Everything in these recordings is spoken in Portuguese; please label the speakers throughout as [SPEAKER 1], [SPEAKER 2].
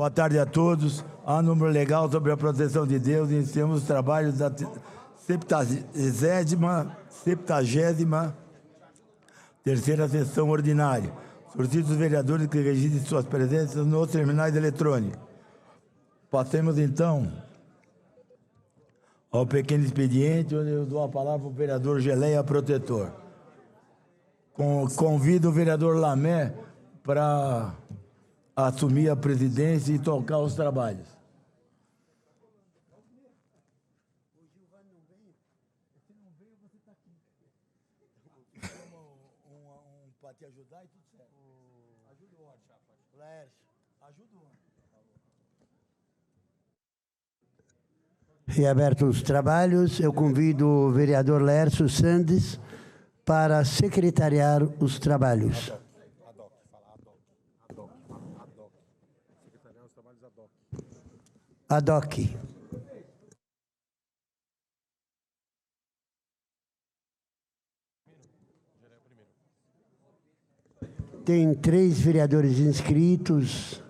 [SPEAKER 1] Boa tarde a todos. Há número legal sobre a proteção de Deus. Iniciamos os trabalhos da 73ª sessão ordinária. Solicito os vereadores que registrem suas presenças nos terminais eletrônicos. Passemos, então, ao pequeno expediente, onde eu dou a palavra ao vereador Geleia Protetor. Convido o vereador Lamé para assumir a presidência e tocar os trabalhos. O Gilvan não veio? Se não veio, você está aqui. Para te ajudar e tudo certo. Ajuda o Horta, Lércio. Ajuda o Horta.
[SPEAKER 2] Reabertos os trabalhos, eu convido o vereador Lércio Sandes para secretariar os trabalhos. Ad hoc. Tem 3 vereadores inscritos.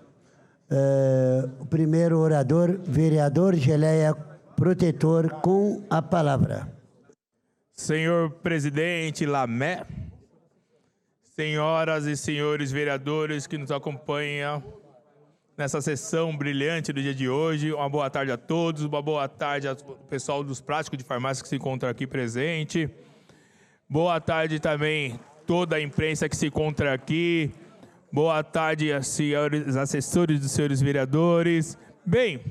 [SPEAKER 2] O primeiro orador, vereador Geleia Protetor, com a palavra.
[SPEAKER 3] Senhor presidente Lamé, senhoras e senhores vereadores que nos acompanham nessa sessão brilhante do dia de hoje, uma boa tarde a todos, uma boa tarde ao pessoal dos práticos de farmácia que se encontra aqui presente. Boa tarde também toda a imprensa que se encontra aqui. Boa tarde aos senhores assessores dos senhores vereadores. Bem,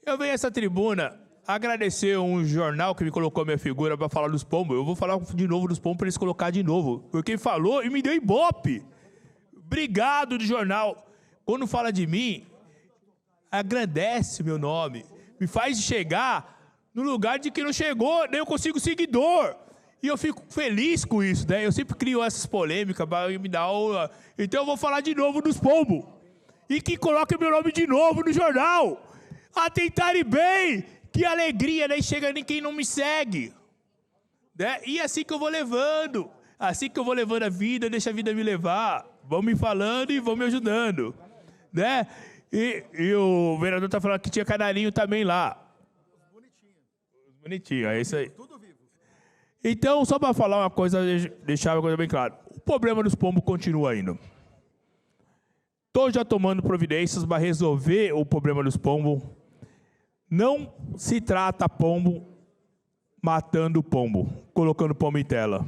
[SPEAKER 3] eu venho a essa tribuna agradecer um jornal que me colocou minha figura para falar dos pombos. Eu vou falar de novo dos pombos para eles colocar de novo, porque falou e me deu ibope. Obrigado do jornal. Quando fala de mim, agradece meu nome. Me faz chegar no lugar de quem não chegou, nem eu consigo seguidor. E eu fico feliz com isso, né? Eu sempre crio essas polêmicas para me dar aula. Então eu vou falar de novo dos pombos. E que coloque meu nome de novo no jornal. Atentarem bem. Que alegria, né? Chega nem quem não me segue. Né? E assim que eu vou levando. Assim que eu vou levando a vida, deixa a vida me levar. Vão me falando e vão me ajudando. Né? E o vereador tá falando que tinha canarinho também lá. Os bonitinhos, é isso aí. Tudo vivo. Então, só para falar uma coisa, deixar uma coisa bem clara. O problema dos pombos continua indo. Estou já tomando providências para resolver o problema dos pombos. Não se trata pombo matando pombo, colocando pombo em tela.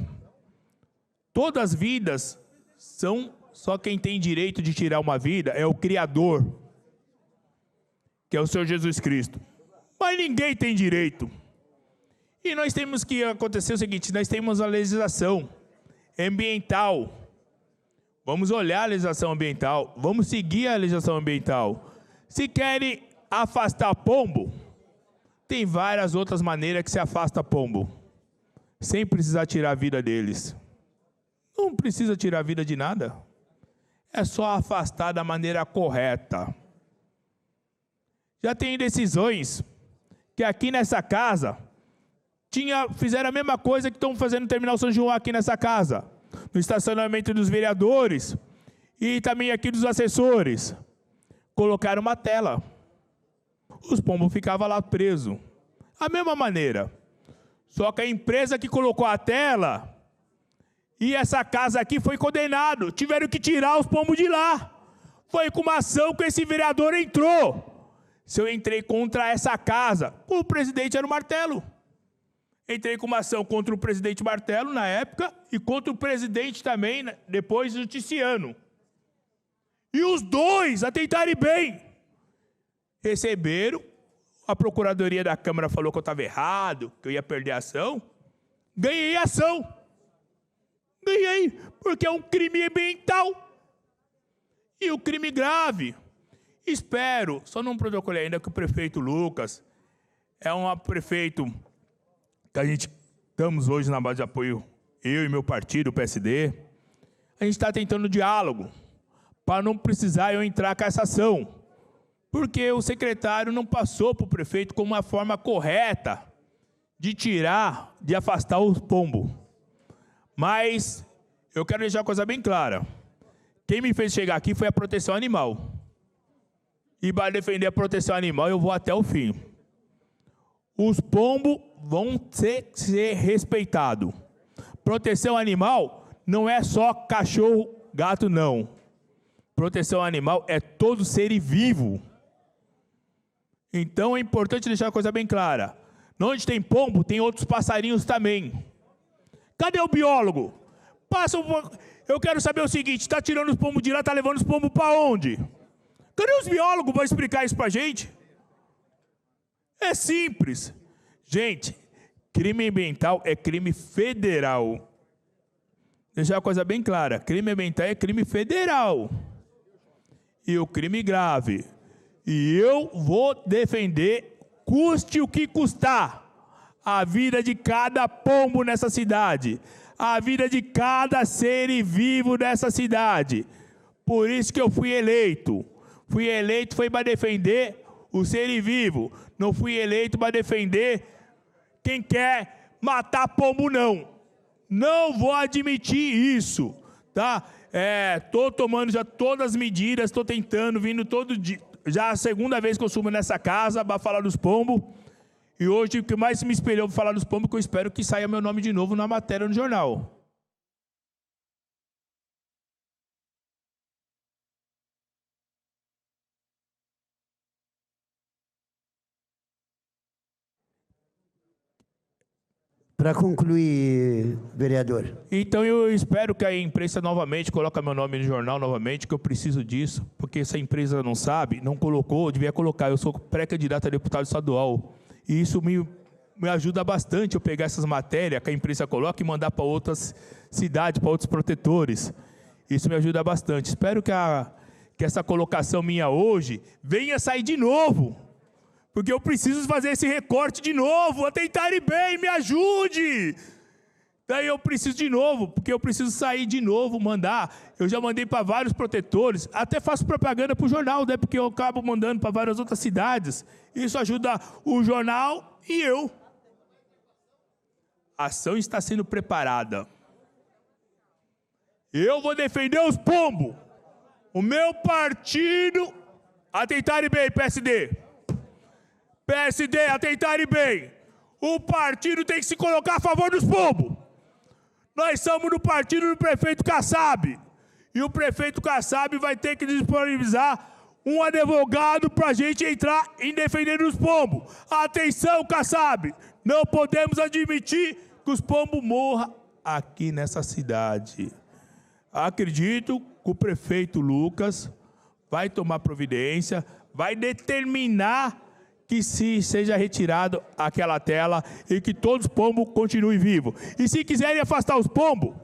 [SPEAKER 3] Todas as vidas são, só quem tem direito de tirar uma vida é o Criador, que é o Senhor Jesus Cristo. Mas ninguém tem direito. E nós temos que acontecer o seguinte, nós temos a legislação ambiental. Vamos olhar a legislação ambiental, vamos seguir a legislação ambiental. Se querem afastar pombo, tem várias outras maneiras que se afasta pombo, sem precisar tirar a vida deles. Não precisa tirar a vida de nada. É só afastar da maneira correta. Já tem decisões que aqui nessa casa fizeram a mesma coisa que estão fazendo no Terminal São João aqui nessa casa. No estacionamento dos vereadores e também aqui dos assessores. Colocaram uma tela. Os pombos ficavam lá presos. A mesma maneira. Só que a empresa que colocou a tela e essa casa aqui foi condenado. Tiveram que tirar os pombos de lá. Foi com uma ação que esse vereador entrou. Se eu entrei contra essa casa, o presidente era o Martelo. Entrei com uma ação contra o presidente Martelo na época e contra o presidente também, depois do Ticiano. E os dois atentarem bem. Receberam, a Procuradoria da Câmara falou que eu estava errado, que eu ia perder a ação. Ganhei a ação. Ganhei, porque é um crime ambiental. E o crime grave. Espero, só não protocolei ainda que o prefeito Lucas é um prefeito que a gente estamos hoje na base de apoio, eu e meu partido, o PSD. A gente está tentando diálogo, para não precisar eu entrar com essa ação. Porque o secretário não passou para o prefeito como uma forma correta de tirar, de afastar o pombo. Mas eu quero deixar uma coisa bem clara. Quem me fez chegar aqui foi a proteção animal. e para defender a proteção animal eu vou até o fim. Os pombos vão ser respeitados. Proteção animal não é só cachorro, gato, não. Proteção animal é todo ser vivo. Então é importante deixar a coisa bem clara. Onde tem pombo, tem outros passarinhos também. Cadê o biólogo? Eu quero saber o seguinte, está tirando os pombos de lá, está levando os pombos para onde? Cadê os biólogos para explicar isso para a gente? É simples. Gente, crime ambiental é crime federal. Deixar a coisa bem clara. Crime ambiental é crime federal. E o crime grave. E eu vou defender, custe o que custar, a vida de cada pombo nessa cidade. A vida de cada ser vivo nessa cidade. Por isso que eu fui eleito. Fui eleito foi para defender o ser vivo. Não fui eleito para defender quem quer matar pombo, não. Não vou admitir isso, tá? Tô tomando já todas as medidas, estou tentando, vindo todo dia. Já a segunda vez que eu subo nessa casa para falar dos pombos. E hoje o que mais me espelhou para falar dos pombos, que eu espero que saia meu nome de novo na matéria no jornal.
[SPEAKER 2] Para concluir, vereador.
[SPEAKER 3] Então eu espero que a imprensa novamente coloque meu nome no jornal novamente, que eu preciso disso, porque se a empresa não sabe, não colocou, devia colocar. Eu sou pré-candidato a deputado estadual. E isso me ajuda bastante eu pegar essas matérias que a imprensa coloca e mandar para outras cidades, para outros protetores. Isso me ajuda bastante. Espero que essa colocação minha hoje venha sair de novo. Porque eu preciso fazer esse recorte de novo. Atentarem bem, me ajude. Daí eu preciso de novo, porque eu preciso sair de novo, mandar. Eu já mandei para vários protetores, até faço propaganda para o jornal, né? Porque eu acabo mandando para várias outras cidades. Isso ajuda o jornal e eu. A ação está sendo preparada. Eu vou defender os pombos. O meu partido, atentarem bem, PSD. PSD, atentarem bem. O partido tem que se colocar a favor dos pombos. Nós somos do partido do prefeito Kassab. E o prefeito Kassab vai ter que disponibilizar um advogado para a gente entrar em defender os pombos. Atenção, Kassab. Não podemos admitir que os pombos morram aqui nessa cidade. Acredito que o prefeito Lucas vai tomar providência, vai determinar que seja retirado aquela tela e que todos os pombos continuem vivos. E se quiserem afastar os pombos,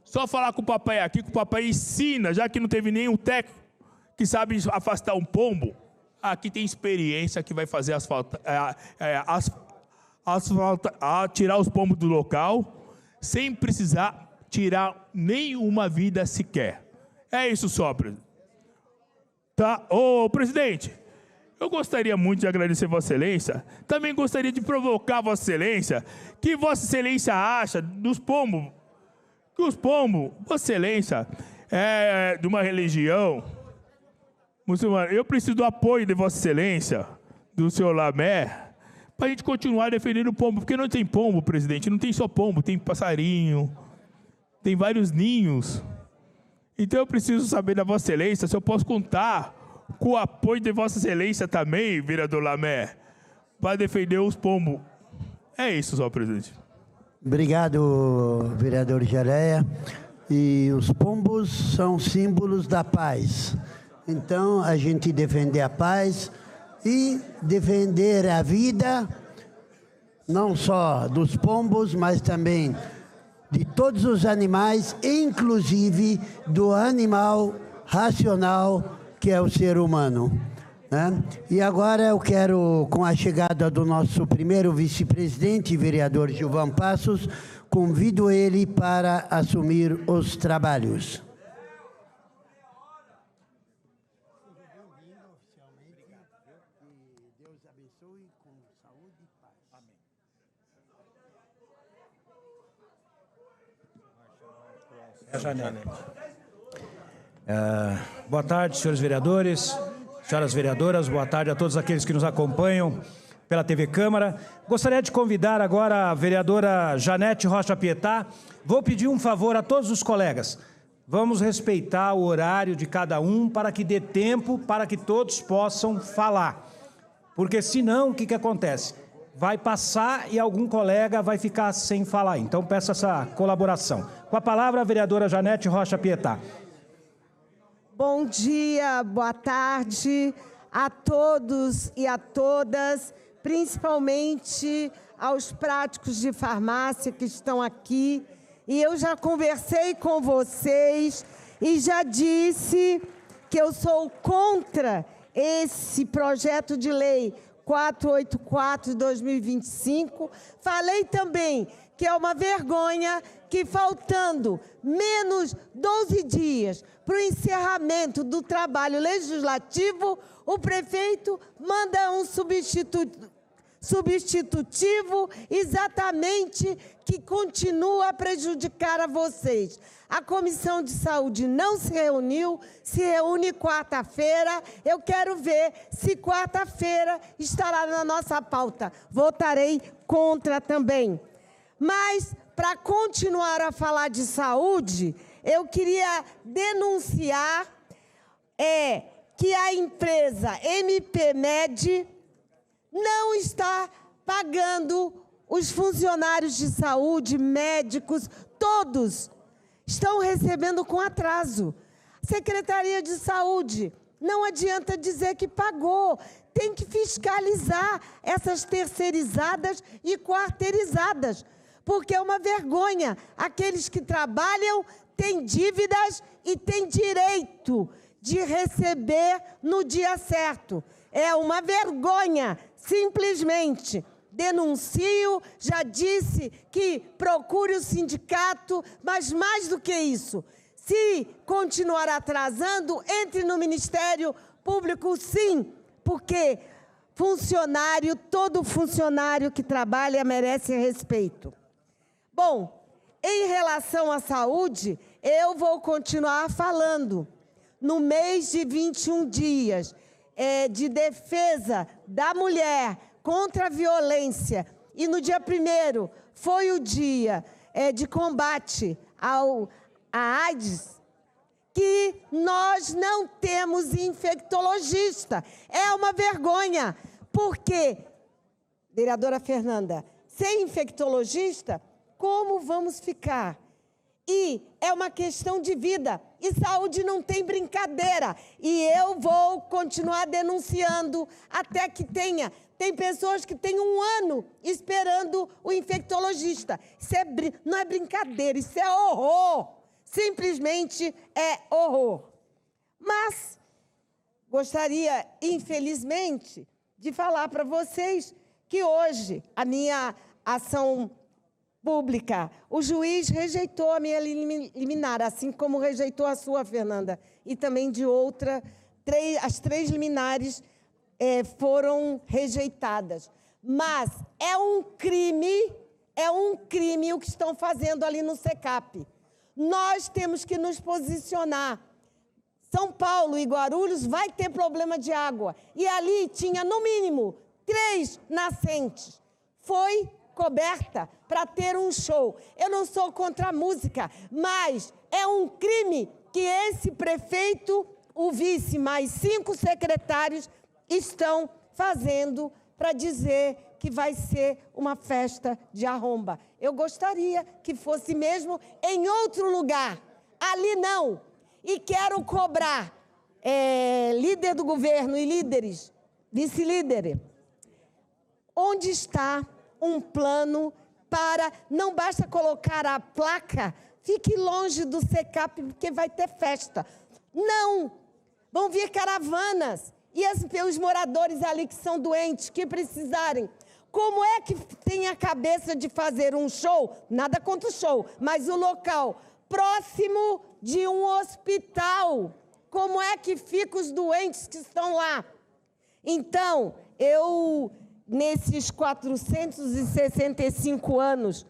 [SPEAKER 3] só falar com o papai aqui, que o papai ensina, já que não teve nenhum técnico que sabe afastar um pombo, aqui tem experiência que vai fazer tirar os pombos do local, sem precisar tirar nenhuma vida sequer. É isso só, presidente. Tá? Ô, presidente, eu gostaria muito de agradecer Vossa Excelência. Também gostaria de provocar Vossa Excelência. Que Vossa Excelência acha dos pombos? Que os pombos, Vossa Excelência, é de uma religião muçulmana. Eu preciso do apoio de Vossa Excelência, do senhor Lamé, para a gente continuar defendendo o pombo. Porque não tem pombo, presidente, não tem só pombo, tem passarinho, tem vários ninhos. Então eu preciso saber da Vossa Excelência se eu posso contar com o apoio de Vossa Excelência também, vereador Lamé, para defender os pombos. É isso só, presidente.
[SPEAKER 2] Obrigado, vereador Jaleia. E os pombos são símbolos da paz. Então, a gente defender a paz e defender a vida, não só dos pombos, mas também de todos os animais, inclusive do animal racional que é o ser humano, né? E agora eu quero, com a chegada do nosso primeiro vice-presidente, vereador Gilvan Passos, convido ele para assumir os trabalhos. Deus abençoe com saúde e paz. Amém.
[SPEAKER 4] Boa tarde, senhores vereadores, senhoras vereadoras, boa tarde a todos aqueles que nos acompanham pela TV Câmara. Gostaria de convidar agora a vereadora Janete Rocha Pietá. Vou pedir um favor a todos os colegas. Vamos respeitar o horário de cada um para que dê tempo para que todos possam falar. Porque senão, o que acontece? Vai passar e algum colega vai ficar sem falar. Então, peço essa colaboração. Com a palavra, a vereadora Janete Rocha Pietá.
[SPEAKER 5] Bom dia, boa tarde a todos e a todas, principalmente aos práticos de farmácia que estão aqui. E eu já conversei com vocês e já disse que eu sou contra esse projeto de lei 484 de 2025. Falei também que é uma vergonha que, faltando menos 12 dias para o encerramento do trabalho legislativo, o prefeito manda um substitutivo exatamente que continua a prejudicar a vocês. A Comissão de Saúde não se reuniu, se reúne quarta-feira. Eu quero ver se quarta-feira estará na nossa pauta. Votarei contra também. Mas, para continuar a falar de saúde, eu queria denunciar que a empresa MP-Med não está pagando os funcionários de saúde, médicos, todos estão recebendo com atraso. Secretaria de Saúde, não adianta dizer que pagou, tem que fiscalizar essas terceirizadas e quarteirizadas, porque é uma vergonha. Aqueles que trabalham têm dívidas e têm direito de receber no dia certo. É uma vergonha, simplesmente. Denuncio, já disse que procure o sindicato, mas mais do que isso, se continuar atrasando, entre no Ministério Público, sim, porque funcionário, todo funcionário que trabalha merece respeito. Bom, em relação à saúde, eu vou continuar falando. No mês de 21 dias de defesa da mulher contra a violência, e no dia 1º foi o dia de combate à AIDS, que nós não temos infectologista. É uma vergonha, porque, vereadora Fernanda, sem infectologista, como vamos ficar? E é uma questão de vida, e saúde não tem brincadeira. E eu vou continuar denunciando até que tenha. Tem pessoas que têm 1 ano esperando o infectologista. Isso não é brincadeira, isso é horror. Simplesmente é horror. Mas gostaria, infelizmente, de falar para vocês que hoje a minha ação pública, o juiz rejeitou a minha liminar, assim como rejeitou a sua, Fernanda, e também de outra, as 3 liminares foram rejeitadas. Mas é um crime o que estão fazendo ali no SECAP. Nós temos que nos posicionar. São Paulo e Guarulhos vai ter problema de água. E ali tinha, no mínimo, 3 nascentes. Foi coberta para ter um show. Eu não sou contra a música, mas é um crime que esse prefeito, o vice, mais 5 secretários estão fazendo para dizer que vai ser uma festa de arromba. Eu gostaria que fosse mesmo em outro lugar. Ali não. E quero cobrar líder do governo e líderes, vice-líder, onde está um plano para, não basta colocar a placa, fique longe do SECAP, porque vai ter festa. Não! Vão vir caravanas, e os moradores ali que são doentes, que precisarem. Como é que tem a cabeça de fazer um show? Nada contra o show, mas o local próximo de um hospital. Como é que ficam os doentes que estão lá? Então, nesses 465 anos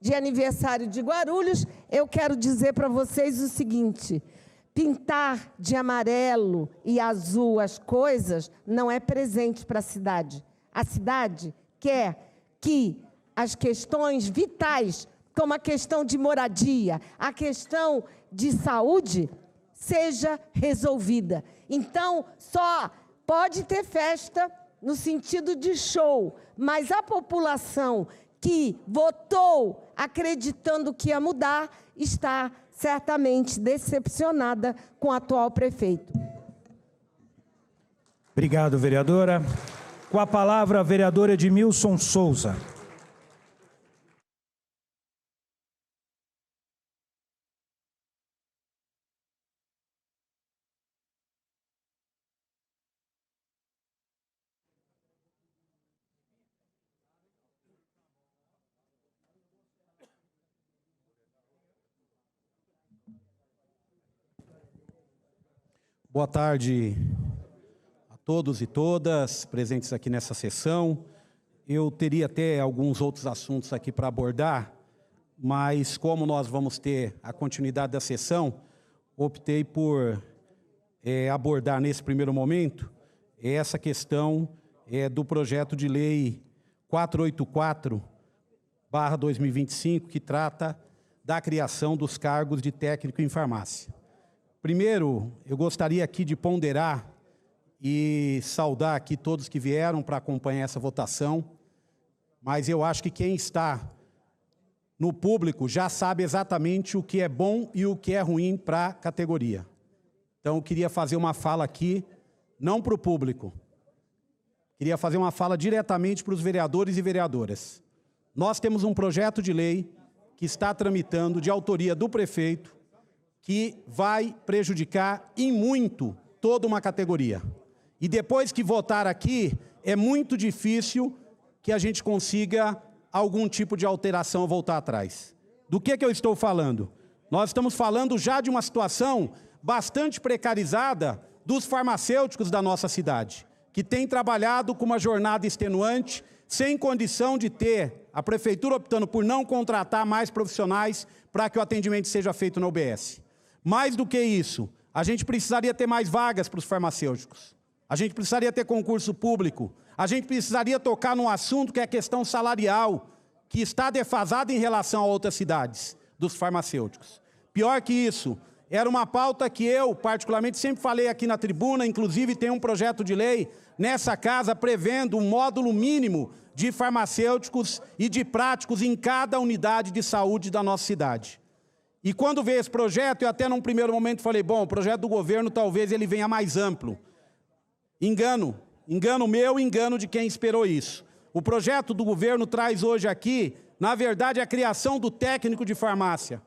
[SPEAKER 5] de aniversário de Guarulhos, eu quero dizer para vocês o seguinte: Pintar de amarelo e azul as coisas não é presente para a cidade. A cidade quer que as questões vitais, como a questão de moradia, a questão de saúde, seja resolvida. Então, só pode ter festa no sentido de show, mas a população que votou acreditando que ia mudar está certamente decepcionada com o atual prefeito.
[SPEAKER 4] Obrigado, vereadora. Com a palavra, a vereadora Edmilson Souza.
[SPEAKER 6] Boa tarde a todos e todas presentes aqui nessa sessão. Eu teria até alguns outros assuntos aqui para abordar, mas como nós vamos ter a continuidade da sessão, optei por abordar nesse primeiro momento essa questão do projeto de lei 484/2025, que trata da criação dos cargos de técnico em farmácia. Primeiro, eu gostaria aqui de ponderar e saudar aqui todos que vieram para acompanhar essa votação, mas eu acho que quem está no público já sabe exatamente o que é bom e o que é ruim para a categoria. Então, eu queria fazer uma fala aqui, não para o público, queria fazer uma fala diretamente para os vereadores e vereadoras. Nós temos um projeto de lei que está tramitando de autoria do prefeito, que vai prejudicar em muito toda uma categoria. E depois que votar aqui, é muito difícil que a gente consiga algum tipo de alteração ou voltar atrás. Do que eu estou falando? Nós estamos falando já de uma situação bastante precarizada dos farmacêuticos da nossa cidade, que têm trabalhado com uma jornada extenuante, sem condição de ter a prefeitura optando por não contratar mais profissionais para que o atendimento seja feito na UBS. Mais do que isso, a gente precisaria ter mais vagas para os farmacêuticos. A gente precisaria ter concurso público. A gente precisaria tocar num assunto que é a questão salarial, que está defasada em relação a outras cidades dos farmacêuticos. Pior que isso, era uma pauta que eu, particularmente, sempre falei aqui na tribuna, inclusive tem um projeto de lei nessa casa prevendo um módulo mínimo de farmacêuticos e de práticos em cada unidade de saúde da nossa cidade. E quando veio esse projeto, eu até num primeiro momento falei, bom, o projeto do governo talvez ele venha mais amplo. Engano meu, engano de quem esperou isso. O projeto do governo traz hoje aqui, na verdade, a criação do técnico de farmácia,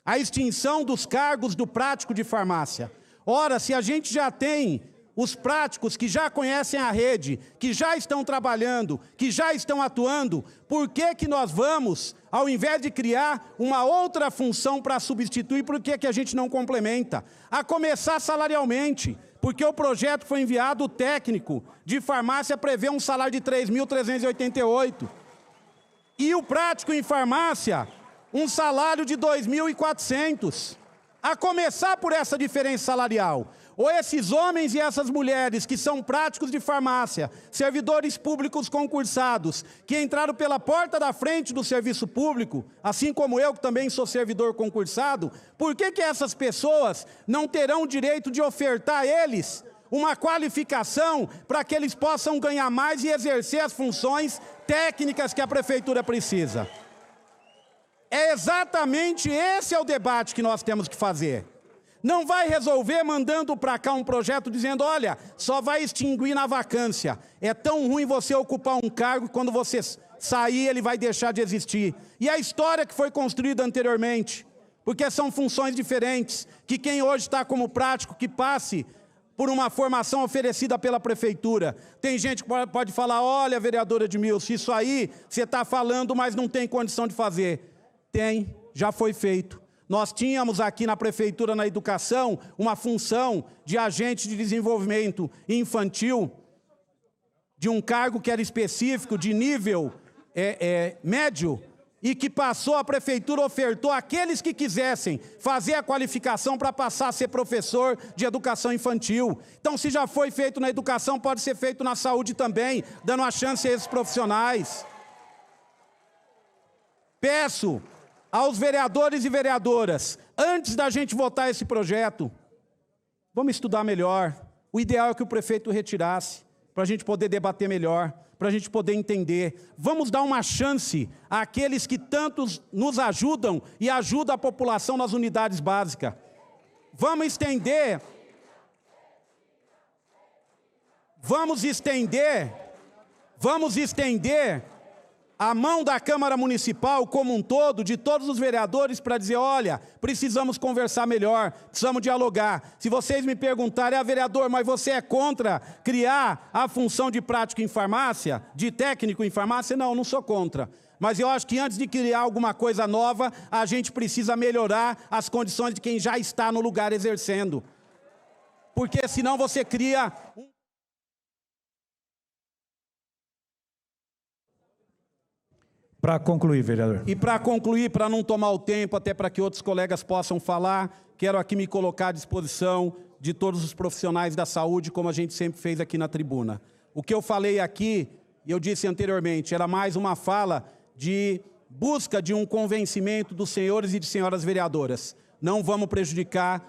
[SPEAKER 6] a extinção dos cargos do prático de farmácia. Ora, se a gente já tem os práticos que já conhecem a rede, que já estão trabalhando, que já estão atuando, por que nós vamos, ao invés de criar uma outra função para substituir, por que a gente não complementa? A começar salarialmente, porque o projeto foi enviado, o técnico de farmácia prevê um salário de 3.388. E o prático em farmácia, um salário de 2.400. A começar por essa diferença salarial. Ou esses homens e essas mulheres que são práticos de farmácia, servidores públicos concursados, que entraram pela porta da frente do serviço público, assim como eu, que também sou servidor concursado, por que essas pessoas não terão o direito de ofertar a eles uma qualificação para que eles possam ganhar mais e exercer as funções técnicas que a prefeitura precisa? É exatamente esse é o debate que nós temos que fazer. Não vai resolver mandando para cá um projeto dizendo, olha, só vai extinguir na vacância. É tão ruim você ocupar um cargo que quando você sair ele vai deixar de existir. E a história que foi construída anteriormente, porque são funções diferentes, que quem hoje está como prático, que passe por uma formação oferecida pela prefeitura. Tem gente que pode falar, olha, vereadora Edmilson, isso aí você está falando, mas não tem condição de fazer. Tem, já foi feito. Nós tínhamos aqui na prefeitura, na educação, uma função de agente de desenvolvimento infantil, de um cargo que era específico, de nível médio, e que passou, a prefeitura ofertou àqueles que quisessem fazer a qualificação para passar a ser professor de educação infantil. Então, se já foi feito na educação, pode ser feito na saúde também, dando a chance a esses profissionais. Peço aos vereadores e vereadoras, antes da gente votar esse projeto, vamos estudar melhor. O ideal é que o prefeito retirasse, para a gente poder debater melhor, para a gente poder entender. Vamos dar uma chance àqueles que tantos nos ajudam e ajudam a população nas unidades básicas. Vamos estender a mão da Câmara Municipal como um todo, de todos os vereadores, para dizer, olha, precisamos conversar melhor, precisamos dialogar. Se vocês me perguntarem, vereador, mas você é contra criar a função de prático em farmácia, de técnico em farmácia? Não, não sou contra. Mas eu acho que antes de criar alguma coisa nova, a gente precisa melhorar as condições de quem já está no lugar exercendo. Porque senão você cria...
[SPEAKER 4] Para concluir, vereador.
[SPEAKER 6] E para concluir, para não tomar o tempo, até para que outros colegas possam falar, quero aqui me colocar à disposição de todos os profissionais da saúde, como a gente sempre fez aqui na tribuna. O que eu falei aqui, e eu disse anteriormente, era mais uma fala de busca de um convencimento dos senhores e de senhoras vereadoras. Não vamos prejudicar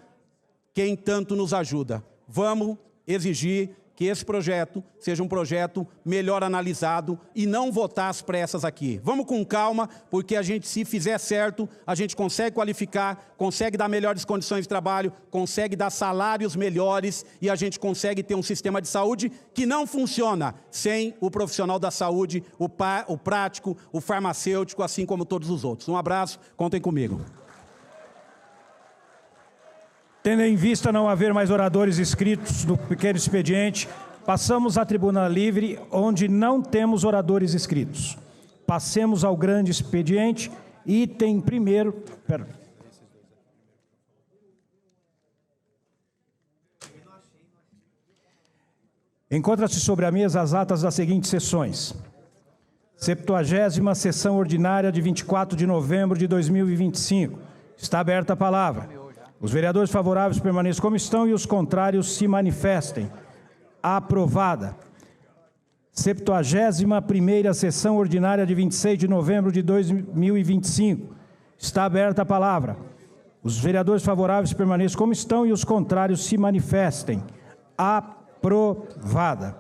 [SPEAKER 6] quem tanto nos ajuda. Vamos exigir que esse projeto seja um projeto melhor analisado e não votar às pressas aqui. Vamos com calma, porque a gente, se fizer certo, a gente consegue qualificar, consegue dar melhores condições de trabalho, consegue dar salários melhores e a gente consegue ter um sistema de saúde que não funciona sem o profissional da saúde, o prático, o farmacêutico, assim como todos os outros. Um abraço, contem comigo.
[SPEAKER 4] Tendo em vista não haver mais oradores inscritos no pequeno expediente, passamos à tribuna livre, onde não temos oradores inscritos. Passemos ao grande expediente, item primeiro... Encontra-se sobre a mesa as atas das seguintes sessões. 70ª sessão ordinária de 24 de novembro de 2025. Está aberta a palavra. Os vereadores favoráveis permaneçam como estão e os contrários se manifestem. Aprovada. 71ª sessão ordinária de 26 de novembro de 2025. Está aberta a palavra. Os vereadores favoráveis permaneçam como estão e os contrários se manifestem. Aprovada.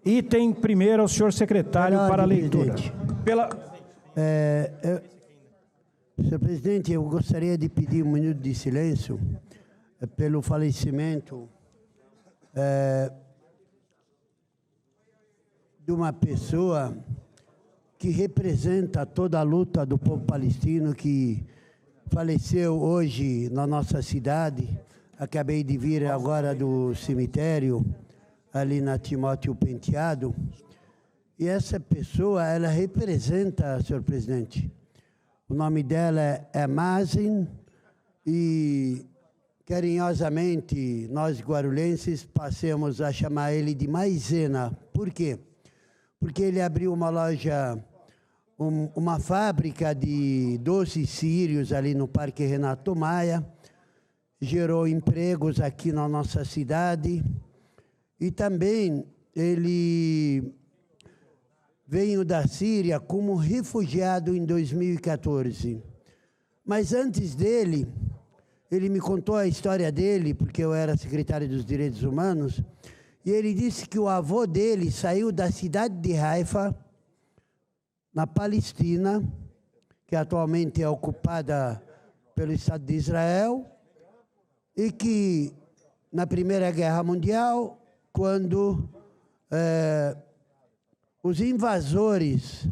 [SPEAKER 4] Item primeiro ao senhor secretário para a leitura.
[SPEAKER 2] Senhor presidente, eu gostaria de pedir um minuto de silêncio pelo falecimento de uma pessoa que representa toda a luta do povo palestino, que faleceu hoje na nossa cidade. Acabei de vir agora do cemitério, ali na Timóteo Penteado. E essa pessoa, ela representa, senhor presidente, o nome dela é Mazin, e carinhosamente nós guarulhenses passamos a chamar ele de Maisena. Por quê? Porque ele abriu uma loja, uma fábrica de doces sírios ali no Parque Renato Maia, gerou empregos aqui na nossa cidade, e também ele veio da Síria como refugiado em 2014. Mas antes dele, ele me contou a história dele, porque eu era secretário dos Direitos Humanos, e ele disse que o avô dele saiu da cidade de Haifa, na Palestina, que atualmente é ocupada pelo Estado de Israel, e que na Primeira Guerra Mundial, quando os invasores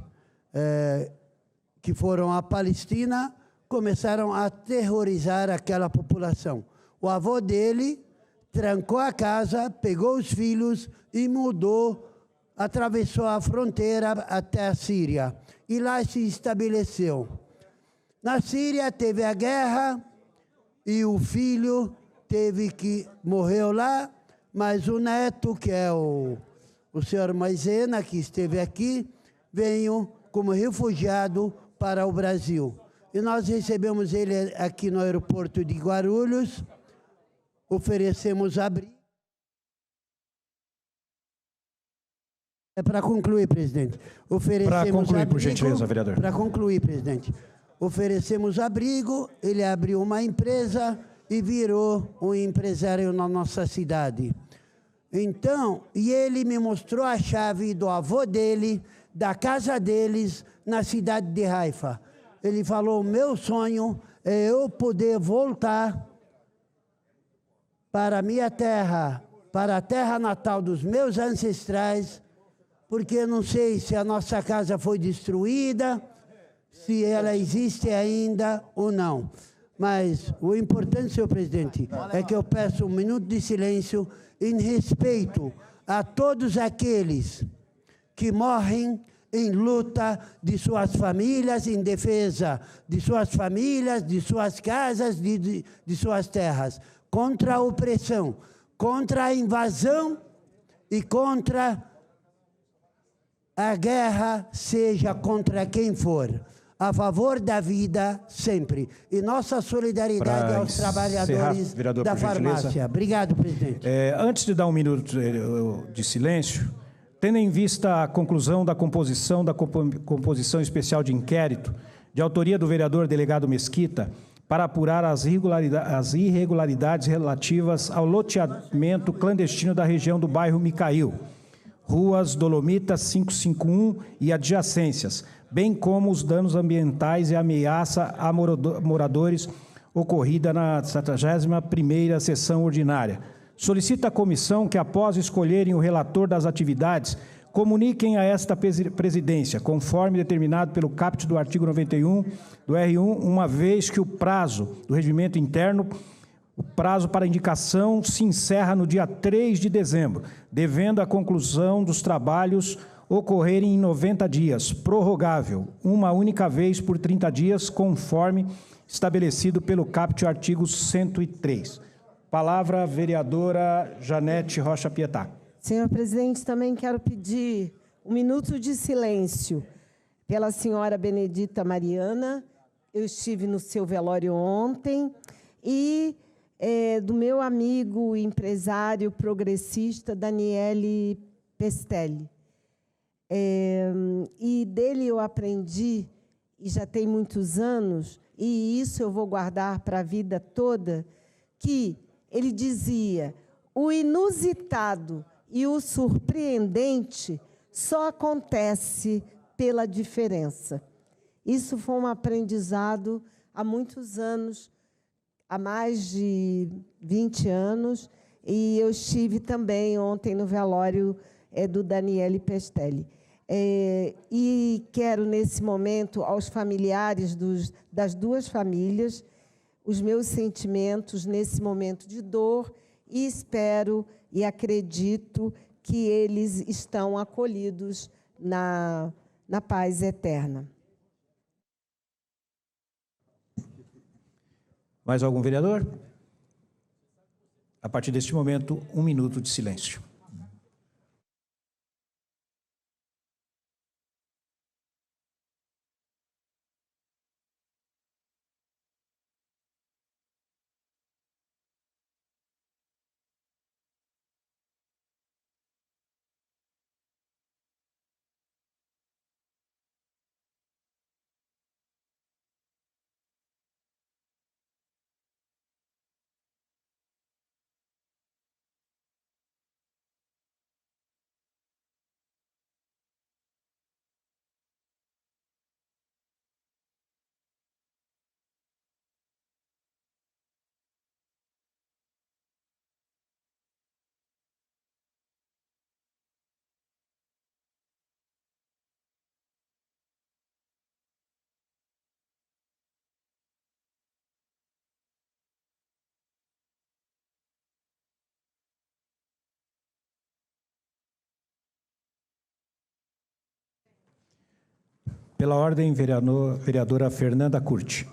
[SPEAKER 2] que foram à Palestina começaram a aterrorizar aquela população. O avô dele trancou a casa, pegou os filhos e mudou, atravessou a fronteira até a Síria. E lá se estabeleceu. Na Síria teve a guerra e o filho morreu lá, mas o neto, que é o senhor Maisena, que esteve aqui, veio como refugiado para o Brasil. E nós recebemos ele aqui no aeroporto de Guarulhos, oferecemos abrigo. É para concluir, presidente.
[SPEAKER 4] Para concluir, por gentileza, vereador.
[SPEAKER 2] Para concluir, presidente. Oferecemos abrigo, ele abriu uma empresa e virou um empresário na nossa cidade. Então, e ele me mostrou a chave do avô dele, da casa deles, na cidade de Haifa. Ele falou, o meu sonho é eu poder voltar para a minha terra, para a terra natal dos meus ancestrais, porque eu não sei se a nossa casa foi destruída, se ela existe ainda ou não. Mas o importante, senhor presidente, é que eu peço um minuto de silêncio em respeito a todos aqueles que morrem em luta de suas famílias, em defesa de suas famílias, de suas casas, de suas terras, contra a opressão, contra a invasão e contra a guerra, seja contra quem for. A favor da vida, sempre. E nossa solidariedade aos trabalhadores da farmácia. Obrigado, presidente.
[SPEAKER 4] Antes de dar um minuto de silêncio, tendo em vista a conclusão da composição composição especial de inquérito, de autoria do vereador delegado Mesquita, para apurar as irregularidades relativas ao loteamento clandestino da região do bairro Micail, ruas Dolomitas 551 e adjacências, bem como os danos ambientais e ameaça a moradores ocorrida na 71ª sessão ordinária. Solicita à comissão que, após escolherem o relator das atividades, comuniquem a esta presidência, conforme determinado pelo caput do artigo 91 do R1, uma vez que o prazo do regimento interno, o prazo para indicação se encerra no dia 3 de dezembro, devendo a conclusão dos trabalhos ocorrerem em 90 dias, prorrogável, uma única vez por 30 dias, conforme estabelecido pelo caput artigo 103. Palavra, vereadora Janete Rocha Pietá.
[SPEAKER 5] Senhor presidente, também quero pedir um minuto de silêncio pela senhora Benedita Mariana. Eu estive no seu velório ontem. E do meu amigo empresário progressista, Daniele Pestelli. E dele eu aprendi, e já tem muitos anos, e isso eu vou guardar para a vida toda, que ele dizia, o inusitado e o surpreendente só acontece pela diferença. Isso foi um aprendizado há muitos anos, há mais de 20 anos, e eu estive também ontem no velório do Daniele Pestelli. E quero, nesse momento, aos familiares das duas famílias, os meus sentimentos nesse momento de dor, e espero e acredito que eles estão acolhidos na paz eterna.
[SPEAKER 4] Mais algum vereador? A partir deste momento, um minuto de silêncio. Pela ordem, vereadora Fernanda Curti.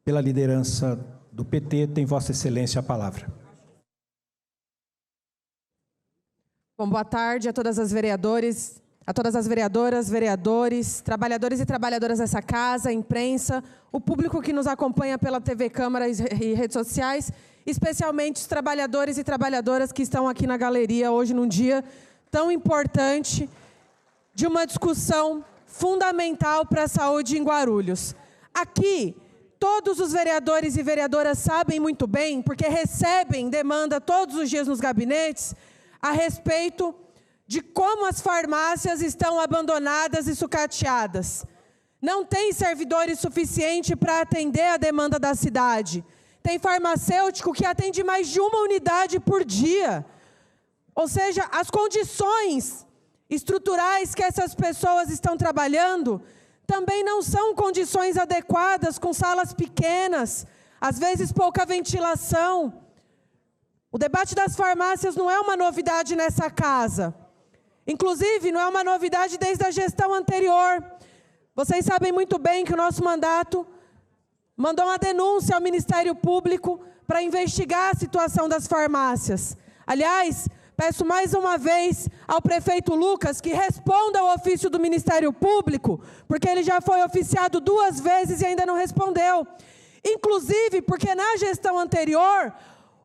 [SPEAKER 4] Pela liderança do PT, tem Vossa Excelência a palavra.
[SPEAKER 7] Bom, boa tarde a todas as vereadoras, a todas as vereadoras, vereadores, trabalhadores e trabalhadoras dessa casa, imprensa, o público que nos acompanha pela TV Câmara e redes sociais, especialmente os trabalhadores e trabalhadoras que estão aqui na galeria hoje num dia tão importante de uma discussão fundamental para a saúde em Guarulhos. Aqui, todos os vereadores e vereadoras sabem muito bem, porque recebem demanda todos os dias nos gabinetes, a respeito de como as farmácias estão abandonadas e sucateadas. Não tem servidores suficiente para atender a demanda da cidade. Tem farmacêutico que atende mais de uma unidade por dia. Ou seja, as condições estruturais que essas pessoas estão trabalhando também não são condições adequadas, com salas pequenas, às vezes pouca ventilação. O debate das farmácias não é uma novidade nessa casa. Inclusive, não é uma novidade desde a gestão anterior. Vocês sabem muito bem que o nosso mandato mandou uma denúncia ao Ministério Público para investigar a situação das farmácias. Aliás, peço mais uma vez ao prefeito Lucas que responda ao ofício do Ministério Público, porque ele já foi oficiado 2 vezes e ainda não respondeu. Inclusive, porque na gestão anterior,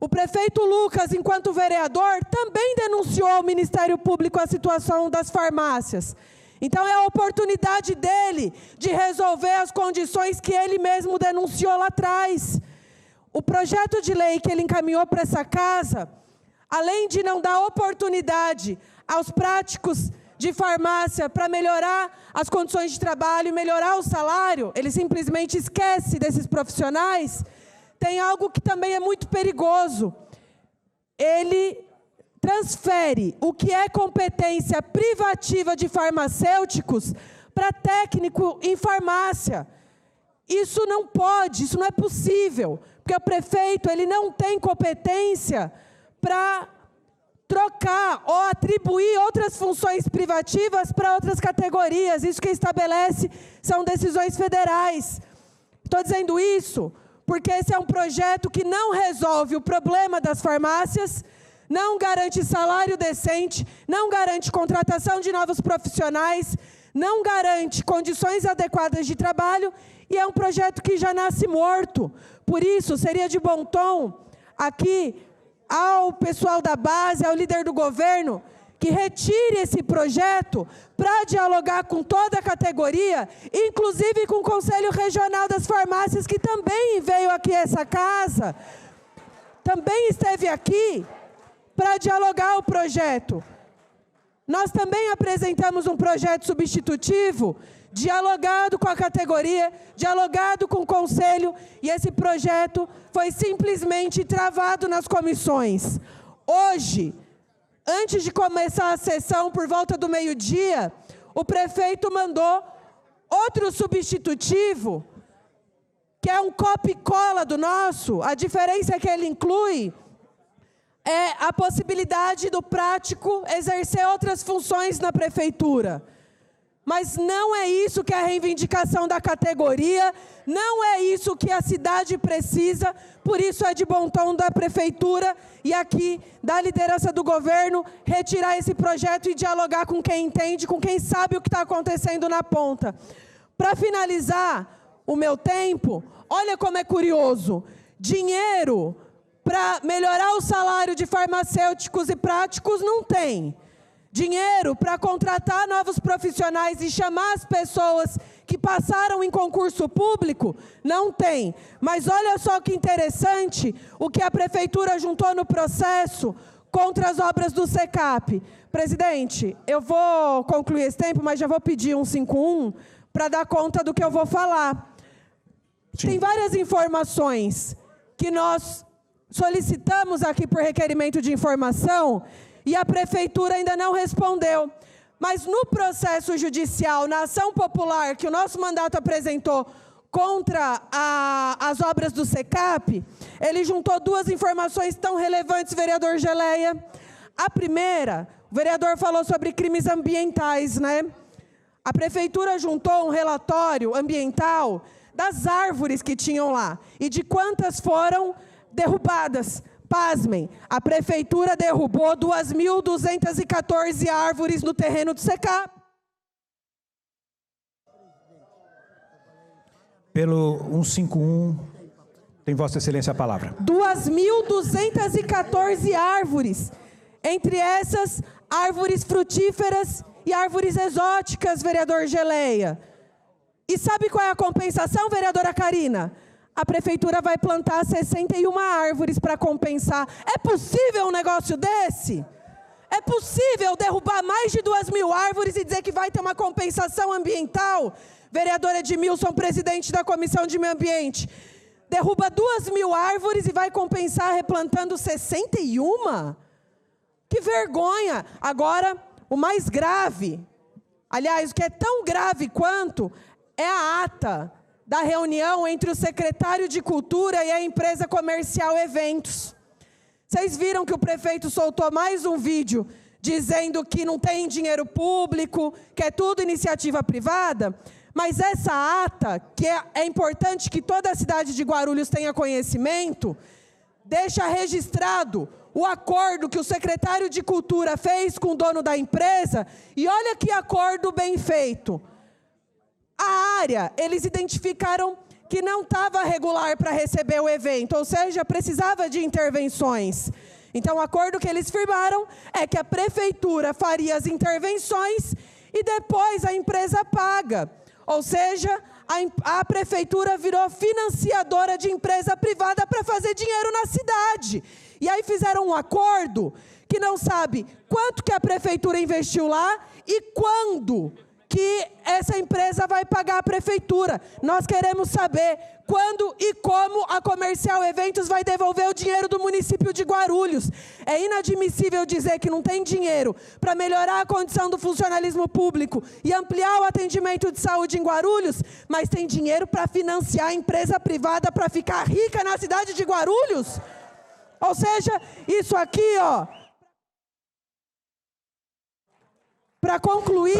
[SPEAKER 7] o prefeito Lucas, enquanto vereador, também denunciou ao Ministério Público a situação das farmácias. Então, é a oportunidade dele de resolver as condições que ele mesmo denunciou lá atrás. O projeto de lei que ele encaminhou para essa casa, além de não dar oportunidade aos práticos de farmácia para melhorar as condições de trabalho e melhorar o salário, ele simplesmente esquece desses profissionais, tem algo que também é muito perigoso. Ele transfere o que é competência privativa de farmacêuticos para técnico em farmácia. Isso não pode, isso não é possível, porque o prefeito ele não tem competência para trocar ou atribuir outras funções privativas para outras categorias. Isso que estabelece são decisões federais. Estou dizendo isso porque esse é um projeto que não resolve o problema das farmácias, não garante salário decente, não garante contratação de novos profissionais, não garante condições adequadas de trabalho e é um projeto que já nasce morto. Por isso, seria de bom tom aqui ao pessoal da base, ao líder do governo, que retire esse projeto para dialogar com toda a categoria, inclusive com o Conselho Regional das Farmácias, que também veio aqui a essa casa, também esteve aqui para dialogar o projeto. Nós também apresentamos um projeto substitutivo, dialogado com a categoria, dialogado com o Conselho, e esse projeto foi simplesmente travado nas comissões. Hoje, antes de começar a sessão, por volta do meio-dia, o prefeito mandou outro substitutivo, que é um copia e cola do nosso. A diferença é que ele inclui a possibilidade do prático exercer outras funções na prefeitura. Mas não é isso que é a reivindicação da categoria, não é isso que a cidade precisa, por isso é de bom tom da prefeitura e aqui da liderança do governo retirar esse projeto e dialogar com quem entende, com quem sabe o que está acontecendo na ponta. Para finalizar o meu tempo, olha como é curioso, dinheiro para melhorar o salário de farmacêuticos e práticos não tem. Dinheiro para contratar novos profissionais e chamar as pessoas que passaram em concurso público, não tem. Mas olha só que interessante o que a prefeitura juntou no processo contra as obras do SECAP. Presidente, eu vou concluir esse tempo, mas já vou pedir um 51 para dar conta do que eu vou falar. Sim. Tem várias informações que nós solicitamos aqui por requerimento de informação e a prefeitura ainda não respondeu. Mas no processo judicial, na ação popular que o nosso mandato apresentou contra as obras do SECAP, ele juntou 2 informações tão relevantes, vereador Geleia. A primeira, o vereador falou sobre crimes ambientais, né? A prefeitura juntou um relatório ambiental das árvores que tinham lá e de quantas foram derrubadas. Pasmem, a prefeitura derrubou 2.214 árvores no terreno do SECAP.
[SPEAKER 4] Pelo 151, tem Vossa Excelência a palavra.
[SPEAKER 7] 2.214 árvores. Entre essas, árvores frutíferas e árvores exóticas, vereador Geleia. E sabe qual é a compensação, vereadora Karina? A prefeitura vai plantar 61 árvores para compensar. É possível um negócio desse? É possível derrubar mais de 2.000 árvores e dizer que vai ter uma compensação ambiental? Vereador Edmilson, presidente da Comissão de Meio Ambiente, derruba 2.000 árvores e vai compensar replantando 61? Que vergonha! Agora, o mais grave, aliás, o que é tão grave quanto, é a ata da reunião entre o secretário de Cultura e a empresa comercial Eventos. Vocês viram que o prefeito soltou mais um vídeo dizendo que não tem dinheiro público, que é tudo iniciativa privada? Mas essa ata, que é importante que toda a cidade de Guarulhos tenha conhecimento, deixa registrado o acordo que o secretário de Cultura fez com o dono da empresa, e olha que acordo bem feito. A área, eles identificaram que não estava regular para receber o evento, ou seja, precisava de intervenções. Então, o acordo que eles firmaram é que a prefeitura faria as intervenções e depois a empresa paga. Ou seja, a prefeitura virou financiadora de empresa privada para fazer dinheiro na cidade. E aí fizeram um acordo que não sabe quanto que a prefeitura investiu lá e quando que essa empresa vai pagar a prefeitura. Nós queremos saber quando e como a Comercial Eventos vai devolver o dinheiro do município de Guarulhos. É inadmissível dizer que não tem dinheiro para melhorar a condição do funcionalismo público e ampliar o atendimento de saúde em Guarulhos, mas tem dinheiro para financiar a empresa privada para ficar rica na cidade de Guarulhos? Ou seja, isso aqui, ó... Para concluir,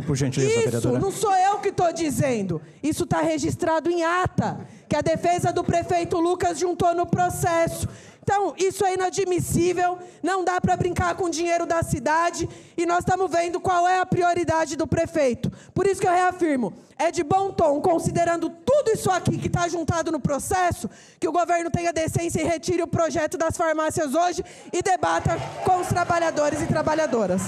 [SPEAKER 4] por gentileza,
[SPEAKER 7] isso
[SPEAKER 4] vereadora.
[SPEAKER 7] Não sou eu que estou dizendo. Isso está registrado em ata, que a defesa do prefeito Lucas juntou no processo. Então, isso é inadmissível, não dá para brincar com o dinheiro da cidade, e nós estamos vendo qual é a prioridade do prefeito. Por isso que eu reafirmo, é de bom tom, considerando tudo isso aqui que está juntado no processo, que o governo tenha decência e retire o projeto das farmácias hoje e debata com os trabalhadores e trabalhadoras.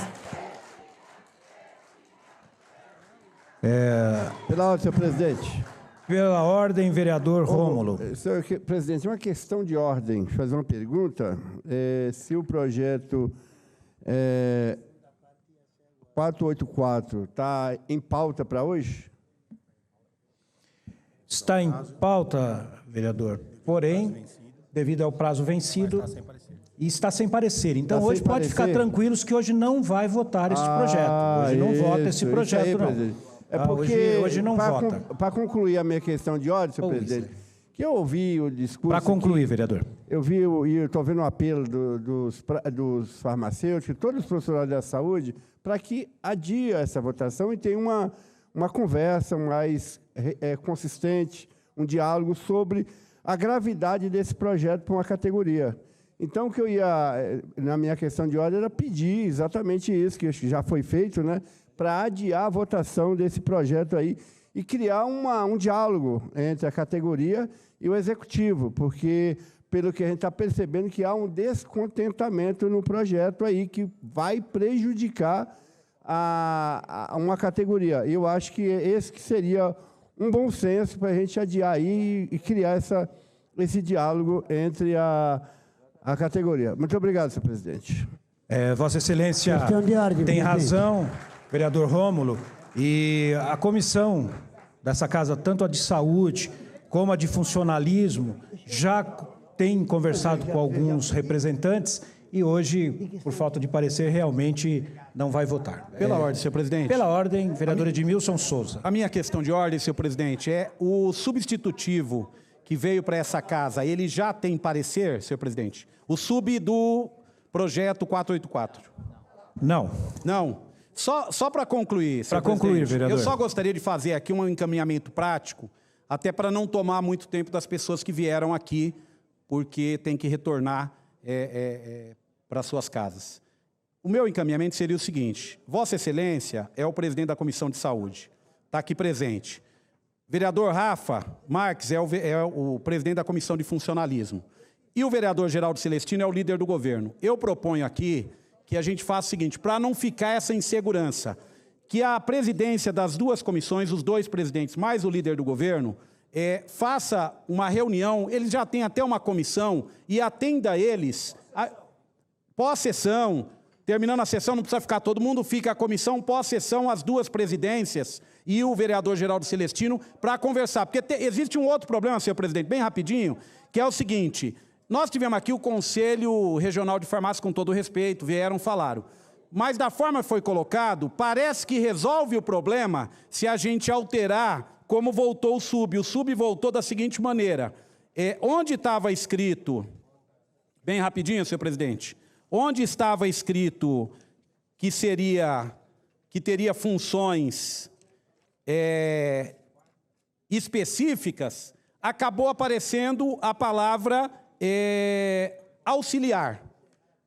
[SPEAKER 8] Pela ordem, senhor presidente.
[SPEAKER 4] Pela ordem, vereador Rômulo.
[SPEAKER 8] Senhor presidente, uma questão de ordem. Deixa eu fazer uma pergunta. Se o projeto 484 está em pauta para hoje?
[SPEAKER 4] Está em pauta, vereador. Porém, devido ao prazo vencido, e está sem parecer. Então, hoje pode ficar tranquilos que hoje não vai votar este projeto. Hoje não vota esse projeto, não.
[SPEAKER 8] Presidente. É porque,
[SPEAKER 4] hoje não vota.
[SPEAKER 8] Para concluir a minha questão de ordem, senhor presidente, que eu ouvi o discurso...
[SPEAKER 4] Para concluir, vereador.
[SPEAKER 8] Eu vi, e eu estou vendo o apelo dos farmacêuticos, todos os profissionais da saúde, para que adie essa votação e tenha uma conversa mais consistente, um diálogo sobre a gravidade desse projeto para uma categoria. Então, o que eu ia, na minha questão de ordem, era pedir exatamente isso, que já foi feito, né? Para adiar a votação desse projeto aí e criar um diálogo entre a categoria e o executivo, porque, pelo que a gente está percebendo, que há um descontentamento no projeto aí que vai prejudicar uma categoria. E eu acho que esse que seria um bom senso para a gente adiar aí e criar esse diálogo entre a categoria. Muito obrigado, senhor presidente.
[SPEAKER 4] Vossa Excelência tem razão, vereador Rômulo, e a comissão dessa casa, tanto a de saúde como a de funcionalismo, já tem conversado com alguns representantes e hoje, por falta de parecer, realmente não vai votar.
[SPEAKER 6] Pela ordem, senhor presidente.
[SPEAKER 4] Pela ordem, vereador Edmilson Souza.
[SPEAKER 6] A minha questão de ordem, senhor presidente, é o substitutivo que veio para essa casa, ele já tem parecer, senhor presidente? O sub do projeto 484.
[SPEAKER 4] Não.
[SPEAKER 6] Não. Só para concluir, senhor presidente. Para concluir, vereador. Eu só gostaria de fazer aqui um encaminhamento prático, até para não tomar muito tempo das pessoas que vieram aqui, porque tem que retornar para suas casas. O meu encaminhamento seria o seguinte: Vossa Excelência é o presidente da Comissão de Saúde, está aqui presente. vereador Rafa Marques é o presidente da Comissão de Funcionalismo. E o vereador Geraldo Celestino é o líder do governo. Eu proponho aqui que a gente faça o seguinte, para não ficar essa insegurança, que a presidência das duas comissões, os dois presidentes mais o líder do governo, faça uma reunião, eles já têm até uma comissão, e atenda eles, pós-sessão, terminando a sessão, não precisa ficar todo mundo, fica a comissão pós-sessão, as duas presidências e o vereador Geraldo Celestino, para conversar. Porque existe um outro problema, senhor presidente, bem rapidinho, que é o seguinte, nós tivemos aqui o Conselho Regional de Farmácia, com todo o respeito, vieram, falaram. Mas da forma que foi colocado, parece que resolve o problema se a gente alterar como voltou o SUB. O SUB voltou da seguinte maneira, onde estava escrito, bem rapidinho, senhor presidente, onde estava escrito que teria funções específicas, acabou aparecendo a palavra auxiliar.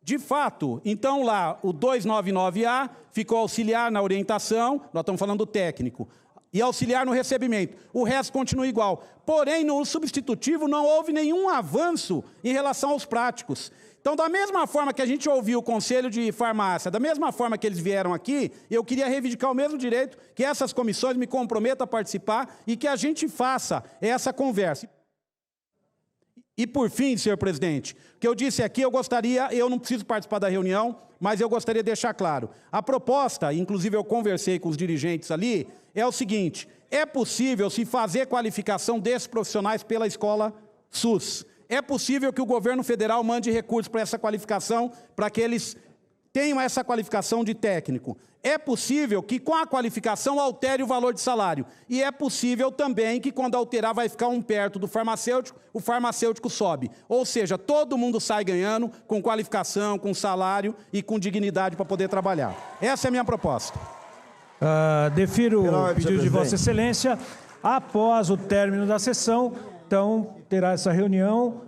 [SPEAKER 6] De fato, então lá o 299A ficou auxiliar na orientação, nós estamos falando do técnico, e auxiliar no recebimento. O resto continua igual. Porém, no substitutivo não houve nenhum avanço em relação aos práticos. Então, da mesma forma que a gente ouviu o Conselho de Farmácia, da mesma forma que eles vieram aqui, eu queria reivindicar o mesmo direito, que essas comissões me comprometam a participar e que a gente faça essa conversa. E, por fim, senhor presidente, o que eu disse aqui, eu não preciso participar da reunião, mas eu gostaria de deixar claro. A proposta, inclusive eu conversei com os dirigentes ali, é o seguinte, é possível se fazer qualificação desses profissionais pela escola SUS. É possível que o governo federal mande recursos para essa qualificação, para que eles tenham essa qualificação de técnico. É possível que com a qualificação altere o valor de salário. E é possível também que quando alterar vai ficar um perto do farmacêutico, o farmacêutico sobe. Ou seja, todo mundo sai ganhando com qualificação, com salário e com dignidade para poder trabalhar. Essa é a minha proposta.
[SPEAKER 4] Defiro o pedido de Vossa Excelência. Após o término da sessão, então, terá essa reunião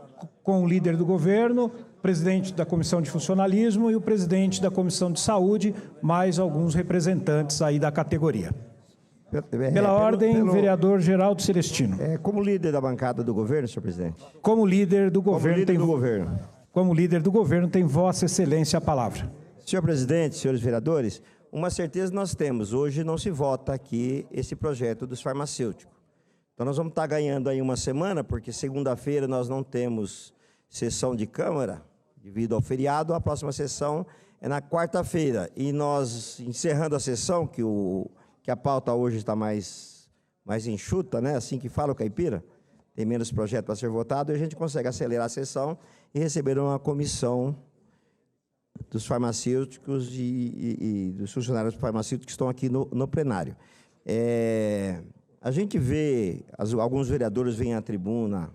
[SPEAKER 4] com o líder do governo, presidente da Comissão de Funcionalismo e o presidente da Comissão de Saúde, mais alguns representantes aí da categoria. Pela ordem, vereador Geraldo Celestino.
[SPEAKER 9] Como líder da bancada do governo, senhor presidente?
[SPEAKER 4] Como líder do governo,
[SPEAKER 9] Como líder
[SPEAKER 4] do governo, tem Vossa Excelência a palavra.
[SPEAKER 9] Senhor presidente, senhores vereadores, uma certeza nós temos, hoje não se vota aqui esse projeto dos farmacêuticos. Então nós vamos estar ganhando aí uma semana, porque segunda-feira nós não temos sessão de Câmara, devido ao feriado, a próxima sessão é na quarta-feira. E nós, encerrando a sessão, que a pauta hoje está mais enxuta, né? Assim que fala o caipira, tem menos projeto para ser votado, e a gente consegue acelerar a sessão e receber uma comissão dos farmacêuticos e dos funcionários farmacêuticos que estão aqui no plenário. A gente vê, alguns vereadores vêm à tribuna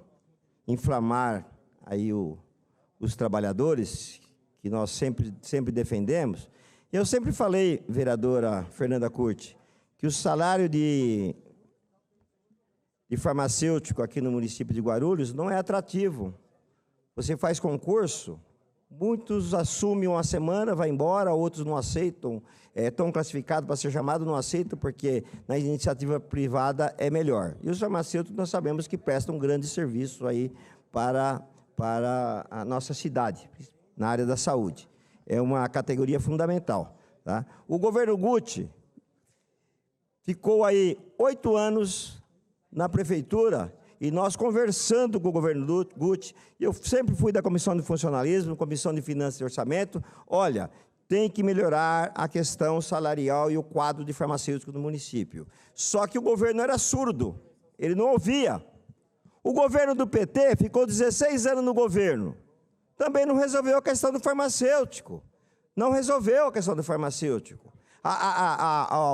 [SPEAKER 9] inflamar aí os trabalhadores, que nós sempre defendemos. Eu sempre falei, vereadora Fernanda Curti, que o salário de farmacêutico aqui no município de Guarulhos não é atrativo. Você faz concurso, muitos assumem uma semana, vai embora, outros não aceitam, estão classificados para ser chamado, não aceitam, porque na iniciativa privada é melhor. E os farmacêuticos nós sabemos que prestam um grande serviço aí para a nossa cidade, na área da saúde. É uma categoria fundamental. Tá? O governo Guti ficou aí 8 anos na prefeitura, e nós conversando com o governo Guti, eu sempre fui da Comissão de Funcionalismo, Comissão de Finanças e Orçamento, olha, tem que melhorar a questão salarial e o quadro de farmacêutico no município. Só que o governo era surdo, ele não ouvia. O governo do PT ficou 16 anos no governo, também não resolveu a questão do farmacêutico. Não resolveu a questão do farmacêutico.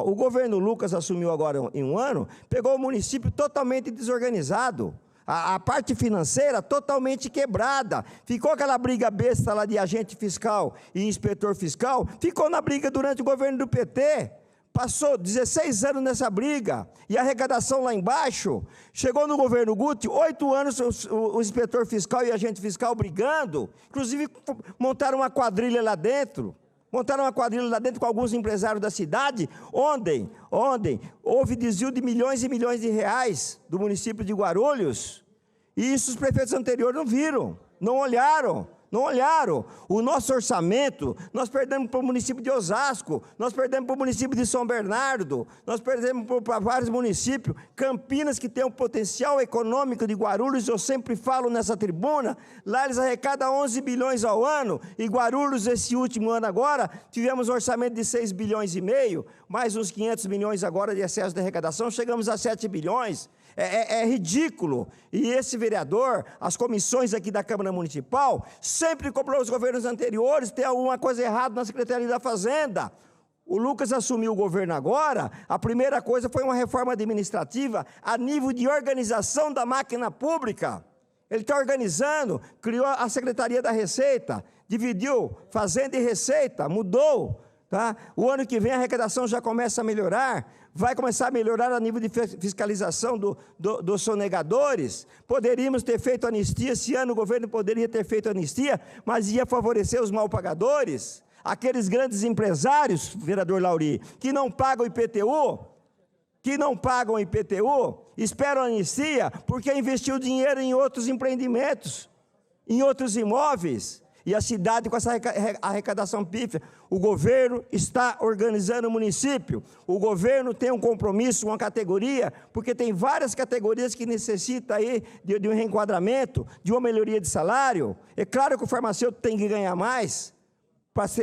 [SPEAKER 9] O governo Lucas assumiu agora em um ano, pegou o município totalmente desorganizado, a parte financeira totalmente quebrada, ficou aquela briga besta lá de agente fiscal e inspetor fiscal, ficou na briga durante o governo do PT, passou 16 anos nessa briga, e a arrecadação lá embaixo, chegou no governo Guti, 8 anos o inspetor fiscal e o agente fiscal brigando, inclusive montaram uma quadrilha lá dentro, Montaram uma quadrilha lá dentro com alguns empresários da cidade. Ontem houve desvio de milhões e milhões de reais do município de Guarulhos. E isso os prefeitos anteriores não viram, não olharam. O nosso orçamento, nós perdemos para o município de Osasco, nós perdemos para o município de São Bernardo, nós perdemos para vários municípios. Campinas, que tem um potencial econômico de Guarulhos, eu sempre falo nessa tribuna, lá eles arrecadam 11 bilhões ao ano, e Guarulhos, esse último ano agora, tivemos um orçamento de 6 bilhões e meio, mais uns 500 milhões agora de excesso de arrecadação, chegamos a 7 bilhões. É ridículo. E esse vereador, as comissões aqui da Câmara Municipal, sempre cobrou os governos anteriores, tem alguma coisa errada na Secretaria da Fazenda. O Lucas assumiu o governo agora, a primeira coisa foi uma reforma administrativa a nível de organização da máquina pública. Ele está organizando, criou a Secretaria da Receita, dividiu Fazenda e Receita, mudou. Tá? O ano que vem a arrecadação já começa a melhorar, vai começar a melhorar a nível de fiscalização dos sonegadores. Poderíamos ter feito anistia, esse ano o governo poderia ter feito anistia, mas ia favorecer os malpagadores, aqueles grandes empresários, vereador Lauri, que não pagam IPTU, esperam anistia, porque investiu dinheiro em outros empreendimentos, em outros imóveis. E a cidade com essa arrecadação pífia, o governo está organizando o município, o governo tem um compromisso, uma categoria, porque tem várias categorias que necessitam aí de um reenquadramento, de uma melhoria de salário. É claro que o farmacêutico tem que ganhar mais,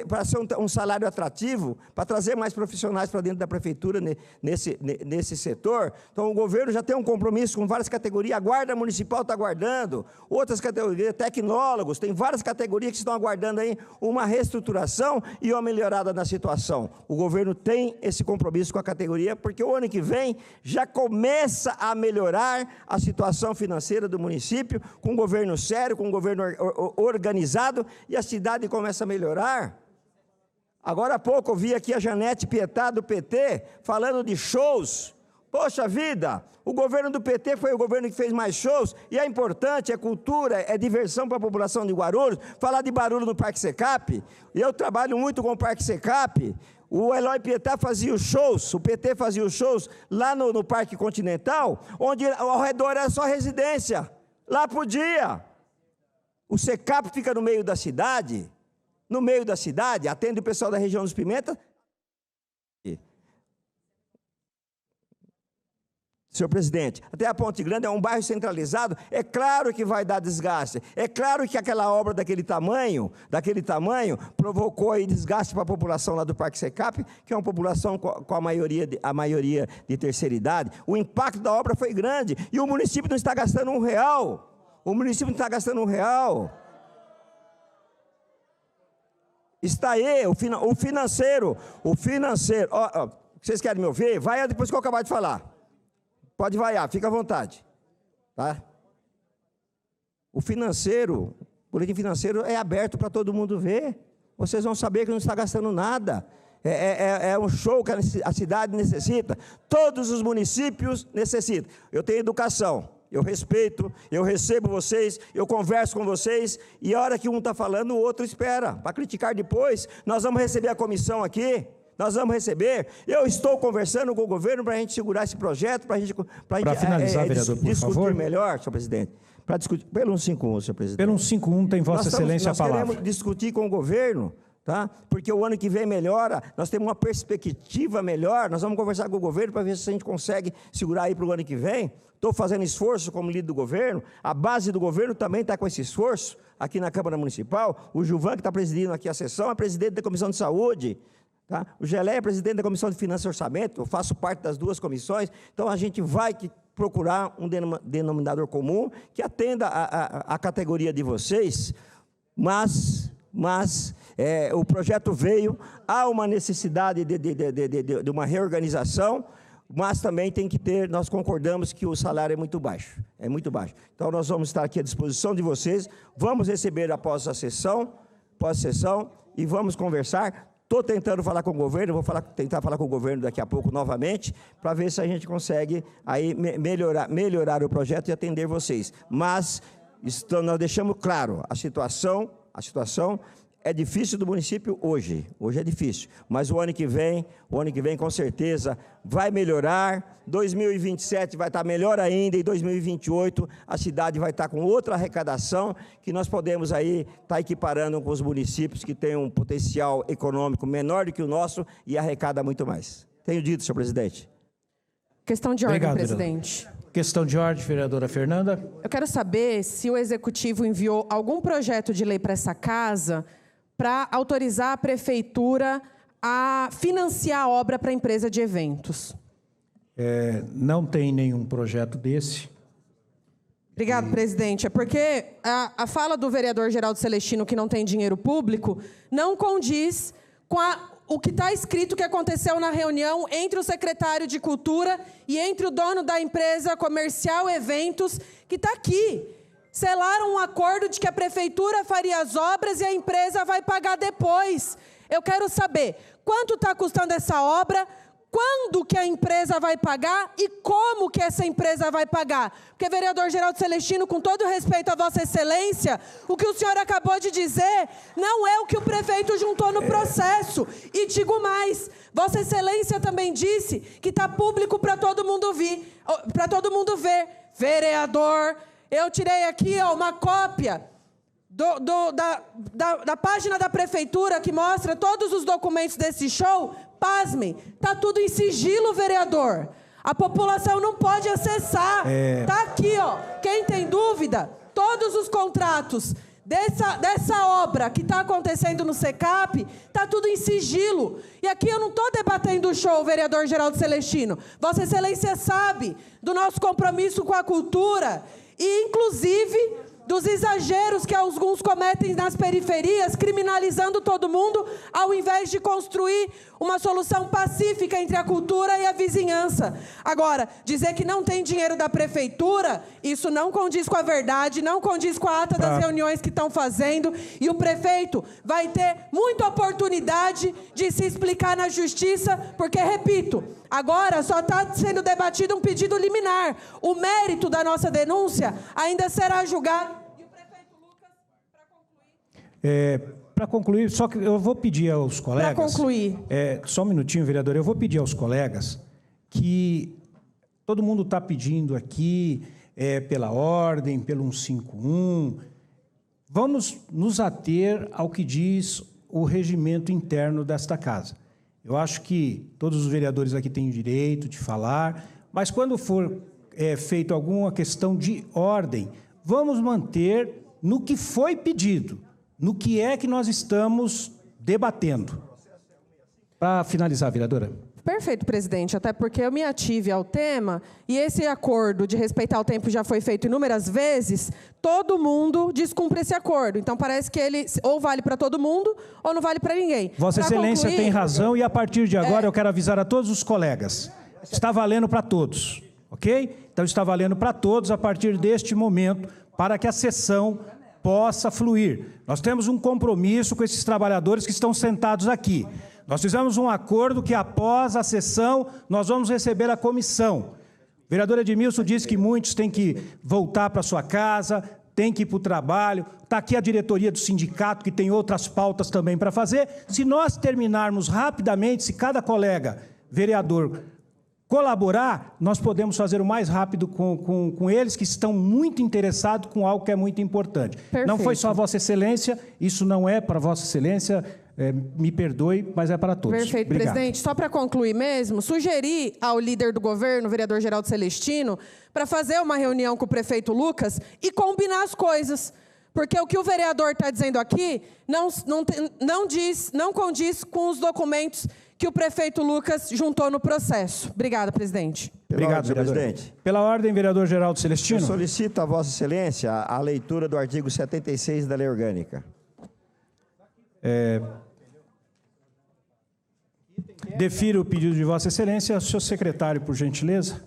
[SPEAKER 9] para ser um salário atrativo, para trazer mais profissionais para dentro da prefeitura nesse setor. Então, o governo já tem um compromisso com várias categorias, a Guarda Municipal está aguardando, outras categorias, tecnólogos, tem várias categorias que estão aguardando aí uma reestruturação e uma melhorada na situação. O governo tem esse compromisso com a categoria, porque o ano que vem já começa a melhorar a situação financeira do município, com um governo sério, com um governo organizado, e a cidade começa a melhorar. Agora há pouco eu vi aqui a Janete Pietá, do PT, falando de shows. Poxa vida, o governo do PT foi o governo que fez mais shows, e é importante, é cultura, é diversão para a população de Guarulhos. Falar de barulho no Parque Secap, e eu trabalho muito com o Parque Secap. O Eloy Pietá fazia os shows, o PT fazia os shows lá no Parque Continental, onde ao redor era só residência, lá podia. O Secap fica no meio da cidade, atende o pessoal da região dos Pimentas. Senhor presidente, até a Ponte Grande é um bairro centralizado, é claro que vai dar desgaste, é claro que aquela obra daquele tamanho, provocou aí desgaste para a população lá do Parque Secap, que é uma população com a maioria de terceira idade. O impacto da obra foi grande, e o município não está gastando R$1. Está aí, o financeiro, vocês querem me ouvir? Vai depois que eu acabar de falar. Pode vaiar, fica à vontade. Tá? O boletim financeiro é aberto para todo mundo ver. Vocês vão saber que não está gastando nada. É um show que a cidade necessita. Todos os municípios necessitam. Eu tenho educação. Eu respeito, eu recebo vocês, eu converso com vocês, e a hora que um está falando, o outro espera, para criticar depois. Nós vamos receber a comissão aqui, eu estou conversando com o governo para a gente segurar esse projeto, para
[SPEAKER 4] finalizar, vereador, por
[SPEAKER 9] discutir
[SPEAKER 4] favor.
[SPEAKER 9] melhor, senhor presidente. Para discutir, pelo 151, senhor presidente.
[SPEAKER 4] Pelo 151 tem Vossa Excelência a palavra.
[SPEAKER 9] Nós queremos discutir com o governo, tá? Porque o ano que vem melhora, nós temos uma perspectiva melhor, nós vamos conversar com o governo para ver se a gente consegue segurar aí para o ano que vem. Estou fazendo esforço como líder do governo, a base do governo também está com esse esforço, aqui na Câmara Municipal. O Gilvan, que está presidindo aqui a sessão, é presidente da Comissão de Saúde, tá? O Gelé é presidente da Comissão de Finanças e Orçamento, eu faço parte das duas comissões, então a gente vai procurar um denominador comum que atenda a categoria de vocês, mas o projeto veio, há uma necessidade de uma reorganização, mas também tem que ter, nós concordamos que o salário é muito baixo. Então, nós vamos estar aqui à disposição de vocês, vamos receber após a sessão, e vamos conversar. Estou tentando falar com o governo, tentar falar com o governo daqui a pouco novamente, para ver se a gente consegue aí melhorar o projeto e atender vocês. Mas nós deixamos claro, a situação é difícil do município hoje é difícil, mas o ano que vem com certeza vai melhorar, 2027 vai estar melhor ainda, e 2028 a cidade vai estar com outra arrecadação, que nós podemos aí estar equiparando com os municípios que têm um potencial econômico menor do que o nosso e arrecada muito mais. Tenho dito, senhor presidente.
[SPEAKER 7] Questão de ordem,
[SPEAKER 4] Obrigado,
[SPEAKER 7] presidente.
[SPEAKER 4] vereador. Questão de ordem, vereadora Fernanda.
[SPEAKER 7] Eu quero saber se o Executivo enviou algum projeto de lei para essa casa para autorizar a Prefeitura a financiar a obra para a empresa de eventos.
[SPEAKER 4] Não tem nenhum projeto desse.
[SPEAKER 7] Obrigado, presidente. É porque a fala do vereador Geraldo Celestino, que não tem dinheiro público, não condiz com o que está escrito que aconteceu na reunião entre o secretário de Cultura e entre o dono da empresa comercial Eventos, que está aqui. Selaram um acordo de que a prefeitura faria as obras e a empresa vai pagar depois. Eu quero saber quanto está custando essa obra, quando que a empresa vai pagar e como que essa empresa vai pagar. Porque, vereador Geraldo Celestino, com todo respeito à Vossa Excelência, o que o senhor acabou de dizer não é o que o prefeito juntou no processo. E digo mais, Vossa Excelência também disse que está público para todo mundo ver. Vereador, eu tirei aqui uma cópia da página da prefeitura que mostra todos os documentos desse show. Pasmem, está tudo em sigilo, vereador. A população não pode acessar. Está aqui, ó. Quem tem dúvida, todos os contratos dessa obra que está acontecendo no SECAP, está tudo em sigilo. E aqui eu não estou debatendo o show, vereador Geraldo Celestino. Vossa Excelência sabe do nosso compromisso com a cultura e, inclusive, dos exageros que alguns cometem nas periferias, criminalizando todo mundo, ao invés de construir uma solução pacífica entre a cultura e a vizinhança. Agora, dizer que não tem dinheiro da prefeitura, isso não condiz com a verdade, não condiz com a ata das reuniões que estão fazendo, e o prefeito vai ter muita oportunidade de se explicar na justiça, porque, repito, agora só está sendo debatido um pedido liminar. O mérito da nossa denúncia ainda será julgado. E o prefeito Lucas, para concluir...
[SPEAKER 4] Para concluir, só que eu vou pedir aos colegas...
[SPEAKER 7] Para concluir.
[SPEAKER 4] Só um minutinho, vereador. Eu vou pedir aos colegas que todo mundo está pedindo aqui, pela ordem, pelo 151. Vamos nos ater ao que diz o regimento interno desta casa. Eu acho que todos os vereadores aqui têm o direito de falar, mas quando for feito alguma questão de ordem, vamos manter no que foi pedido, no que é que nós estamos debatendo. Para finalizar, vereadora.
[SPEAKER 7] Perfeito, presidente, até porque eu me ative ao tema e esse acordo de respeitar o tempo já foi feito inúmeras vezes, todo mundo descumpre esse acordo. Então, parece que ele ou vale para todo mundo ou não vale para ninguém.
[SPEAKER 4] Vossa Excelência tem razão e, a partir de agora, eu quero avisar a todos os colegas. Está valendo para todos, ok? Então, está valendo para todos a partir deste momento, para que a sessão possa fluir. Nós temos um compromisso com esses trabalhadores que estão sentados aqui. Nós fizemos um acordo que, após a sessão, nós vamos receber a comissão. O vereador Edmilson disse que muitos têm que voltar para sua casa, têm que ir para o trabalho. Está aqui a diretoria do sindicato, que tem outras pautas também para fazer. Se nós terminarmos rapidamente, se cada colega vereador colaborar, nós podemos fazer o mais rápido com eles, que estão muito interessados com algo que é muito importante.
[SPEAKER 7] Perfeito.
[SPEAKER 4] Não foi só Vossa Excelência, isso não é para Vossa Excelência, me perdoe, mas é para todos.
[SPEAKER 7] Perfeito,
[SPEAKER 4] obrigado.
[SPEAKER 7] presidente. Só para concluir mesmo, sugeri ao líder do governo, o vereador Geraldo Celestino, para fazer uma reunião com o prefeito Lucas e combinar as coisas. Porque o que o vereador está dizendo aqui não condiz com os documentos que o prefeito Lucas juntou no processo. Obrigada, presidente.
[SPEAKER 4] Obrigado, vereador.
[SPEAKER 9] Presidente.
[SPEAKER 4] Pela ordem, vereador Geraldo Celestino.
[SPEAKER 9] Eu solicito a Vossa Excelência a leitura do artigo 76 da Lei Orgânica.
[SPEAKER 4] Defiro o pedido de Vossa Excelência. Senhor secretário, por gentileza.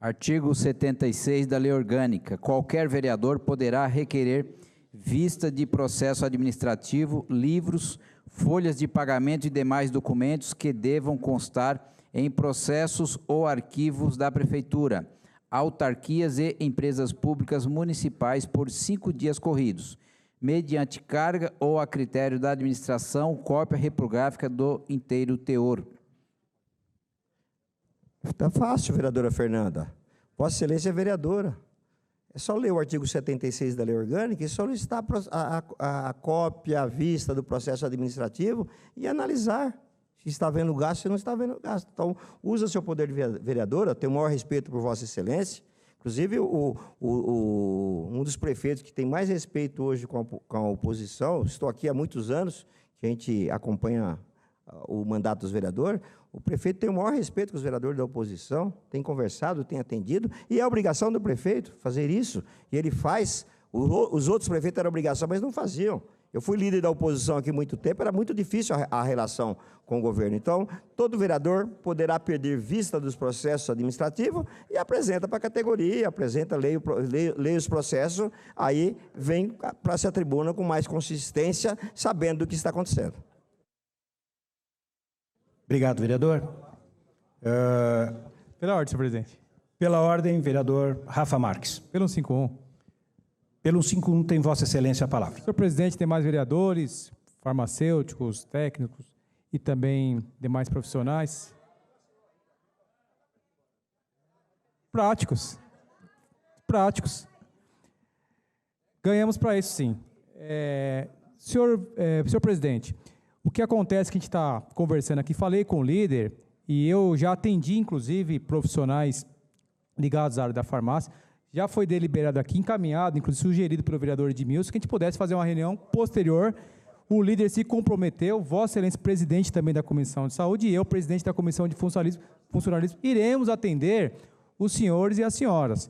[SPEAKER 10] Artigo 76 da Lei Orgânica. Qualquer vereador poderá requerer vista de processo administrativo, livros, folhas de pagamento e demais documentos que devam constar em processos ou arquivos da Prefeitura, autarquias e empresas públicas municipais por 5 dias corridos, mediante carga ou a critério da administração, cópia reprográfica do inteiro teor.
[SPEAKER 9] Está fácil, vereadora Fernanda. Vossa Excelência é vereadora. É só ler o artigo 76 da Lei Orgânica e solicitar a cópia à vista do processo administrativo e analisar se está havendo gasto, se não está havendo gasto. Então, usa seu poder de vereadora, tenho o maior respeito por Vossa Excelência. Inclusive, um dos prefeitos que tem mais respeito hoje com a oposição, estou aqui há muitos anos, que a gente acompanha o mandato dos vereadores, o prefeito tem o maior respeito com os vereadores da oposição, tem conversado, tem atendido, e é obrigação do prefeito fazer isso, e ele faz. Os outros prefeitos eram obrigação, mas não faziam. Eu fui líder da oposição aqui há muito tempo, era muito difícil a relação com o governo. Então, todo vereador poderá perder vista dos processos administrativos e apresenta para a categoria, leia os processos, aí vem para essa tribuna com mais consistência, sabendo do que está acontecendo.
[SPEAKER 4] Obrigado, vereador.
[SPEAKER 11] Pela ordem, senhor presidente.
[SPEAKER 4] Pela ordem, vereador Rafa Marques.
[SPEAKER 11] Pelo 151.
[SPEAKER 4] Pelo 151 tem Vossa Excelência a palavra.
[SPEAKER 11] Senhor presidente, demais vereadores, farmacêuticos, técnicos e também demais profissionais. Práticos. Ganhamos para isso, sim. Senhor presidente, o que acontece que a gente está conversando aqui, falei com o líder e eu já atendi, inclusive, profissionais ligados à área da farmácia, já foi deliberado aqui, encaminhado, inclusive sugerido pelo vereador Edmilson, que a gente pudesse fazer uma reunião posterior. O líder se comprometeu, Vossa Excelência, presidente também da Comissão de Saúde, e eu, presidente da Comissão de Funcionalismo, iremos atender os senhores e as senhoras.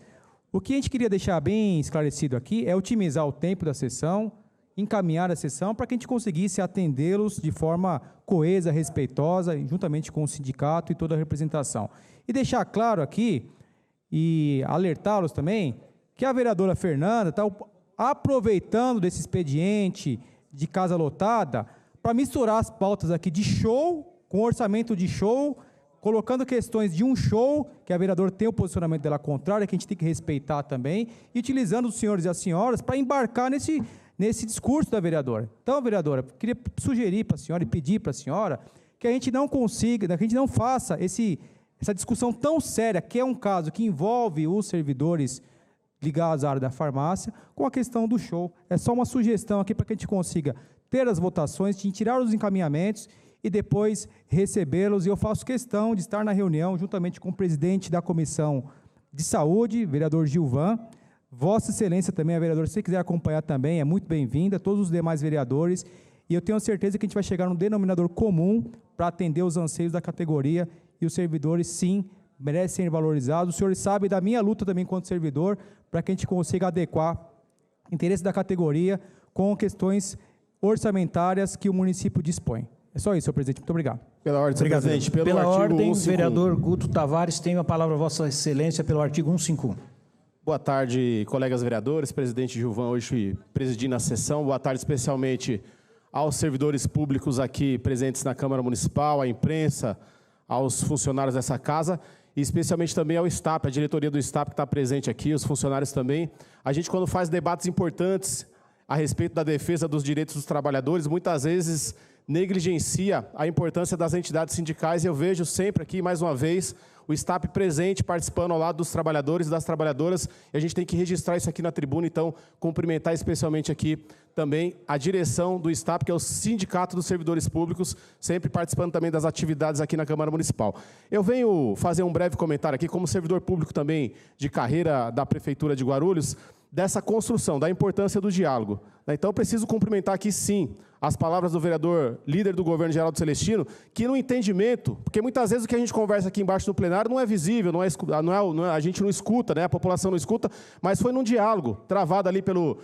[SPEAKER 11] O que a gente queria deixar bem esclarecido aqui é otimizar o tempo da sessão, encaminhar a sessão para que a gente conseguisse atendê-los de forma coesa, respeitosa, juntamente com o sindicato e toda a representação. E deixar claro aqui, e alertá-los também, que a vereadora Fernanda está aproveitando desse expediente de casa lotada para misturar as pautas aqui de show com orçamento de show, colocando questões de um show, que a vereadora tem o posicionamento dela contrário, que a gente tem que respeitar também, e utilizando os senhores e as senhoras para embarcar nesse discurso da vereadora. Então, vereadora, queria sugerir para a senhora e pedir para a senhora que a gente não consiga, que a gente não faça essa discussão tão séria, que é um caso que envolve os servidores ligados à área da farmácia, com a questão do show. É só uma sugestão aqui para que a gente consiga ter as votações, tirar os encaminhamentos e depois recebê-los. E eu faço questão de estar na reunião, juntamente com o presidente da Comissão de Saúde, vereador Gilvan. Vossa Excelência também, a vereadora, se você quiser acompanhar também, é muito bem-vinda, todos os demais vereadores, e eu tenho certeza que a gente vai chegar num denominador comum para atender os anseios da categoria, e os servidores, sim, merecem ser valorizados. Os senhores sabem da minha luta também enquanto servidor, para que a gente consiga adequar o interesse da categoria com questões orçamentárias que o município dispõe. É só isso, senhor presidente. Muito obrigado.
[SPEAKER 12] Pela ordem, senhor presidente.
[SPEAKER 4] Pela ordem, vereador Guto Tavares, tem a palavra Vossa Excelência pelo artigo 151.
[SPEAKER 12] Boa tarde, colegas vereadores, presidente Gilvan hoje presidindo a sessão. Boa tarde especialmente aos servidores públicos aqui presentes na Câmara Municipal, à imprensa, aos funcionários dessa casa, e especialmente também ao STAP, a diretoria do STAP que está presente aqui, os funcionários também. A gente, quando faz debates importantes a respeito da defesa dos direitos dos trabalhadores, muitas vezes negligencia a importância das entidades sindicais, e eu vejo sempre aqui, mais uma vez, o STAP presente, participando ao lado dos trabalhadores e das trabalhadoras, e a gente tem que registrar isso aqui na tribuna, então, cumprimentar especialmente aqui também a direção do STAP, que é o Sindicato dos Servidores Públicos, sempre participando também das atividades aqui na Câmara Municipal. Eu venho fazer um breve comentário aqui, como servidor público também de carreira da Prefeitura de Guarulhos, dessa construção, da importância do diálogo. Então, eu preciso cumprimentar aqui, sim, as palavras do vereador líder do governo, Geraldo Celestino, que no entendimento, porque muitas vezes o que a gente conversa aqui embaixo do plenário não é visível, a gente não escuta, né, a população não escuta, mas foi num diálogo, travado ali pelo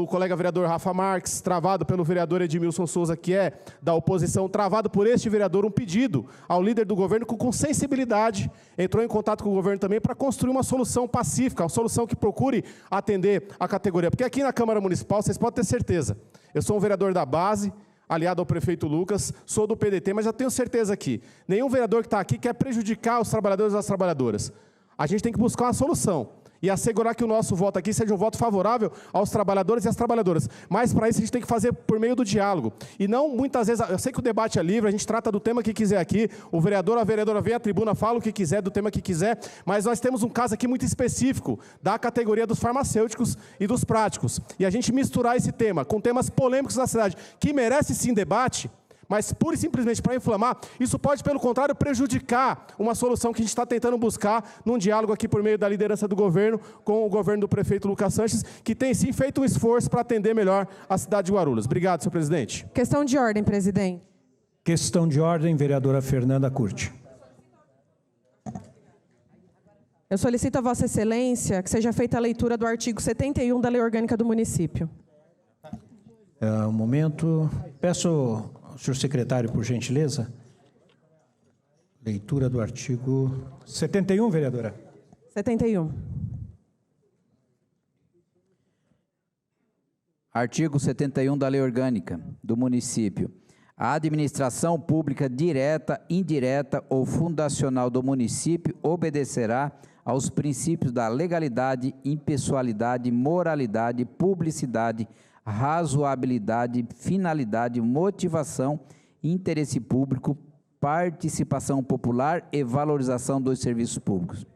[SPEAKER 12] colega vereador Rafa Marques, travado pelo vereador Edmilson Souza, que é da oposição, travado por este vereador, um pedido ao líder do governo, que com sensibilidade entrou em contato com o governo também para construir uma solução pacífica, uma solução que procure atender a categoria. Porque aqui na Câmara Municipal, vocês podem ter certeza, eu sou um vereador da base, aliado ao prefeito Lucas, sou do PDT, mas já tenho certeza aqui, nenhum vereador que está aqui quer prejudicar os trabalhadores e as trabalhadoras. A gente tem que buscar uma solução e assegurar que o nosso voto aqui seja um voto favorável aos trabalhadores e às trabalhadoras. Mas, para isso, a gente tem que fazer por meio do diálogo. E não, muitas vezes, eu sei que o debate é livre, a gente trata do tema que quiser aqui, o vereador, a vereadora vem à tribuna, fala o que quiser, do tema que quiser, mas nós temos um caso aqui muito específico, da categoria dos farmacêuticos e dos práticos. E a gente misturar esse tema com temas polêmicos da cidade, que merece sim debate, mas pura e simplesmente para inflamar, isso pode, pelo contrário, prejudicar uma solução que a gente está tentando buscar num diálogo aqui por meio da liderança do governo, com o governo do prefeito Lucas Sanches, que tem sim feito um esforço para atender melhor a cidade de Guarulhos. Obrigado, senhor presidente.
[SPEAKER 7] Questão de ordem, presidente.
[SPEAKER 4] Questão de ordem, vereadora Fernanda Curti.
[SPEAKER 7] Eu solicito a Vossa Excelência que seja feita a leitura do artigo 71 da Lei Orgânica do Município.
[SPEAKER 4] Um momento. Peço ao senhor secretário, por gentileza. Leitura do artigo 71, vereadora.
[SPEAKER 7] 71.
[SPEAKER 10] Artigo 71 da Lei Orgânica do Município. A administração pública direta, indireta ou fundacional do município obedecerá aos princípios da legalidade, impessoalidade, moralidade, publicidade, razoabilidade, finalidade, motivação, interesse público, participação popular e valorização dos serviços públicos.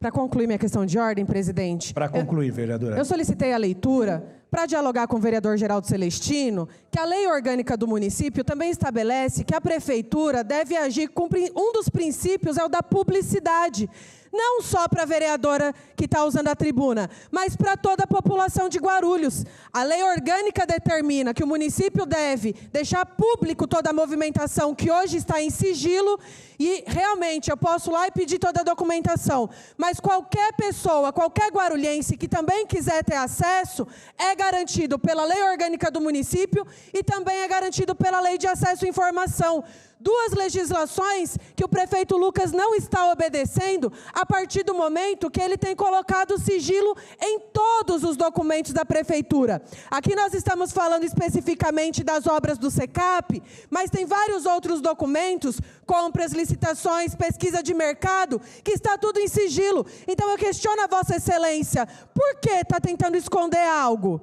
[SPEAKER 7] Para concluir minha questão de ordem, presidente.
[SPEAKER 4] Para concluir, vereadora.
[SPEAKER 7] Eu solicitei a leitura para dialogar com o vereador Geraldo Celestino, que a Lei Orgânica do Município também estabelece que a Prefeitura deve agir com um dos princípios é o da publicidade. Não só para a vereadora que está usando a tribuna, mas para toda a população de Guarulhos. A lei orgânica determina que o município deve deixar público toda a movimentação que hoje está em sigilo e, realmente, eu posso ir lá e pedir toda a documentação. Mas qualquer pessoa, qualquer guarulhense que também quiser ter acesso, é garantido pela lei orgânica do município e também é garantido pela lei de acesso à informação. Duas legislações que o prefeito Lucas não está obedecendo a partir do momento que ele tem colocado sigilo em todos os documentos da prefeitura. Aqui nós estamos falando especificamente das obras do SECAP, mas tem vários outros documentos, compras, licitações, pesquisa de mercado, que está tudo em sigilo. Então eu questiono a Vossa Excelência, por que está tentando esconder algo?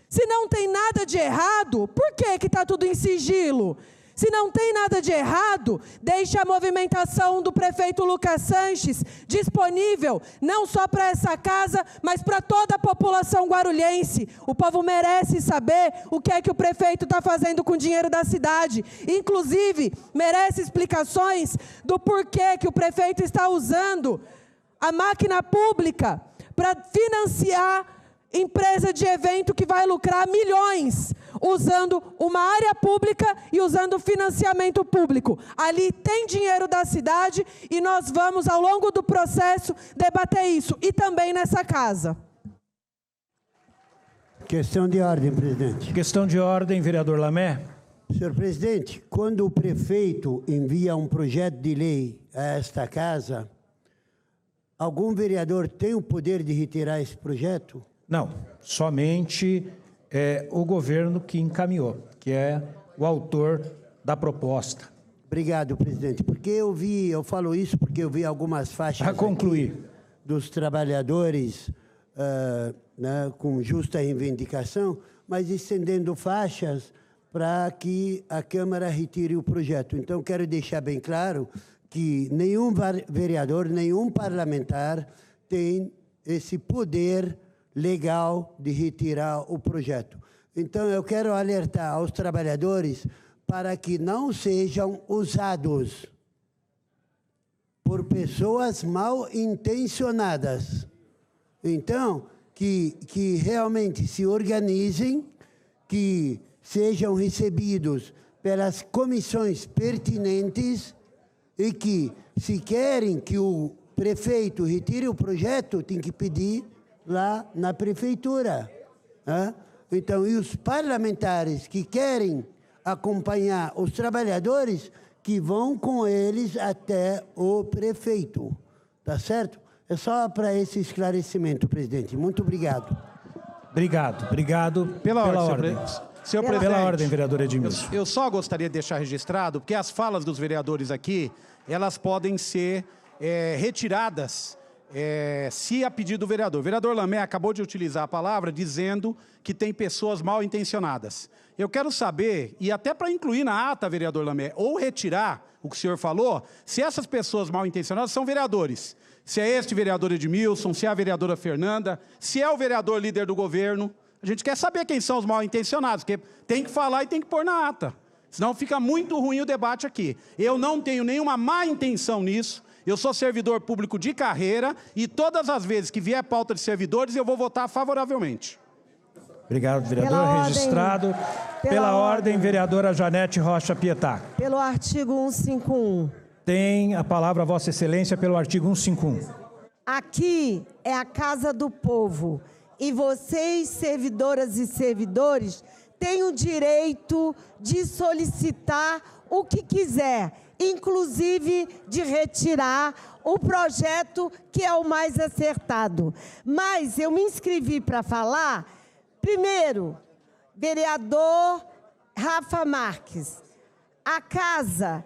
[SPEAKER 7] Se não tem nada de errado, por que está tudo em sigilo? Se não tem nada de errado, deixe a movimentação do prefeito Lucas Sanches disponível, não só para essa casa, mas para toda a população guarulhense. O povo merece saber o que é que o prefeito está fazendo com o dinheiro da cidade. Inclusive, merece explicações do porquê que o prefeito está usando a máquina pública para financiar empresa de evento que vai lucrar milhões, usando uma área pública e usando financiamento público. Ali tem dinheiro da cidade e nós vamos, ao longo do processo, debater isso. E também nessa casa.
[SPEAKER 2] Questão de ordem, presidente.
[SPEAKER 4] Questão de ordem, vereador Lamé.
[SPEAKER 2] Senhor presidente, quando o prefeito envia um projeto de lei a esta casa, algum vereador tem o poder de retirar esse projeto?
[SPEAKER 4] Não, somente o governo que encaminhou, que é o autor da proposta.
[SPEAKER 2] Obrigado, presidente. Porque eu falo isso porque eu vi algumas faixas dos trabalhadores com justa reivindicação, mas estendendo faixas para que a Câmara retire o projeto. Então, quero deixar bem claro que nenhum vereador, nenhum parlamentar tem esse poder legal de retirar o projeto. Então, eu quero alertar aos trabalhadores para que não sejam usados por pessoas mal intencionadas. Então, que realmente se organizem, que sejam recebidos pelas comissões pertinentes e que, se querem que o prefeito retire o projeto, tem que pedir lá na prefeitura. Então, e os parlamentares que querem acompanhar os trabalhadores, que vão com eles até o prefeito. Tá certo? É só para esse esclarecimento, presidente. Muito obrigado.
[SPEAKER 4] Obrigado pela ordem.
[SPEAKER 6] Senhor presidente,
[SPEAKER 4] pela ordem, vereador Edmilson.
[SPEAKER 6] Eu só gostaria de deixar registrado, porque as falas dos vereadores aqui, elas podem ser retiradas se a pedido do vereador. O vereador Lamé acabou de utilizar a palavra dizendo que tem pessoas mal intencionadas. Eu quero saber, e até para incluir na ata, vereador Lamé, ou retirar o que o senhor falou, se essas pessoas mal intencionadas são vereadores. Se é este vereador Edmilson, se é a vereadora Fernanda, se é o vereador líder do governo. A gente quer saber quem são os mal intencionados, porque tem que falar e tem que pôr na ata. Senão fica muito ruim o debate aqui. Eu não tenho nenhuma má intenção nisso. Eu sou servidor público de carreira e todas as vezes que vier pauta de servidores, eu vou votar favoravelmente.
[SPEAKER 4] Obrigado, vereador. Registrado. Pela ordem, vereadora Janete Rocha Pietá.
[SPEAKER 5] Pelo artigo 151.
[SPEAKER 4] Tem a palavra a Vossa Excelência pelo artigo 151.
[SPEAKER 5] Aqui é a casa do povo e vocês, servidoras e servidores, têm o direito de solicitar o que quiser, inclusive de retirar o projeto que é o mais acertado. Mas eu me inscrevi para falar, primeiro, vereador Rafa Marques, a casa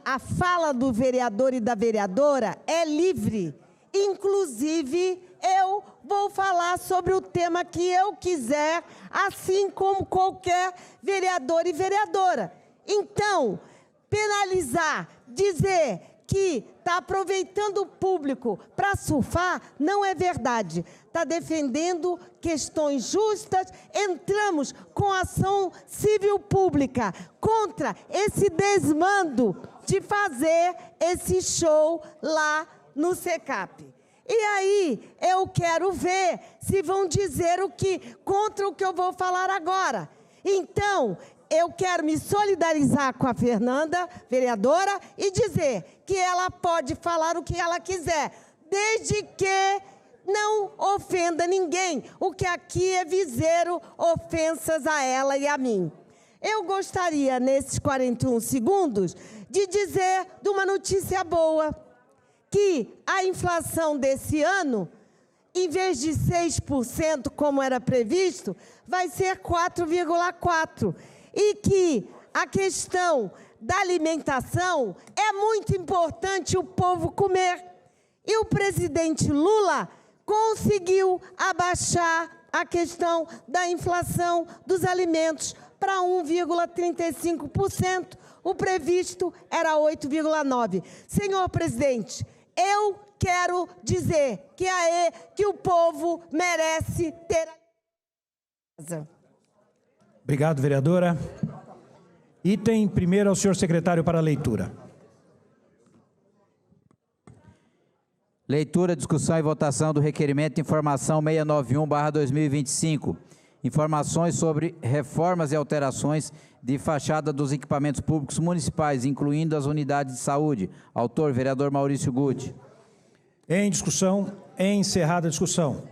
[SPEAKER 5] a fala do vereador e da vereadora é livre, inclusive eu vou falar sobre o tema que eu quiser, assim como qualquer vereador e vereadora. Então, penalizar, dizer que está aproveitando o público para surfar, não é verdade. Está defendendo questões justas. Entramos com ação civil pública contra esse desmando de fazer esse show lá no SECAP. E aí, eu quero ver se vão dizer contra o que eu vou falar agora. Então, eu quero me solidarizar com a Fernanda, vereadora, e dizer que ela pode falar o que ela quiser, desde que não ofenda ninguém. O que aqui é viseiro ofensas a ela e a mim. Eu gostaria, nesses 41 segundos, de dizer de uma notícia boa, que a inflação desse ano, em vez de 6%, como era previsto, vai ser 4,4%. E que a questão da alimentação é muito importante o povo comer. E o presidente Lula conseguiu abaixar a questão da inflação dos alimentos para 1,35%. O previsto era 8,9%. Senhor presidente, eu quero dizer que o povo merece ter a casa.
[SPEAKER 4] Obrigado, vereadora. Item primeiro ao senhor secretário para leitura.
[SPEAKER 10] Leitura, discussão e votação do requerimento de informação 691/2025. Informações sobre reformas e alterações de fachada dos equipamentos públicos municipais, incluindo as unidades de saúde. Autor, vereador Maurício Guti.
[SPEAKER 4] Em discussão, encerrada a discussão.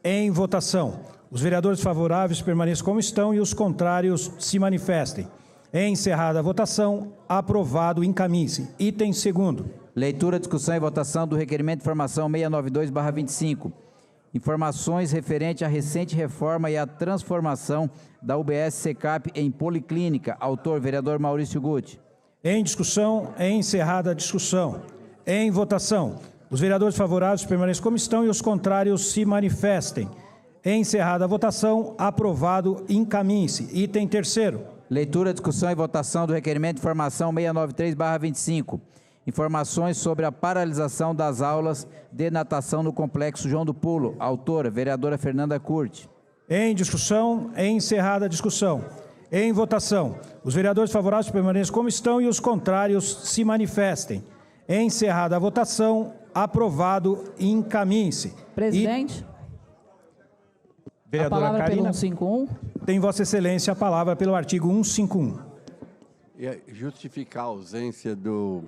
[SPEAKER 4] Em votação, os vereadores favoráveis permaneçam como estão e os contrários se manifestem. Encerrada a votação, aprovado, encaminhe-se. Item segundo.
[SPEAKER 10] Leitura, discussão e votação do requerimento de informação 692/25. Informações referente à recente reforma e à transformação da UBS SECAP em policlínica. Autor, vereador Maurício Guti.
[SPEAKER 4] Em discussão, encerrada a discussão. Em votação, os vereadores favoráveis permaneçam como estão e os contrários se manifestem. Encerrada a votação, aprovado, encaminhe-se. Item terceiro.
[SPEAKER 10] Leitura, discussão e votação do requerimento de informação 693/25. Informações sobre a paralisação das aulas de natação no Complexo João do Pulo. Autora, vereadora Fernanda Curti.
[SPEAKER 4] Em discussão, encerrada a discussão. Em votação, os vereadores favoráveis permaneçam como estão e os contrários se manifestem. Encerrada a votação, aprovado, encaminhe-se.
[SPEAKER 13] Presidente.
[SPEAKER 4] Vereadora
[SPEAKER 13] a palavra
[SPEAKER 4] Karina,
[SPEAKER 13] pelo 151.
[SPEAKER 4] Tem Vossa Excelência a palavra pelo artigo 151.
[SPEAKER 8] Justificar a ausência do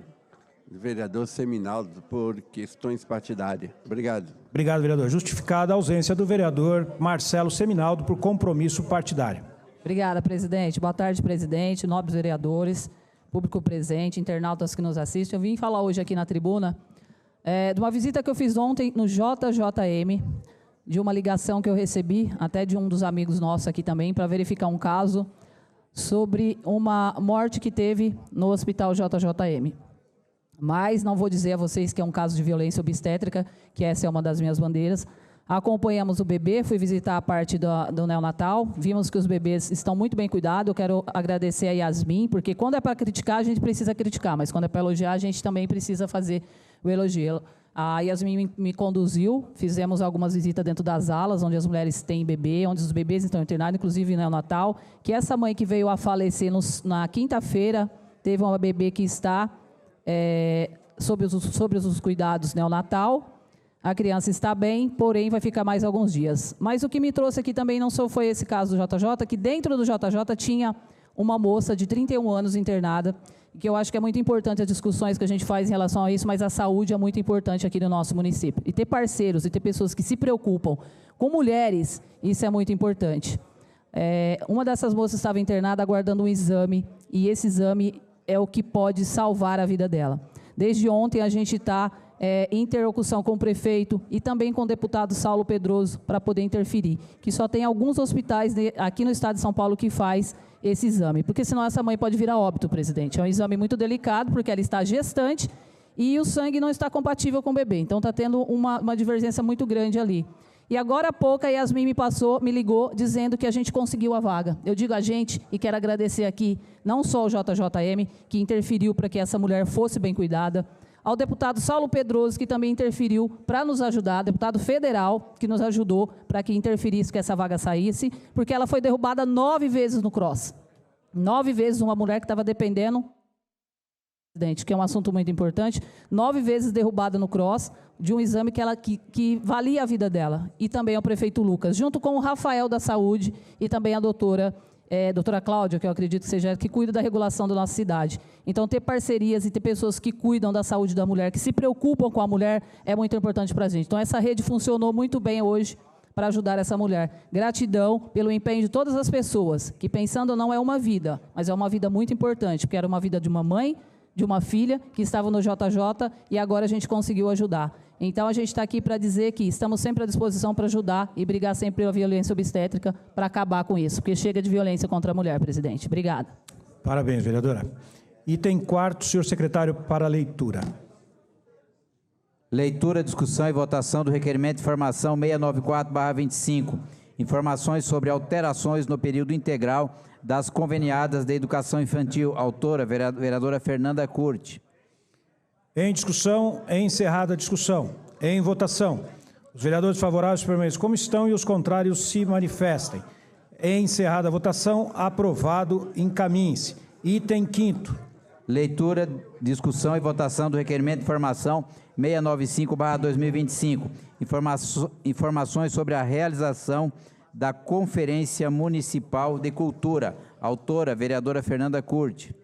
[SPEAKER 8] vereador Seminaldo por questões partidárias. Obrigado.
[SPEAKER 4] Obrigado, vereador. Justificada a ausência do vereador Marcelo Seminaldo por compromisso partidário.
[SPEAKER 13] Obrigada, presidente. Boa tarde, presidente, nobres vereadores, público presente, internautas que nos assistem. Eu vim falar hoje aqui na tribuna de uma visita que eu fiz ontem no JJM, de uma ligação que eu recebi, até de um dos amigos nossos aqui também, para verificar um caso sobre uma morte que teve no Hospital JJM. Mas não vou dizer a vocês que é um caso de violência obstétrica, que essa é uma das minhas bandeiras. Acompanhamos o bebê, fui visitar a parte do neonatal, vimos que os bebês estão muito bem cuidados. Eu quero agradecer a Yasmin, porque quando é para criticar, a gente precisa criticar, mas quando é para elogiar, a gente também precisa fazer o elogio. A Yasmin me conduziu, fizemos algumas visitas dentro das alas, onde as mulheres têm bebê, onde os bebês estão internados, inclusive no neonatal, que essa mãe que veio a falecer na quinta-feira, teve uma bebê que está sob os cuidados neonatal. A criança está bem, porém vai ficar mais alguns dias. Mas o que me trouxe aqui também não só foi esse caso do JJ, que dentro do JJ tinha uma moça de 31 anos internada, que eu acho que é muito importante as discussões que a gente faz em relação a isso, mas a saúde é muito importante aqui no nosso município. E ter parceiros e ter pessoas que se preocupam com mulheres, isso é muito importante. Uma dessas moças estava internada aguardando um exame, e esse exame é o que pode salvar a vida dela. Desde ontem a gente está em interlocução com o prefeito e também com o deputado Saulo Pedroso para poder interferir, que só tem alguns hospitais aqui no estado de São Paulo que faz esse exame, porque senão essa mãe pode vir a óbito, presidente. É um exame muito delicado, porque ela está gestante e o sangue não está compatível com o bebê, então está tendo uma divergência muito grande ali. E agora há pouco a Yasmin me ligou, dizendo que a gente conseguiu a vaga. Eu digo a gente, e quero agradecer aqui, não só o JJM, que interferiu para que essa mulher fosse bem cuidada, ao deputado Saulo Pedroso, que também interferiu para nos ajudar, deputado federal, que nos ajudou para que interferisse, que essa vaga saísse, porque ela foi derrubada 9 vezes no cross. 9 vezes uma mulher que estava dependendo, que é um assunto muito importante, 9 vezes derrubada no cross, de um exame que valia a vida dela. E também ao prefeito Lucas, junto com o Rafael da Saúde e também a doutora Cláudia, que eu acredito que seja, que cuida da regulação da nossa cidade. Então, ter parcerias e ter pessoas que cuidam da saúde da mulher, que se preocupam com a mulher, é muito importante para a gente. Então, essa rede funcionou muito bem hoje para ajudar essa mulher. Gratidão pelo empenho de todas as pessoas, que pensando não é uma vida, mas é uma vida muito importante, porque era uma vida de uma mãe, de uma filha, que estava no JJ, e agora a gente conseguiu ajudar. Então, a gente está aqui para dizer que estamos sempre à disposição para ajudar e brigar sempre pela violência obstétrica para acabar com isso, porque chega de violência contra a mulher, presidente. Obrigada.
[SPEAKER 4] Parabéns, vereadora. Item 4º, senhor secretário, para leitura.
[SPEAKER 10] Leitura, discussão e votação do requerimento de informação 694/25. Informações sobre alterações no período integral das conveniadas da educação infantil. Autora, vereadora Fernanda Curti.
[SPEAKER 4] Em discussão, encerrada a discussão. Em votação, os vereadores favoráveis permaneçam como estão e os contrários se manifestem. Encerrada a votação, aprovado, encaminhe-se. Item 5º.
[SPEAKER 10] Leitura, discussão e votação do requerimento de informação 695/2025. Informações sobre a realização da Conferência Municipal de Cultura. Autora, vereadora Fernanda Curti.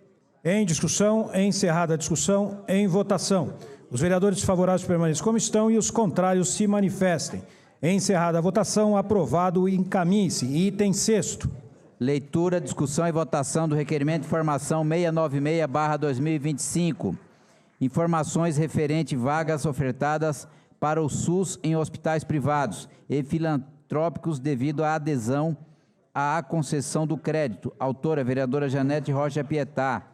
[SPEAKER 4] Em discussão, encerrada a discussão, em votação. Os vereadores favoráveis permaneçam como estão e os contrários se manifestem. Encerrada a votação, aprovado, encaminhe-se. Item 6º.
[SPEAKER 10] Leitura, discussão e votação do requerimento de informação 696/2025. Informações referente vagas ofertadas para o SUS em hospitais privados e filantrópicos devido à adesão à concessão do crédito. Autora, vereadora Janete Rocha Pietá.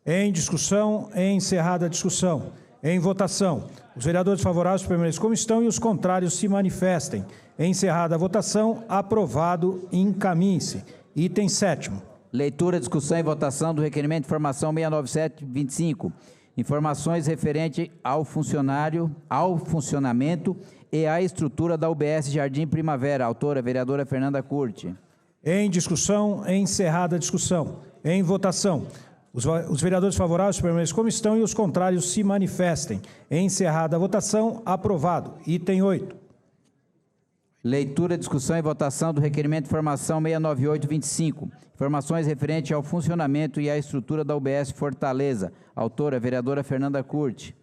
[SPEAKER 4] Em discussão, encerrada a discussão. Em votação, os vereadores favoráveis permaneçam como estão e os contrários se manifestem. Encerrada a votação, aprovado, encaminhe-se. Item 7º.
[SPEAKER 10] Leitura, discussão e votação do requerimento de informação 697/25. Informações referente ao funcionamento e à estrutura da UBS Jardim Primavera. Autora, vereadora Fernanda Curti.
[SPEAKER 4] Em discussão, encerrada a discussão. Em votação, os vereadores favoráveis permaneçam como estão e os contrários se manifestem. Encerrada a votação, aprovado. Item 8.
[SPEAKER 10] Leitura, discussão e votação do requerimento de informação 698/25. Informações referentes ao funcionamento e à estrutura da UBS Fortaleza. Autora, vereadora Fernanda Curti.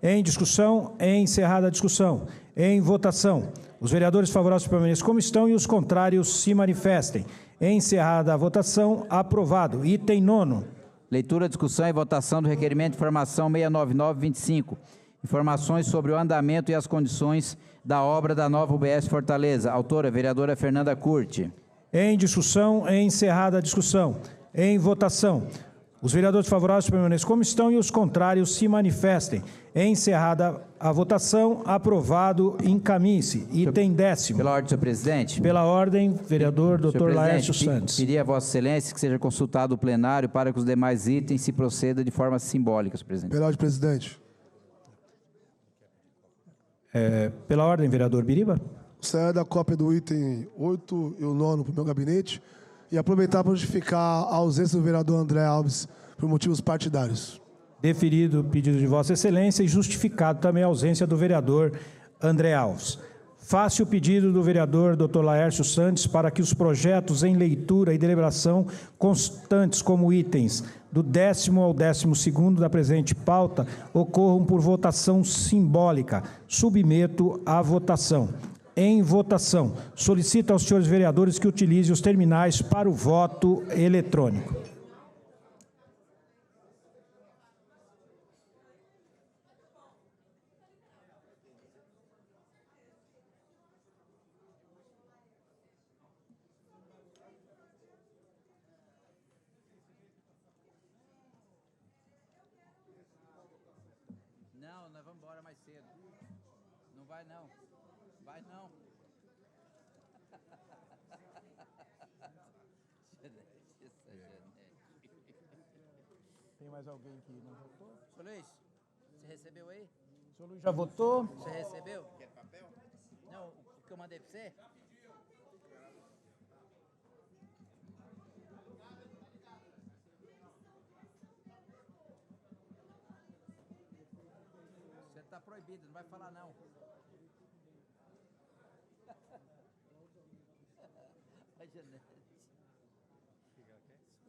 [SPEAKER 4] Em discussão, encerrada a discussão. Em votação, os vereadores favoráveis permaneçam como estão e os contrários se manifestem. Encerrada a votação, aprovado. Item 9º.
[SPEAKER 10] Leitura, discussão e votação do requerimento de informação 699/25. Informações sobre o andamento e as condições da obra da nova UBS Fortaleza. Autora, vereadora Fernanda Curti.
[SPEAKER 4] Em discussão, encerrada a discussão. Em votação, Os vereadores favoráveis permaneçam como estão e os contrários se manifestem. Encerrada a votação, aprovado, encaminhe-se. Item 10º.
[SPEAKER 10] Pela ordem, senhor presidente.
[SPEAKER 4] Pela ordem, vereador Dr. Laércio Santos.
[SPEAKER 10] Pedir a Vossa Excelência que seja consultado o plenário para que os demais itens se proceda de forma simbólica, senhor presidente.
[SPEAKER 14] Pela ordem, presidente.
[SPEAKER 4] Pela ordem, vereador Biriba.
[SPEAKER 14] Sair da cópia do item 8 e o 9 para o meu gabinete e aproveitar para justificar a ausência do vereador André Alves por motivos partidários.
[SPEAKER 4] Deferido o pedido de Vossa Excelência e justificado também a ausência do vereador André Alves. Faço o pedido do vereador Dr. Laércio Santos para que os projetos em leitura e deliberação constantes como itens do 10º ao 12º da presente pauta ocorram por votação simbólica. Submeto à votação. Em votação, solicito aos senhores vereadores que utilizem os terminais para o voto eletrônico.
[SPEAKER 10] Não, nós vamos embora mais cedo. Não vai não. Vai não.
[SPEAKER 4] Tem mais alguém que não votou?
[SPEAKER 10] Senhor Luiz, você recebeu aí?
[SPEAKER 4] O senhor Luiz já votou?
[SPEAKER 10] Você recebeu? Quer papel? Não, o que eu mandei para você? Você está proibido, não vai falar não.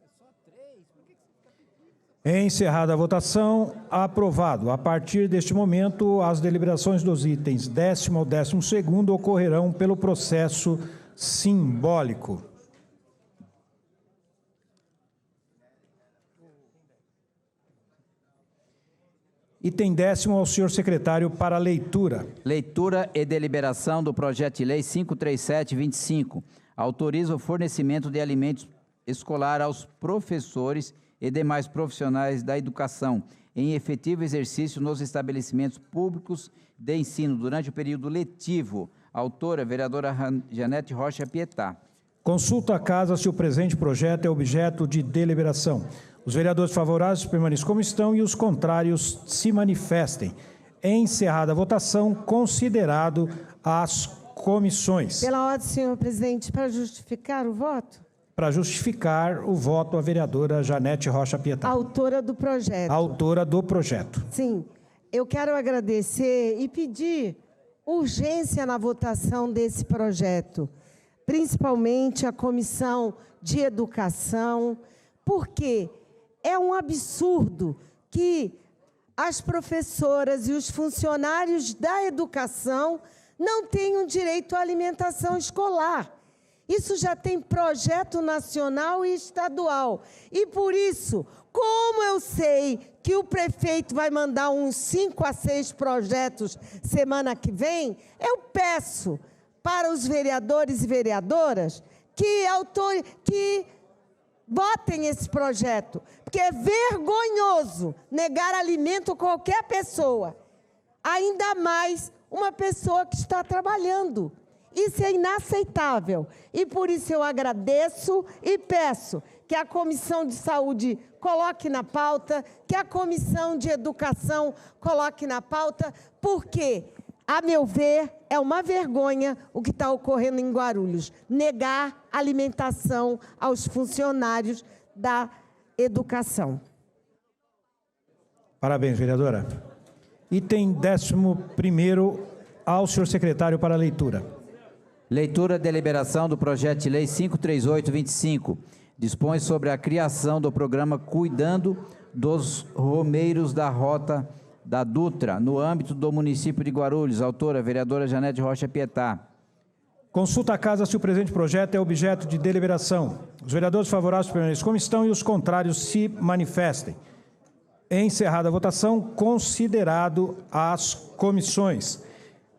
[SPEAKER 10] É só 3, por que você fica pedindo?
[SPEAKER 4] Encerrada a votação, aprovado. A partir deste momento, as deliberações dos itens 10º ao 12º ocorrerão pelo processo simbólico. Item 10º ao senhor secretário para leitura.
[SPEAKER 10] Leitura e deliberação do projeto de lei 537/25. Autoriza o fornecimento de alimentos escolar aos professores e demais profissionais da educação em efetivo exercício nos estabelecimentos públicos de ensino durante o período letivo. Autora, vereadora Janete Rocha Pietá.
[SPEAKER 4] Consulta a casa se o presente projeto é objeto de deliberação. Os vereadores favoráveis permaneçam como estão e os contrários se manifestem. Encerrada a votação, considerado as comissões.
[SPEAKER 5] Pela ordem, senhor presidente, para justificar o voto?
[SPEAKER 4] Para justificar o voto, a vereadora Janete Rocha Pietá.
[SPEAKER 5] Autora do projeto.
[SPEAKER 4] Autora do projeto.
[SPEAKER 5] Sim, eu quero agradecer e pedir urgência na votação desse projeto, principalmente a Comissão de Educação, porque é um absurdo que as professoras e os funcionários da educação não tenham direito à alimentação escolar. Isso já tem projeto nacional e estadual. E, por isso, como eu sei que o prefeito vai mandar uns 5 a 6 projetos semana que vem, eu peço para os vereadores e vereadoras que votem esse projeto, porque é vergonhoso negar alimento a qualquer pessoa, ainda mais uma pessoa que está trabalhando. Isso é inaceitável. E por isso eu agradeço e peço que a Comissão de Saúde coloque na pauta, que a Comissão de Educação coloque na pauta, porque, a meu ver, é uma vergonha o que está ocorrendo em Guarulhos. Negar alimentação aos funcionários da educação.
[SPEAKER 4] Parabéns, vereadora. Item 11º ao senhor secretário para leitura.
[SPEAKER 10] Leitura e deliberação do projeto de lei 538/25. Dispõe sobre a criação do programa Cuidando dos Romeiros da Rota da Dutra, no âmbito do município de Guarulhos. Autora, vereadora Janete Rocha Pietá.
[SPEAKER 4] Consulta a casa se o presente projeto é objeto de deliberação. Os vereadores favoráveis permaneçam como estão e os contrários se manifestem. Encerrada a votação, considerado as comissões.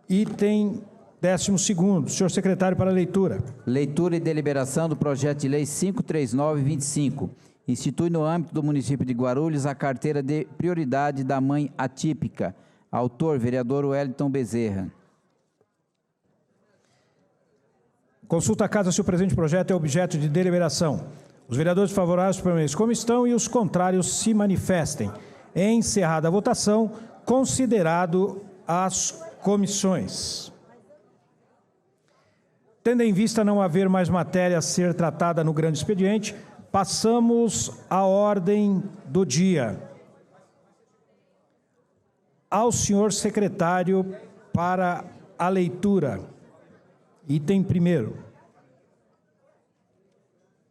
[SPEAKER 4] Item 12º, senhor secretário para leitura.
[SPEAKER 10] Leitura e deliberação do projeto de lei 539/25. institui no âmbito do município de Guarulhos a carteira de prioridade da mãe atípica. Autor, vereador Wellington Bezerra.
[SPEAKER 4] Consulta a casa se o presente projeto é objeto de deliberação. Os vereadores favoráveis permaneçam como estão e os contrários se manifestem. Encerrada a votação, considerado as comissões. Tendo em vista não haver mais matéria a ser tratada no grande expediente, passamos à ordem do dia. Ao senhor secretário para a leitura. Item primeiro.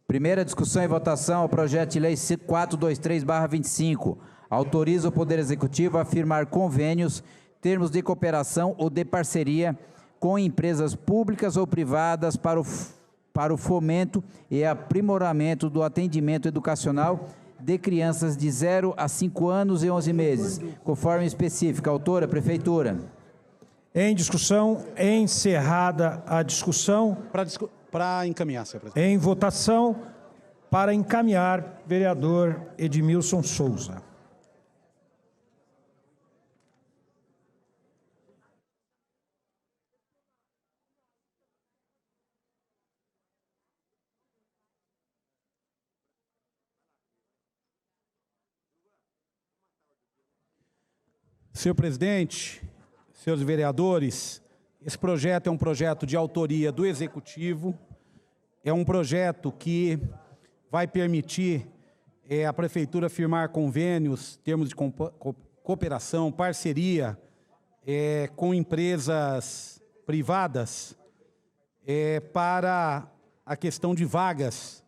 [SPEAKER 10] Primeira discussão e votação ao projeto de lei 423/25. Autoriza o Poder Executivo a firmar convênios, termos de cooperação ou de parceria com empresas públicas ou privadas para o fomento e aprimoramento do atendimento educacional de crianças de 0 a 5 anos e 11 meses, conforme específica. Autora, Prefeitura.
[SPEAKER 4] Em discussão, encerrada a discussão.
[SPEAKER 6] Para encaminhar, senhor presidente.
[SPEAKER 4] Em votação, para encaminhar, vereador Edmilson Souza.
[SPEAKER 6] Senhor presidente, senhores vereadores, esse projeto é um projeto de autoria do Executivo, é um projeto que vai permitir a Prefeitura firmar convênios, termos de cooperação, parceria com empresas privadas para a questão de vagas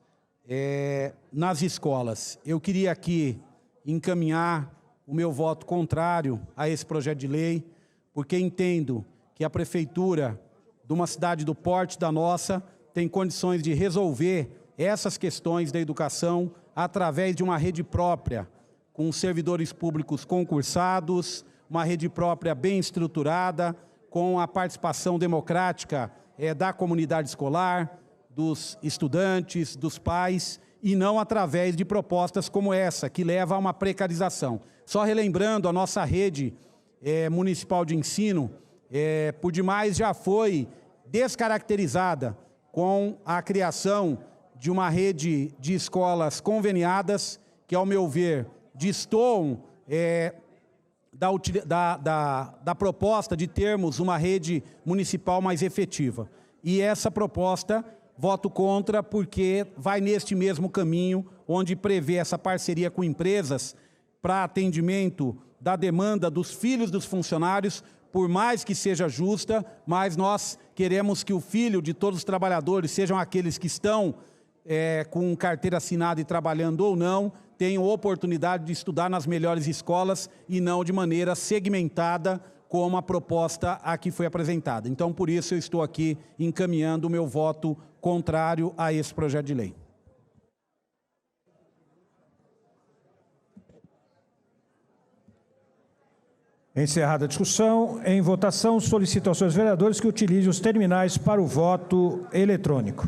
[SPEAKER 6] nas escolas. Eu queria aqui encaminhar o meu voto contrário a esse projeto de lei, porque entendo que a Prefeitura de uma cidade do porte da nossa tem condições de resolver essas questões da educação através de uma rede própria, com servidores públicos concursados, uma rede própria bem estruturada, com a participação democrática da comunidade escolar, dos estudantes, dos pais, e não através de propostas como essa, que leva a uma precarização. Só relembrando, a nossa rede municipal de ensino, por demais, já foi descaracterizada com a criação de uma rede de escolas conveniadas, que, ao meu ver, destoam da proposta de termos uma rede municipal mais efetiva. E essa proposta, voto contra, porque vai neste mesmo caminho, onde prevê essa parceria com empresas para atendimento da demanda dos filhos dos funcionários, por mais que seja justa, mas nós queremos que o filho de todos os trabalhadores, sejam aqueles que estão com carteira assinada e trabalhando ou não, tenham oportunidade de estudar nas melhores escolas e não de maneira segmentada, como a proposta aqui foi apresentada. Então, por isso, eu estou aqui encaminhando o meu voto contrário a esse projeto de lei.
[SPEAKER 4] Encerrada a discussão, em votação, solicito aos senhores vereadores que utilizem os terminais para o voto eletrônico.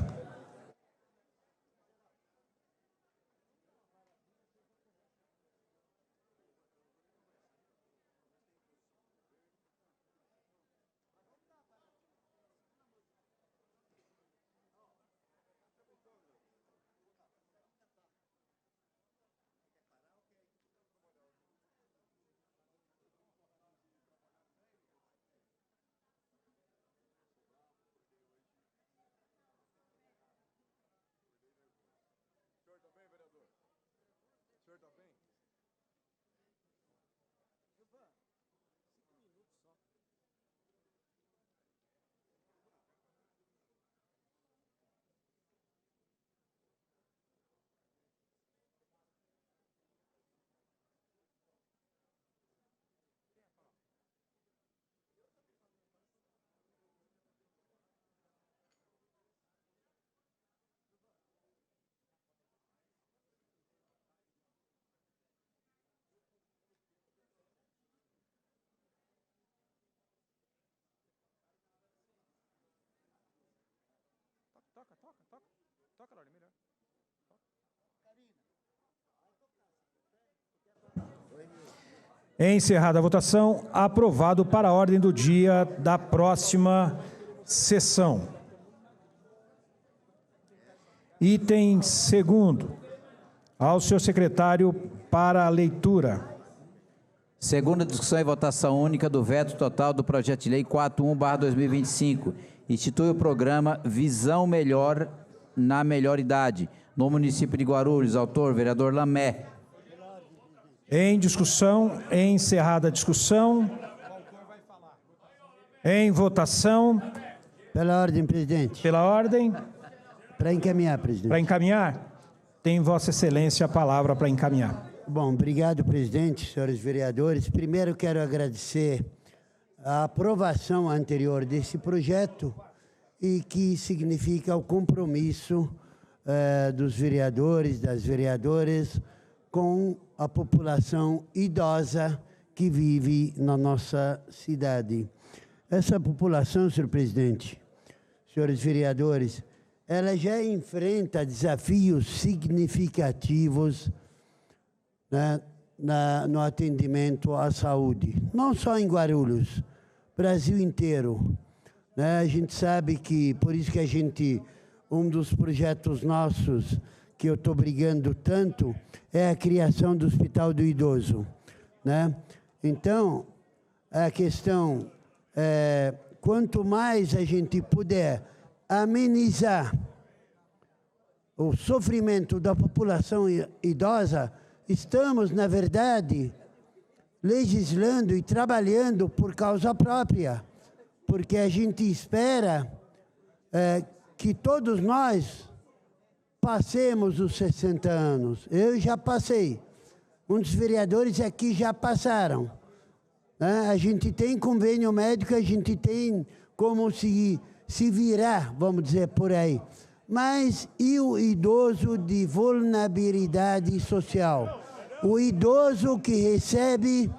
[SPEAKER 3] Toca, Lorde, melhor.
[SPEAKER 4] Encerrada a votação, aprovado para a ordem do dia da próxima sessão. Item segundo, ao senhor secretário para a leitura.
[SPEAKER 10] Segunda discussão e votação única do veto total do projeto de lei 41/2025. Institui o programa Visão Melhor na Melhor Idade, no município de Guarulhos. Autor, vereador Lamé.
[SPEAKER 4] Em discussão, encerrada a discussão. Em votação.
[SPEAKER 2] Pela ordem, presidente.
[SPEAKER 4] Pela ordem.
[SPEAKER 2] Para encaminhar, presidente.
[SPEAKER 4] Para encaminhar? Tem Vossa Excelência a palavra para encaminhar.
[SPEAKER 2] Bom, obrigado, presidente, senhores vereadores. Primeiro, quero agradecer a aprovação anterior desse projeto e que significa o compromisso dos vereadores, das vereadoras, com a população idosa que vive na nossa cidade. Essa população, senhor presidente, senhores vereadores, ela já enfrenta desafios significativos, né, no atendimento à saúde. Não só em Guarulhos, Brasil inteiro. Né? A gente sabe que, por isso que um dos projetos nossos, que eu estou brigando tanto, é a criação do Hospital do Idoso. Né? Então, a questão é, quanto mais a gente puder amenizar o sofrimento da população idosa, estamos, na verdade, legislando e trabalhando por causa própria, porque a gente espera que todos nós passemos os 60 anos. Eu já passei. Muitos vereadores aqui já passaram. Né? A gente tem convênio médico, a gente tem como se virar, vamos dizer, por aí. Mas e o idoso de vulnerabilidade social? O idoso que recebe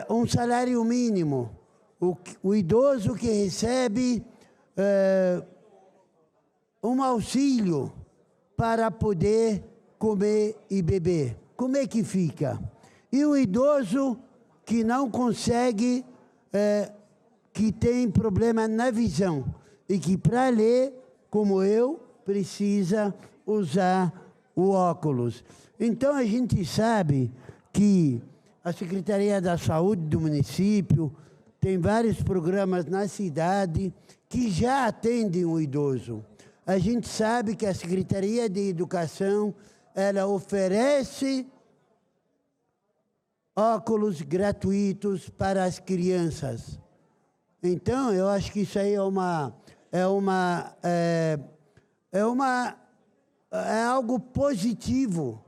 [SPEAKER 2] um salário mínimo, o idoso que recebe um auxílio para poder comer e beber. Como é que fica? E o idoso que não consegue, que tem problema na visão e que para ler, como eu, precisa usar o óculos. Então, a gente sabe que a Secretaria da Saúde do município tem vários programas na cidade que já atendem o idoso. A gente sabe que a Secretaria de Educação, ela oferece óculos gratuitos para as crianças. Então, eu acho que isso aí é algo positivo,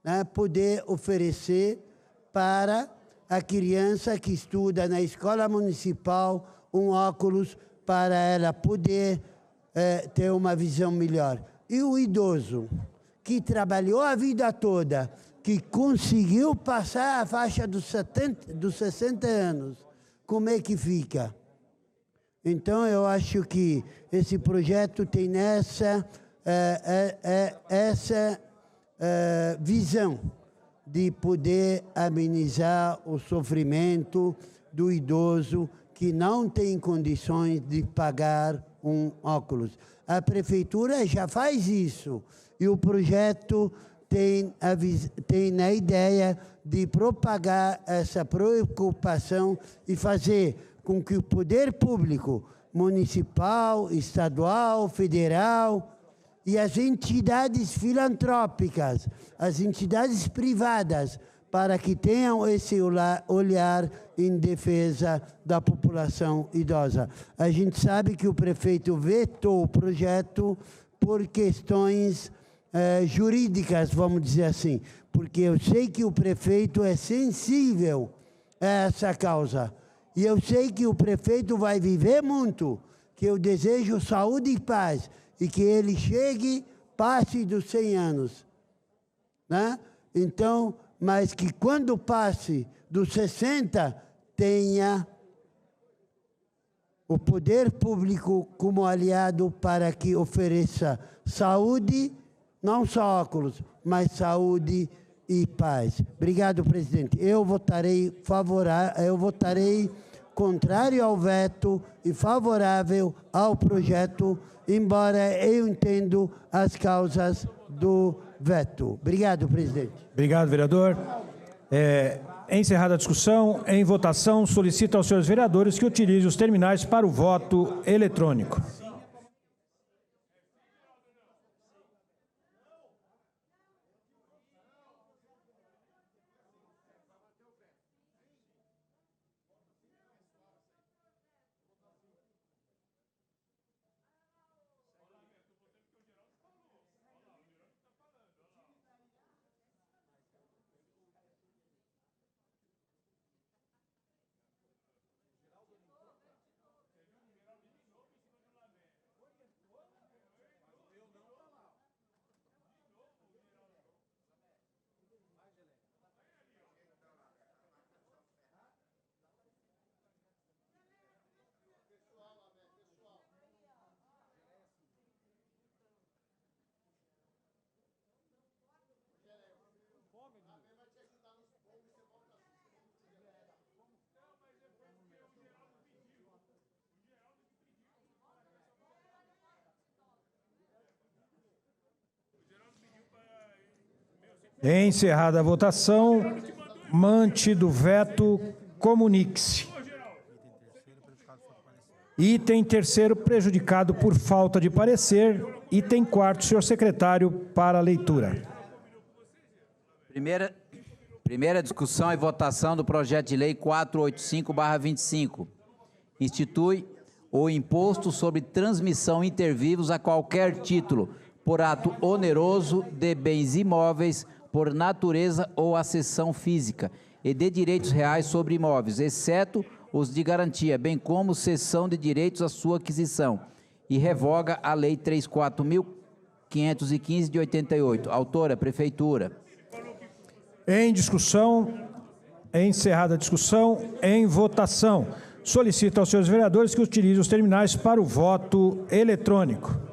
[SPEAKER 2] né, poder oferecer para a criança que estuda na escola municipal um óculos para ela poder ter uma visão melhor. E o idoso que trabalhou a vida toda, que conseguiu passar a faixa dos 60 anos, como é que fica? Então, eu acho que esse projeto tem essa visão de poder amenizar o sofrimento do idoso que não tem condições de pagar um óculos. A prefeitura já faz isso e o projeto tem a ideia de propagar essa preocupação e fazer com que o poder público, municipal, estadual, federal, e as entidades filantrópicas, as entidades privadas, para que tenham esse olhar em defesa da população idosa. A gente sabe que o prefeito vetou o projeto por questões jurídicas, vamos dizer assim, porque eu sei que o prefeito é sensível a essa causa. E eu sei que o prefeito vai viver muito, que eu desejo saúde e paz, e que ele chegue, passe dos 100 anos. Né? Então, mas que quando passe dos 60, tenha o poder público como aliado para que ofereça saúde, não só óculos, mas saúde e paz. Obrigado, presidente. Eu votarei contrário ao veto e favorável ao projeto, embora eu entendo as causas do veto. Obrigado, presidente.
[SPEAKER 4] Obrigado, vereador. Encerrada a discussão, em votação, solicito aos senhores vereadores que utilizem os terminais para o voto eletrônico. Encerrada a votação, mantido o veto, comunique-se. Item terceiro, prejudicado por falta de parecer. Item quarto, senhor secretário, para a leitura.
[SPEAKER 10] Primeira discussão e votação do projeto de lei 485/25. Institui o imposto sobre transmissão intervivos a qualquer título, por ato oneroso de bens imóveis, por natureza ou acessão física, e de direitos reais sobre imóveis, exceto os de garantia, bem como cessão de direitos à sua aquisição, e revoga a Lei 34.515 de 88. Autora, Prefeitura.
[SPEAKER 4] Em discussão, encerrada a discussão, em votação. Solicito aos senhores vereadores que utilizem os terminais para o voto eletrônico.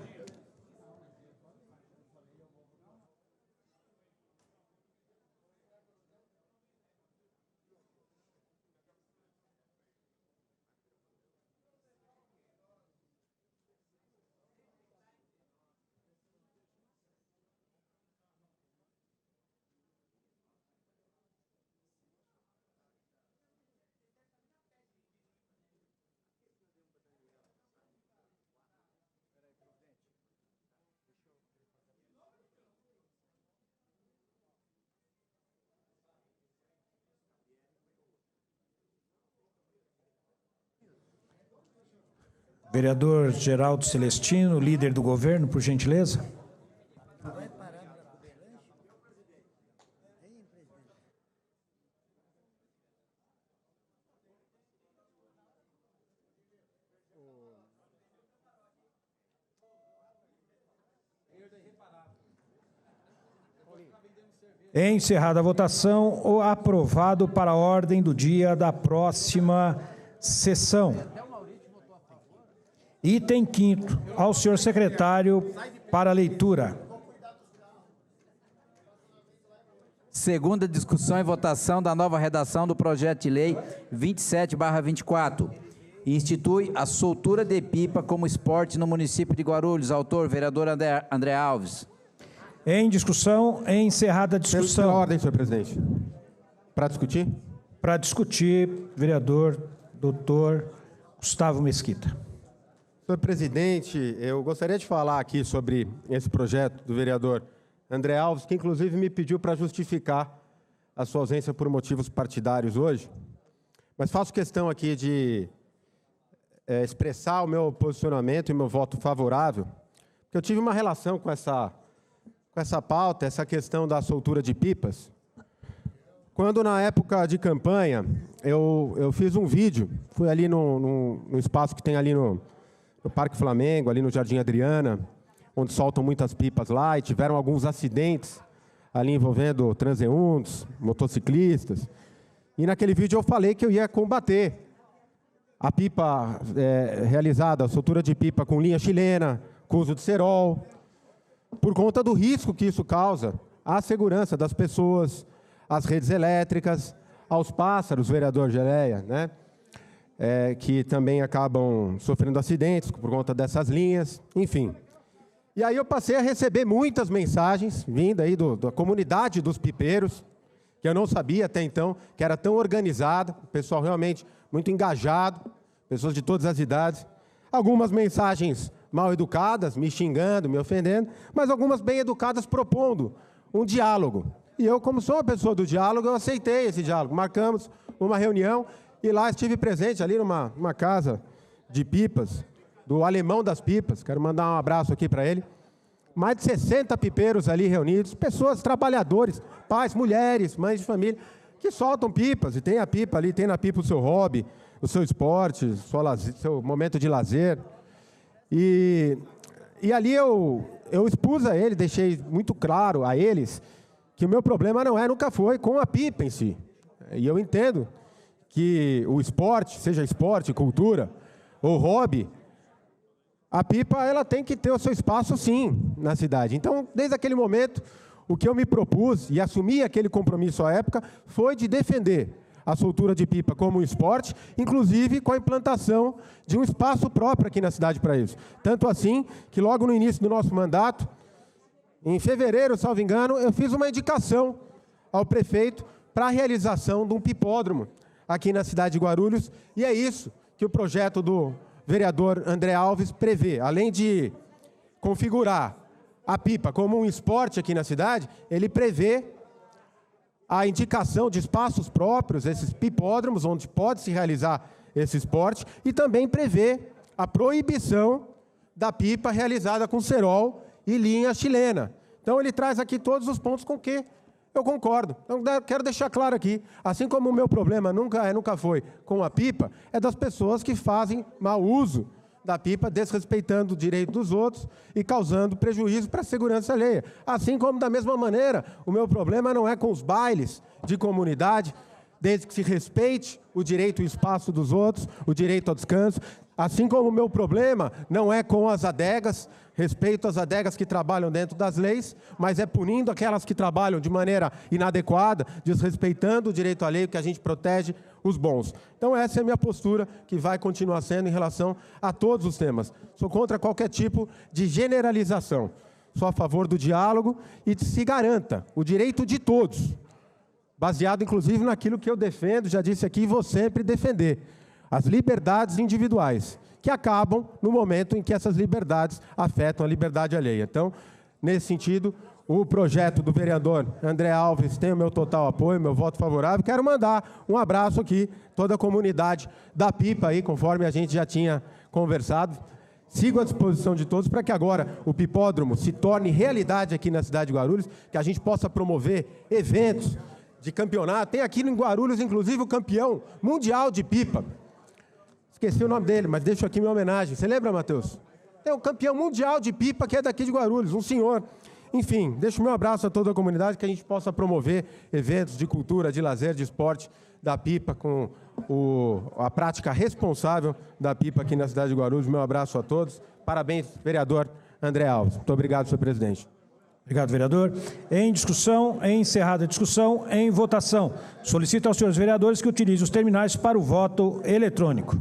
[SPEAKER 4] Vereador Geraldo Celestino, líder do governo, por gentileza. Encerrada a votação, o aprovado para a ordem do dia da próxima sessão. Item quinto, ao senhor secretário para a leitura.
[SPEAKER 10] Segunda discussão e votação da nova redação do projeto de lei 27/24. Institui a soltura de pipa como esporte no município de Guarulhos. Autor, vereador André Alves.
[SPEAKER 4] Em discussão, encerrada a discussão.
[SPEAKER 15] Pela ordem, senhor presidente. Para discutir?
[SPEAKER 4] Para discutir, vereador doutor Gustavo Mesquita.
[SPEAKER 15] Senhor presidente, eu gostaria de falar aqui sobre esse projeto do vereador André Alves, que inclusive me pediu para justificar a sua ausência por motivos partidários hoje. Mas faço questão aqui de expressar o meu posicionamento e o meu voto favorável, porque eu tive uma relação com essa pauta, essa questão da soltura de pipas, quando na época de campanha eu fiz um vídeo, fui ali no espaço que tem ali no Parque Flamengo, ali no Jardim Adriana, onde soltam muitas pipas lá, e tiveram alguns acidentes ali envolvendo transeuntes, motociclistas. E naquele vídeo eu falei que eu ia combater a pipa realizada, a soltura de pipa com linha chilena, com uso de cerol, por conta do risco que isso causa à segurança das pessoas, às redes elétricas, aos pássaros, vereador Geleia, né? Que também acabam sofrendo acidentes por conta dessas linhas, enfim. E aí eu passei a receber muitas mensagens vindo aí da comunidade dos pipeiros, que eu não sabia até então, que era tão organizada, o pessoal realmente muito engajado, pessoas de todas as idades. Algumas mensagens mal educadas, me xingando, me ofendendo, mas algumas bem educadas propondo um diálogo. E eu, como sou uma pessoa do diálogo, eu aceitei esse diálogo. Marcamos uma reunião e lá estive presente ali numa casa de pipas, do Alemão das Pipas. Quero mandar um abraço aqui para ele. Mais de 60 pipeiros ali reunidos, pessoas, trabalhadores, pais, mulheres, mães de família, que soltam pipas. E tem a pipa ali, tem na pipa o seu hobby, o seu esporte, seu momento de lazer. E ali eu expus a ele, deixei muito claro a eles que o meu problema nunca foi com a pipa em si. E eu entendo que o esporte, seja esporte, cultura ou hobby, a pipa ela tem que ter o seu espaço sim na cidade. Então, desde aquele momento, o que eu me propus e assumi aquele compromisso à época foi de defender a soltura de pipa como um esporte, inclusive com a implantação de um espaço próprio aqui na cidade para isso. Tanto assim que logo no início do nosso mandato, em fevereiro, salvo engano, eu fiz uma indicação ao prefeito para a realização de um pipódromo aqui na cidade de Guarulhos, e é isso que o projeto do vereador André Alves prevê. Além de configurar a pipa como um esporte aqui na cidade, ele prevê a indicação de espaços próprios, esses pipódromos, onde pode se realizar esse esporte, e também prevê a proibição da pipa realizada com cerol e linha chilena. Então, ele traz aqui todos os pontos com que eu concordo. Então, quero deixar claro aqui, assim como o meu problema nunca foi com a pipa, é das pessoas que fazem mau uso da pipa, desrespeitando o direito dos outros e causando prejuízo para a segurança alheia. Assim como, da mesma maneira, o meu problema não é com os bailes de comunidade, desde que se respeite o direito ao espaço dos outros, o direito ao descanso. Assim como o meu problema não é com as adegas, respeito às adegas que trabalham dentro das leis, mas é punindo aquelas que trabalham de maneira inadequada, desrespeitando o direito alheio, que a gente protege os bons. Então essa é a minha postura, que vai continuar sendo em relação a todos os temas. Sou contra qualquer tipo de generalização. Sou a favor do diálogo e se garanta o direito de todos, baseado inclusive naquilo que eu defendo, já disse aqui, e vou sempre defender. As liberdades individuais, que acabam no momento em que essas liberdades afetam a liberdade alheia. Então, nesse sentido, o projeto do vereador André Alves tem o meu total apoio, meu voto favorável. Quero mandar um abraço aqui, toda a comunidade da pipa aí, conforme a gente já tinha conversado. Sigo à disposição de todos para que agora o pipódromo se torne realidade aqui na cidade de Guarulhos, que a gente possa promover eventos de campeonato. Tem aqui em Guarulhos, inclusive, o campeão mundial de pipa. Esqueci o nome dele, mas deixo aqui minha homenagem. Você lembra, Matheus? Tem um campeão mundial de pipa que é daqui de Guarulhos, um senhor. Enfim, deixo meu abraço a toda a comunidade, que a gente possa promover eventos de cultura, de lazer, de esporte da pipa, com a prática responsável da pipa aqui na cidade de Guarulhos. Meu abraço a todos. Parabéns, vereador André Alves. Muito obrigado, senhor presidente.
[SPEAKER 4] Obrigado, vereador. Em discussão, em encerrada a discussão, em votação. Solicito aos senhores vereadores que utilizem os terminais para o voto eletrônico.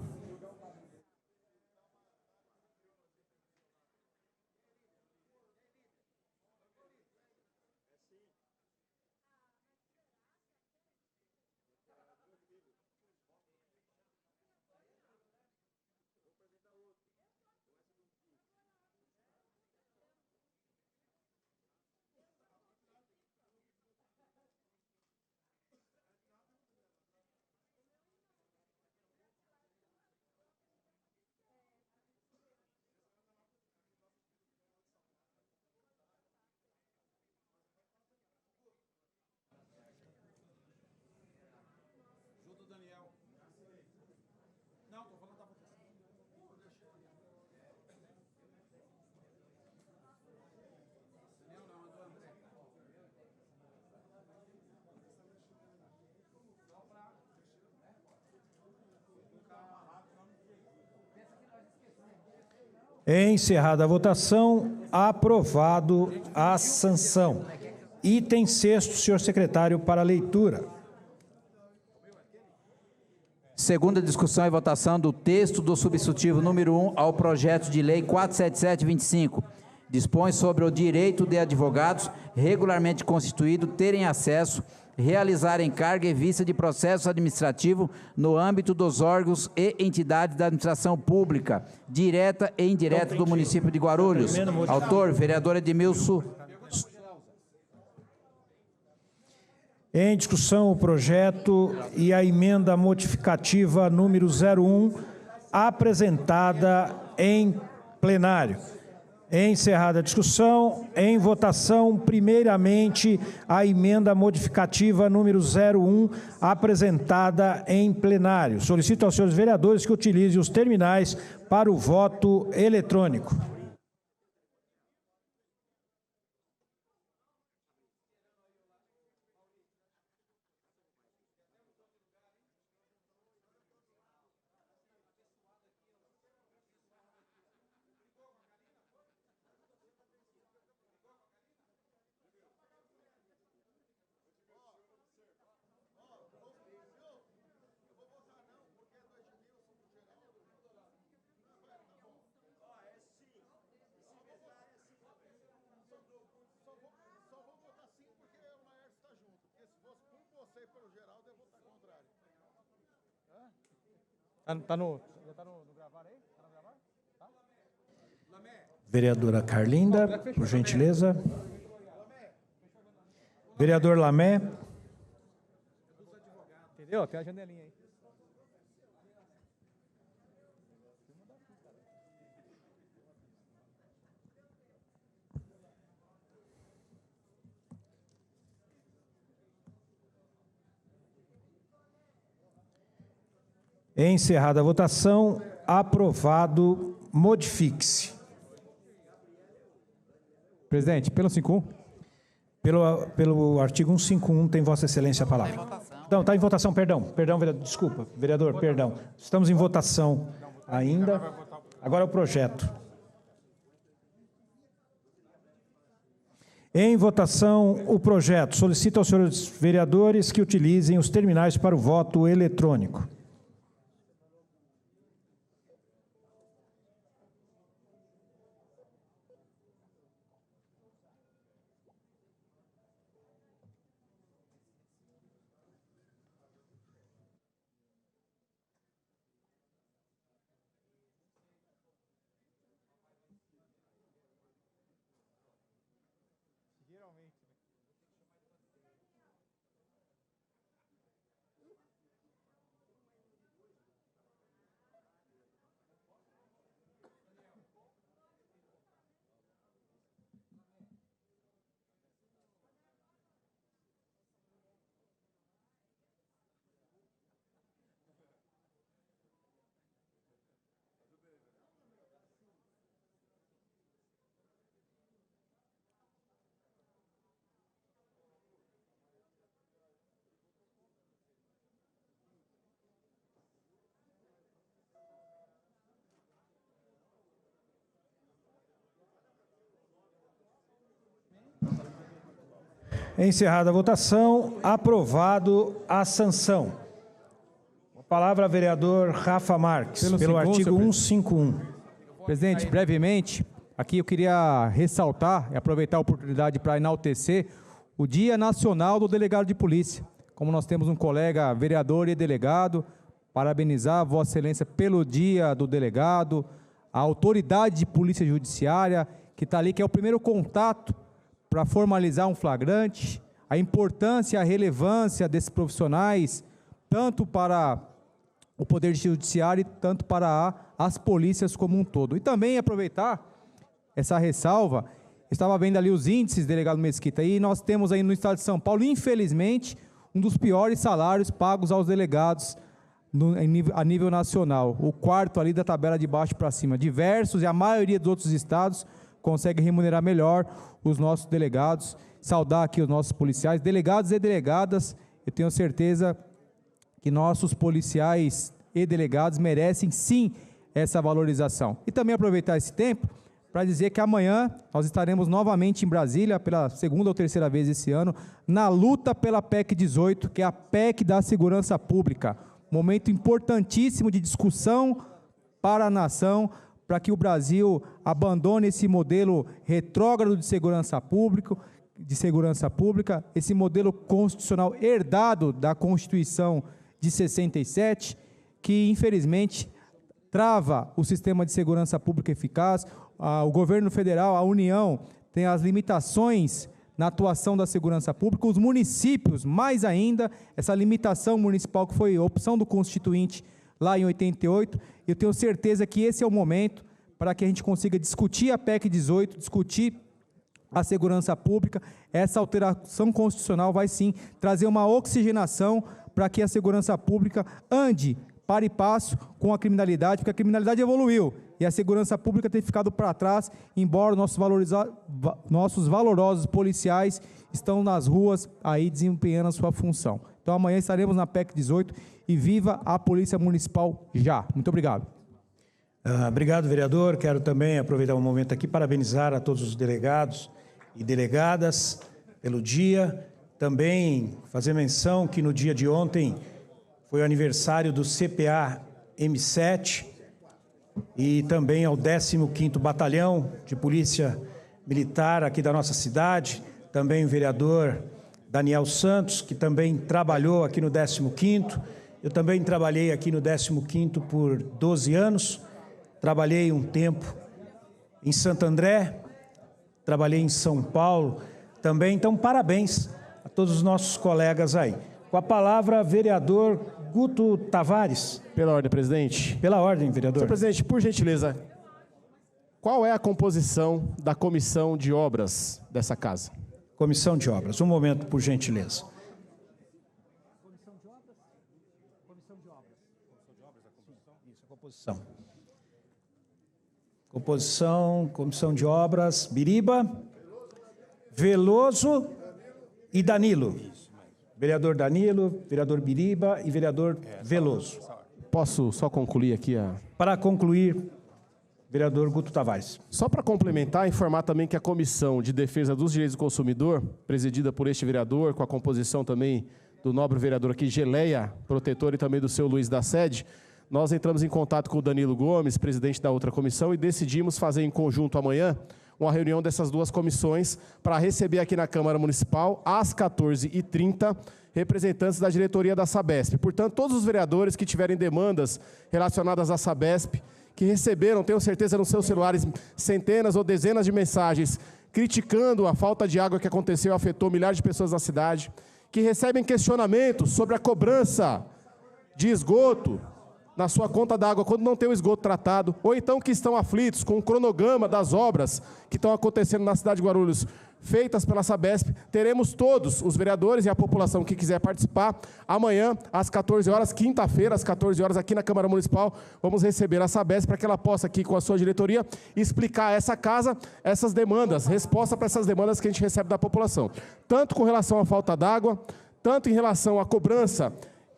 [SPEAKER 4] Encerrada a votação, aprovado a sanção. Item 6º, senhor secretário, para leitura.
[SPEAKER 10] Segunda discussão e votação do texto do substitutivo número 1 ao projeto de lei 477/25. Dispõe sobre o direito de advogados regularmente constituídos terem acesso, realizarem carga e vista de processo administrativo no âmbito dos órgãos e entidades da administração pública, direta e indireta do município de Guarulhos. Autor, vereador Edmilson.
[SPEAKER 4] Em discussão o projeto e a emenda modificativa número 01, apresentada em plenário. Encerrada a discussão, em votação, primeiramente, a emenda modificativa número 01, apresentada em plenário. Solicito aos senhores vereadores que utilizem os terminais para o voto eletrônico.
[SPEAKER 11] Já tá no gravar aí? Tá no gravar? Tá?
[SPEAKER 4] Vereadora Carlinda, por gentileza. Vereador Lamé.
[SPEAKER 11] Entendeu? Tem a janelinha aí.
[SPEAKER 4] Encerrada a votação, aprovado, modifique-se.
[SPEAKER 11] Presidente, pelo 51?
[SPEAKER 4] Pelo artigo 151, tem Vossa Excelência a palavra. Não, está em votação, perdão, vereador, desculpa, vereador, perdão. Estamos em votação ainda. Agora o projeto. Em votação, o projeto. Solicito aos senhores vereadores que utilizem os terminais para o voto eletrônico. Encerrada a votação, aprovado a sanção. A palavra, vereador Rafa Marques, pelo artigo 151.
[SPEAKER 11] Presidente, brevemente, aqui eu queria ressaltar e aproveitar a oportunidade para enaltecer o Dia Nacional do Delegado de Polícia. Como nós temos um colega vereador e delegado, parabenizar Vossa Excelência pelo Dia do Delegado, a autoridade de polícia judiciária, que está ali, que é o primeiro contato para formalizar um flagrante, a importância e a relevância desses profissionais, tanto para o Poder Judiciário, tanto para as polícias como um todo. E também aproveitar essa ressalva, estava vendo ali os índices, delegado Mesquita, e nós temos aí no estado de São Paulo, infelizmente, um dos piores salários pagos aos delegados a nível nacional, o quarto ali da tabela de baixo para cima. Diversos e a maioria dos outros estados consegue remunerar melhor os nossos delegados, saudar aqui os nossos policiais, delegados e delegadas. Eu tenho certeza que nossos policiais e delegados merecem sim essa valorização. E também aproveitar esse tempo para dizer que amanhã nós estaremos novamente em Brasília, pela segunda ou terceira vez esse ano, na luta pela PEC 18, que é a PEC da segurança pública. Momento importantíssimo de discussão para a nação, para que o Brasil abandone esse modelo retrógrado de segurança pública, esse modelo constitucional herdado da Constituição de 67, que infelizmente trava o sistema de segurança pública eficaz. O governo federal, a União, tem as limitações na atuação da segurança pública, os municípios, mais ainda, essa limitação municipal que foi opção do Constituinte lá em 88, eu tenho certeza que esse é o momento para que a gente consiga discutir a PEC 18, discutir a segurança pública. Essa alteração constitucional vai sim trazer uma oxigenação para que a segurança pública ande para e passo com a criminalidade, porque a criminalidade evoluiu e a segurança pública tem ficado para trás, embora nossos valorosos policiais estão nas ruas aí desempenhando a sua função. Então amanhã estaremos na PEC 18 e viva a Polícia Municipal já. Muito obrigado.
[SPEAKER 4] Obrigado, vereador. Quero também aproveitar um momento aqui para parabenizar a todos os delegados e delegadas pelo dia. Também fazer menção que no dia de ontem foi o aniversário do CPA M7 e também ao 15º Batalhão de Polícia Militar aqui da nossa cidade. Também o vereador Daniel Santos, que também trabalhou aqui no 15º. Eu também trabalhei aqui no 15º por 12 anos. Trabalhei um tempo em Santo André, trabalhei em São Paulo também. Então, parabéns a todos os nossos colegas aí. Com a palavra, vereador Guto Tavares.
[SPEAKER 12] Pela ordem, presidente.
[SPEAKER 4] Pela ordem, vereador.
[SPEAKER 12] Senhor presidente, por gentileza, qual é a composição da comissão de obras dessa casa?
[SPEAKER 4] Comissão de obras. Um momento, por gentileza. Comissão de obras, Biriba, Veloso e Danilo. Vereador Danilo, vereador Biriba e vereador Veloso.
[SPEAKER 12] Posso só concluir aqui a...
[SPEAKER 4] Para concluir, vereador Guto Tavares.
[SPEAKER 12] Só para complementar, informar também que a Comissão de Defesa dos Direitos do Consumidor, presidida por este vereador, com a composição também do nobre vereador aqui, Geleia, protetor, e também do seu Luiz da Sede, nós entramos em contato com o Danilo Gomes, presidente da outra comissão, e decidimos fazer em conjunto amanhã uma reunião dessas duas comissões para receber aqui na Câmara Municipal, às 14h30, representantes da diretoria da Sabesp. Portanto, todos os vereadores que tiverem demandas relacionadas à Sabesp, que receberam, tenho certeza, nos seus celulares centenas ou dezenas de mensagens criticando a falta de água que aconteceu e afetou milhares de pessoas na cidade, que recebem questionamentos sobre a cobrança de esgoto na sua conta d'água quando não tem o esgoto tratado, ou então que estão aflitos com o cronograma das obras que estão acontecendo na cidade de Guarulhos, feitas pela Sabesp. Teremos todos os vereadores e a população que quiser participar, amanhã, às 14 horas, quinta-feira, às 14 horas, aqui na Câmara Municipal, vamos receber a Sabesp para que ela possa, aqui com a sua diretoria, explicar a essa casa, essas demandas, resposta para essas demandas que a gente recebe da população. Tanto com relação à falta d'água, tanto em relação à cobrança,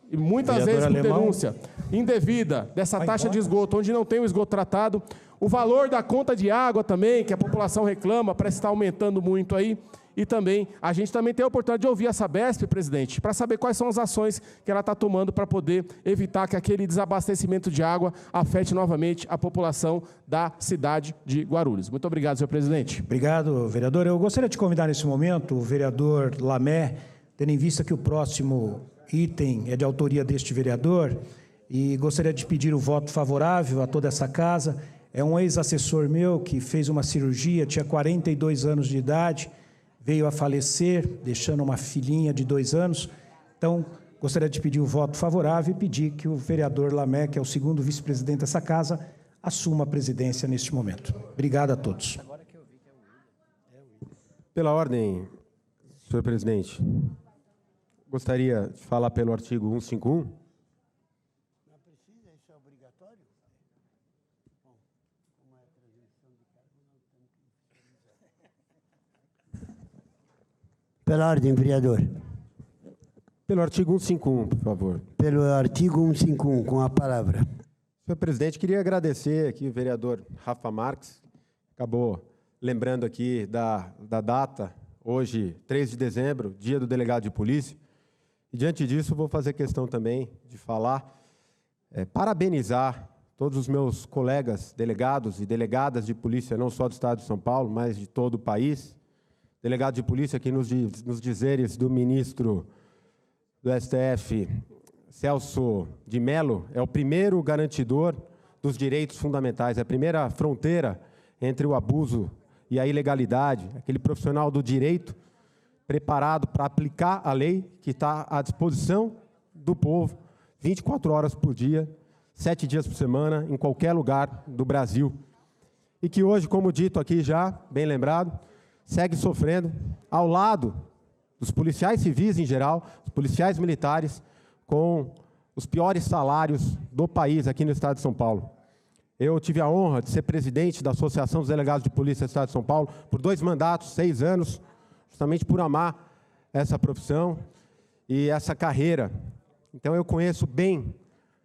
[SPEAKER 12] e muitas vezes por denúncia indevida dessa taxa de esgoto, onde não tem o esgoto tratado, o valor da conta de água também, que a população reclama, parece estar aumentando muito aí, e também, a gente também tem a oportunidade de ouvir a Sabesp, presidente, para saber quais são as ações que ela está tomando para poder evitar que aquele desabastecimento de água afete novamente a população da cidade de Guarulhos. Muito obrigado, senhor presidente.
[SPEAKER 4] Obrigado, vereador. Eu gostaria de convidar nesse momento o vereador Lamé, tendo em vista que o próximo item é de autoria deste vereador, e gostaria de pedir o voto favorável a toda essa casa. É um ex-assessor meu que fez uma cirurgia, tinha 42 anos de idade, veio a falecer, deixando uma filhinha de 2 anos. Então, gostaria de pedir o voto favorável e pedir que o vereador Lamé, que é o segundo vice-presidente dessa casa, assuma a presidência neste momento. Obrigado a todos.
[SPEAKER 15] Pela ordem, senhor presidente, gostaria de falar pelo artigo 151.
[SPEAKER 2] Não precisa, isso é obrigatório? Pela ordem, vereador.
[SPEAKER 15] Pelo artigo 151, por favor.
[SPEAKER 2] Pelo artigo 151, com a palavra.
[SPEAKER 15] Senhor presidente, queria agradecer aqui o vereador Rafa Marques acabou lembrando aqui da data, hoje, 3 de dezembro, dia do delegado de polícia. E, diante disso, vou fazer questão também de falar, parabenizar todos os meus colegas delegados e delegadas de polícia, não só do Estado de São Paulo, mas de todo o país. Delegado de polícia que nos dizeres do ministro do STF, Celso de Mello, é o primeiro garantidor dos direitos fundamentais, é a primeira fronteira entre o abuso e a ilegalidade, aquele profissional do direito preparado para aplicar a lei que está à disposição do povo, 24 horas por dia, 7 dias por semana, em qualquer lugar do Brasil. E que hoje, como dito aqui já, bem lembrado, segue sofrendo ao lado dos policiais civis em geral, os policiais militares, com os piores salários do país aqui no Estado de São Paulo. Eu tive a honra de ser presidente da Associação dos Delegados de Polícia do Estado de São Paulo por 2 mandatos, 6 anos, justamente por amar essa profissão e essa carreira. Então eu conheço bem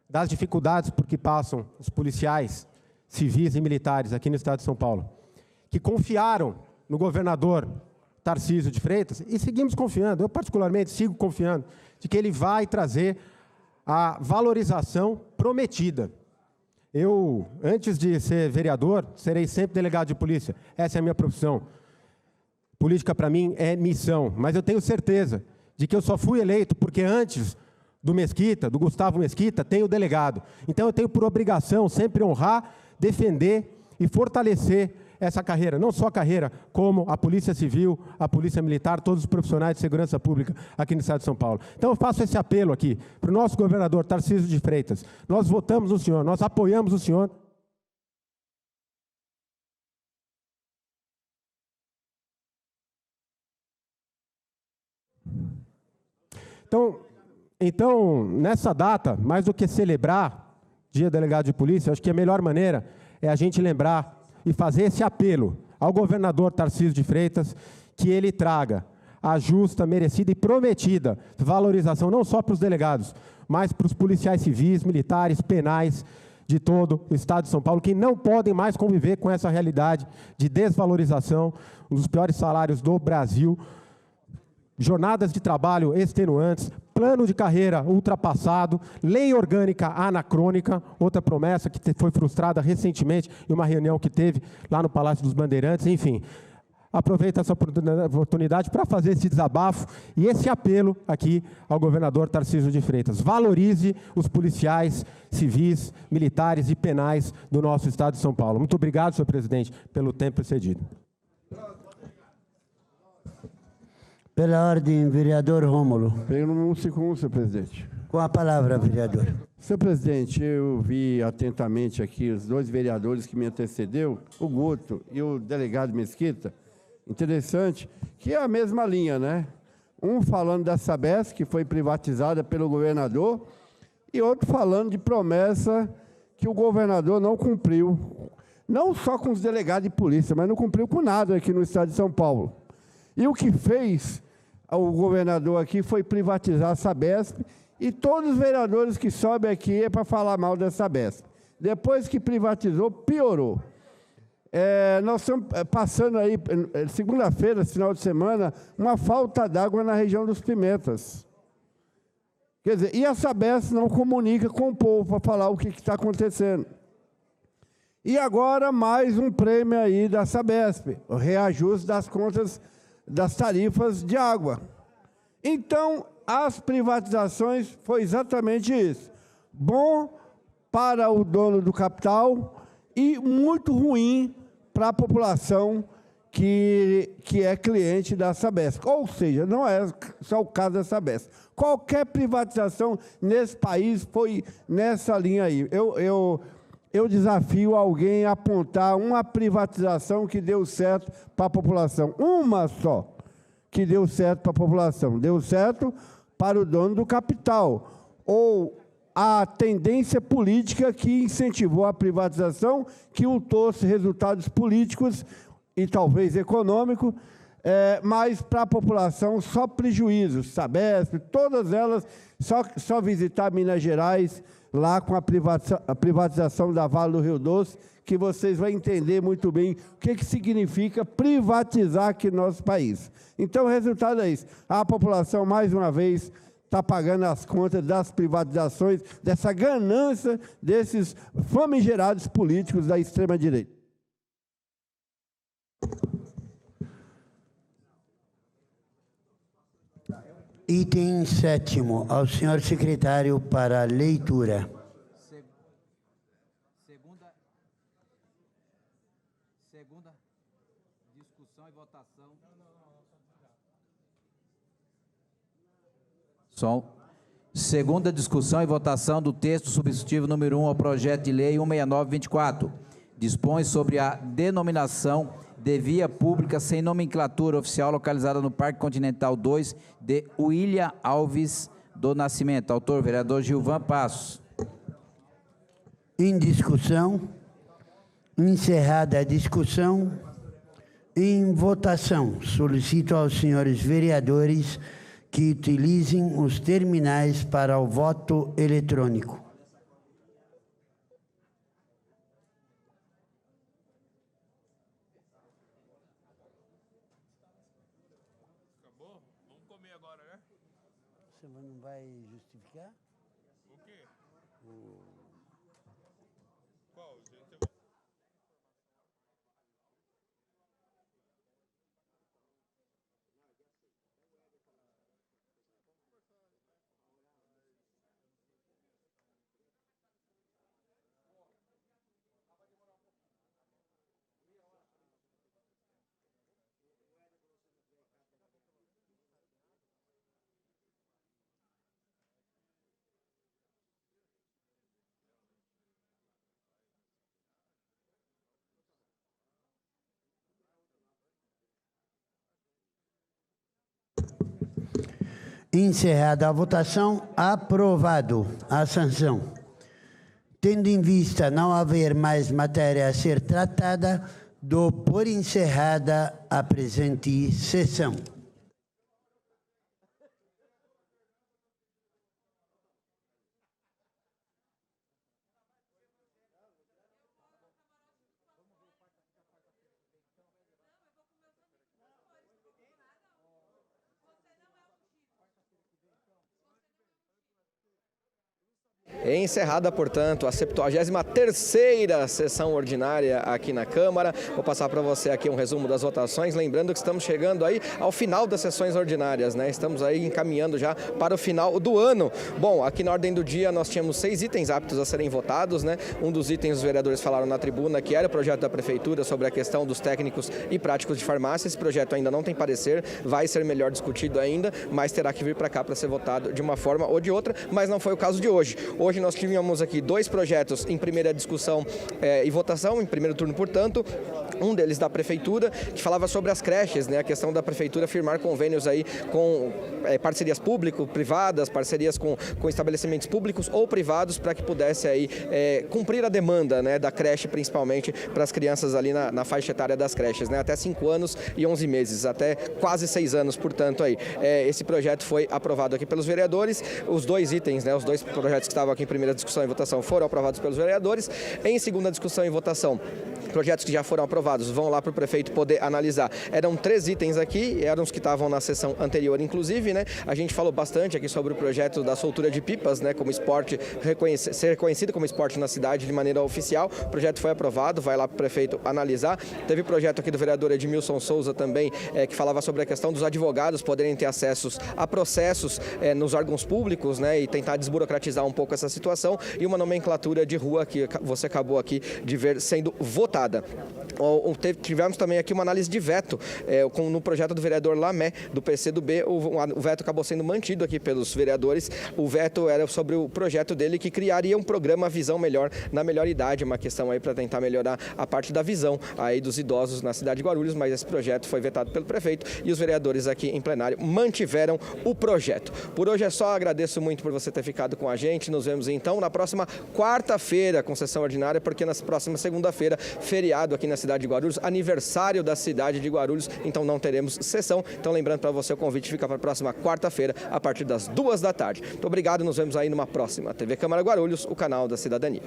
[SPEAKER 15] das dificuldades por que passam os policiais civis e militares aqui no Estado de São Paulo, que confiaram no governador Tarcísio de Freitas, e seguimos confiando, eu particularmente sigo confiando, de que ele vai trazer a valorização prometida. Eu, antes de ser vereador, serei sempre delegado de polícia. Essa é a minha profissão. Política, para mim, é missão. Mas eu tenho certeza de que eu só fui eleito porque antes do Mesquita, do Gustavo Mesquita, tem o delegado. Então eu tenho por obrigação sempre honrar, defender e fortalecer essa carreira. Não só a carreira, como a Polícia Civil, a Polícia Militar, todos os profissionais de segurança pública aqui no Estado de São Paulo. Então eu faço esse apelo aqui para o nosso governador Tarcísio de Freitas. Nós votamos no senhor, nós apoiamos o senhor. Então, nessa data, mais do que celebrar Dia Delegado de Polícia, acho que a melhor maneira é a gente lembrar e fazer esse apelo ao governador Tarcísio de Freitas, que ele traga a justa, merecida e prometida valorização, não só para os delegados, mas para os policiais civis, militares, penais de todo o Estado de São Paulo, que não podem mais conviver com essa realidade de desvalorização, um dos piores salários do Brasil, jornadas de trabalho extenuantes, plano de carreira ultrapassado, lei orgânica anacrônica, outra promessa que foi frustrada recentemente em uma reunião que teve lá no Palácio dos Bandeirantes, enfim. Aproveito essa oportunidade para fazer esse desabafo e esse apelo aqui ao governador Tarcísio de Freitas. Valorize os policiais civis, militares e penais do nosso Estado de São Paulo. Muito obrigado, senhor presidente, pelo tempo excedido.
[SPEAKER 2] Pela ordem, vereador Rômulo.
[SPEAKER 8] Pelo 151, senhor presidente.
[SPEAKER 2] Com a palavra, vereador.
[SPEAKER 8] Senhor presidente, eu vi atentamente aqui os 2 vereadores que me antecedeu, o Guto e o delegado Mesquita. Interessante, que é a mesma linha, né? Um falando da Sabesp, que foi privatizada pelo governador, e outro falando de promessa que o governador não cumpriu. Não só com os delegados de polícia, mas não cumpriu com nada aqui no Estado de São Paulo. E o que fez o governador aqui foi privatizar a Sabesp, e todos os vereadores que sobem aqui é para falar mal da Sabesp. Depois que privatizou, piorou. Nós estamos passando aí, segunda-feira, final de semana, uma falta d'água na região dos Pimentas. Quer dizer, e a Sabesp não comunica com o povo para falar o que está acontecendo. E agora mais um prêmio aí da Sabesp, o reajuste das contas das tarifas de água. Então, as privatizações foi exatamente isso. Bom para o dono do capital e muito ruim para a população que é cliente da Sabesp. Ou seja, não é só o caso da Sabesp. Qualquer privatização nesse país foi nessa linha aí. Eu desafio alguém a apontar uma privatização que deu certo para a população. Uma só que deu certo para a população. Deu certo para o dono do capital. Ou a tendência política que incentivou a privatização, que trouxe resultados políticos e talvez econômicos mas para a população só prejuízos. Sabesp, todas elas, só visitar Minas Gerais, lá com a privatização da Vale do Rio Doce, que vocês vão entender muito bem o que significa privatizar aqui no nosso país. Então, o resultado é isso. A população, mais uma vez, está pagando as contas das privatizações, dessa ganância desses famigerados políticos da extrema-direita.
[SPEAKER 2] Item 7º, ao senhor secretário para leitura.
[SPEAKER 10] Segunda discussão e votação. Segunda discussão e votação do texto substitutivo número 1 ao projeto de lei 169/24. Dispõe sobre a denominação de via pública sem nomenclatura oficial localizada no Parque Continental 2 de William Alves do Nascimento. Autor, vereador Gilvan Passos.
[SPEAKER 2] Em discussão. Encerrada a discussão. Em votação. Solicito aos senhores vereadores que utilizem os terminais para o voto eletrônico.
[SPEAKER 3] Acabou? Vamos comer agora, né?
[SPEAKER 2] Você não vai justificar?
[SPEAKER 3] O quê? Qual?
[SPEAKER 2] Encerrada a votação, aprovado a sanção. Tendo em vista não haver mais matéria a ser tratada, dou por encerrada a presente sessão.
[SPEAKER 16] Encerrada, portanto, a 73ª sessão ordinária aqui na Câmara. Vou passar para você aqui um resumo das votações, lembrando que estamos chegando aí ao final das sessões ordinárias, né? Estamos aí encaminhando já para o final do ano. Bom, aqui na ordem do dia nós tínhamos 6 itens aptos a serem votados, né? Um dos itens os vereadores falaram na tribuna, que era o projeto da Prefeitura sobre a questão dos técnicos e práticos de farmácia. Esse projeto ainda não tem parecer, vai ser melhor discutido ainda, mas terá que vir para cá para ser votado de uma forma ou de outra, mas não foi o caso de hoje. Hoje nós tivemos aqui 2 projetos em primeira discussão e votação, em primeiro turno, portanto. Um deles da Prefeitura, que falava sobre as creches, né? A questão da Prefeitura firmar convênios aí com parcerias público-privadas, parcerias com estabelecimentos públicos ou privados, para que pudesse aí cumprir a demanda, né, da creche, principalmente para as crianças ali na faixa etária das creches, né? Até 5 anos e 11 meses, até quase 6 anos, portanto, aí. Esse projeto foi aprovado aqui pelos vereadores. Os 2 itens, né, os 2 projetos que estavam aqui em primeira discussão e votação foram aprovados pelos vereadores. Em segunda discussão e votação, projetos que já foram aprovados vão lá para o prefeito poder analisar. Eram 3 itens aqui, eram os que estavam na sessão anterior, inclusive, né? A gente falou bastante aqui sobre o projeto da soltura de pipas, né? Como esporte, ser reconhecido como esporte na cidade de maneira oficial. O projeto foi aprovado, vai lá para o prefeito analisar. Teve projeto aqui do vereador Edmilson Souza também, que falava sobre a questão dos advogados poderem ter acessos a processos nos órgãos públicos, né? E tentar desburocratizar um pouco essa situação. E uma nomenclatura de rua que você acabou aqui de ver sendo votada. Tivemos também aqui uma análise de veto no projeto do vereador Lamé, do PCdoB. O veto acabou sendo mantido aqui pelos vereadores. O veto era sobre o projeto dele, que criaria um programa Visão Melhor na melhor idade, uma questão aí para tentar melhorar a parte da visão aí dos idosos na cidade de Guarulhos, mas esse projeto foi vetado pelo prefeito e os vereadores aqui em plenário mantiveram o projeto. Por hoje é só, agradeço muito por você ter ficado com a gente, nos vemos voltaremos então na próxima quarta-feira com sessão ordinária, porque na próxima segunda-feira, feriado aqui na cidade de Guarulhos, aniversário da cidade de Guarulhos, então não teremos sessão. Então lembrando para você, o convite fica para a próxima quarta-feira, a partir das 2 da tarde. Muito obrigado, nos vemos aí numa próxima TV Câmara Guarulhos, o canal da cidadania.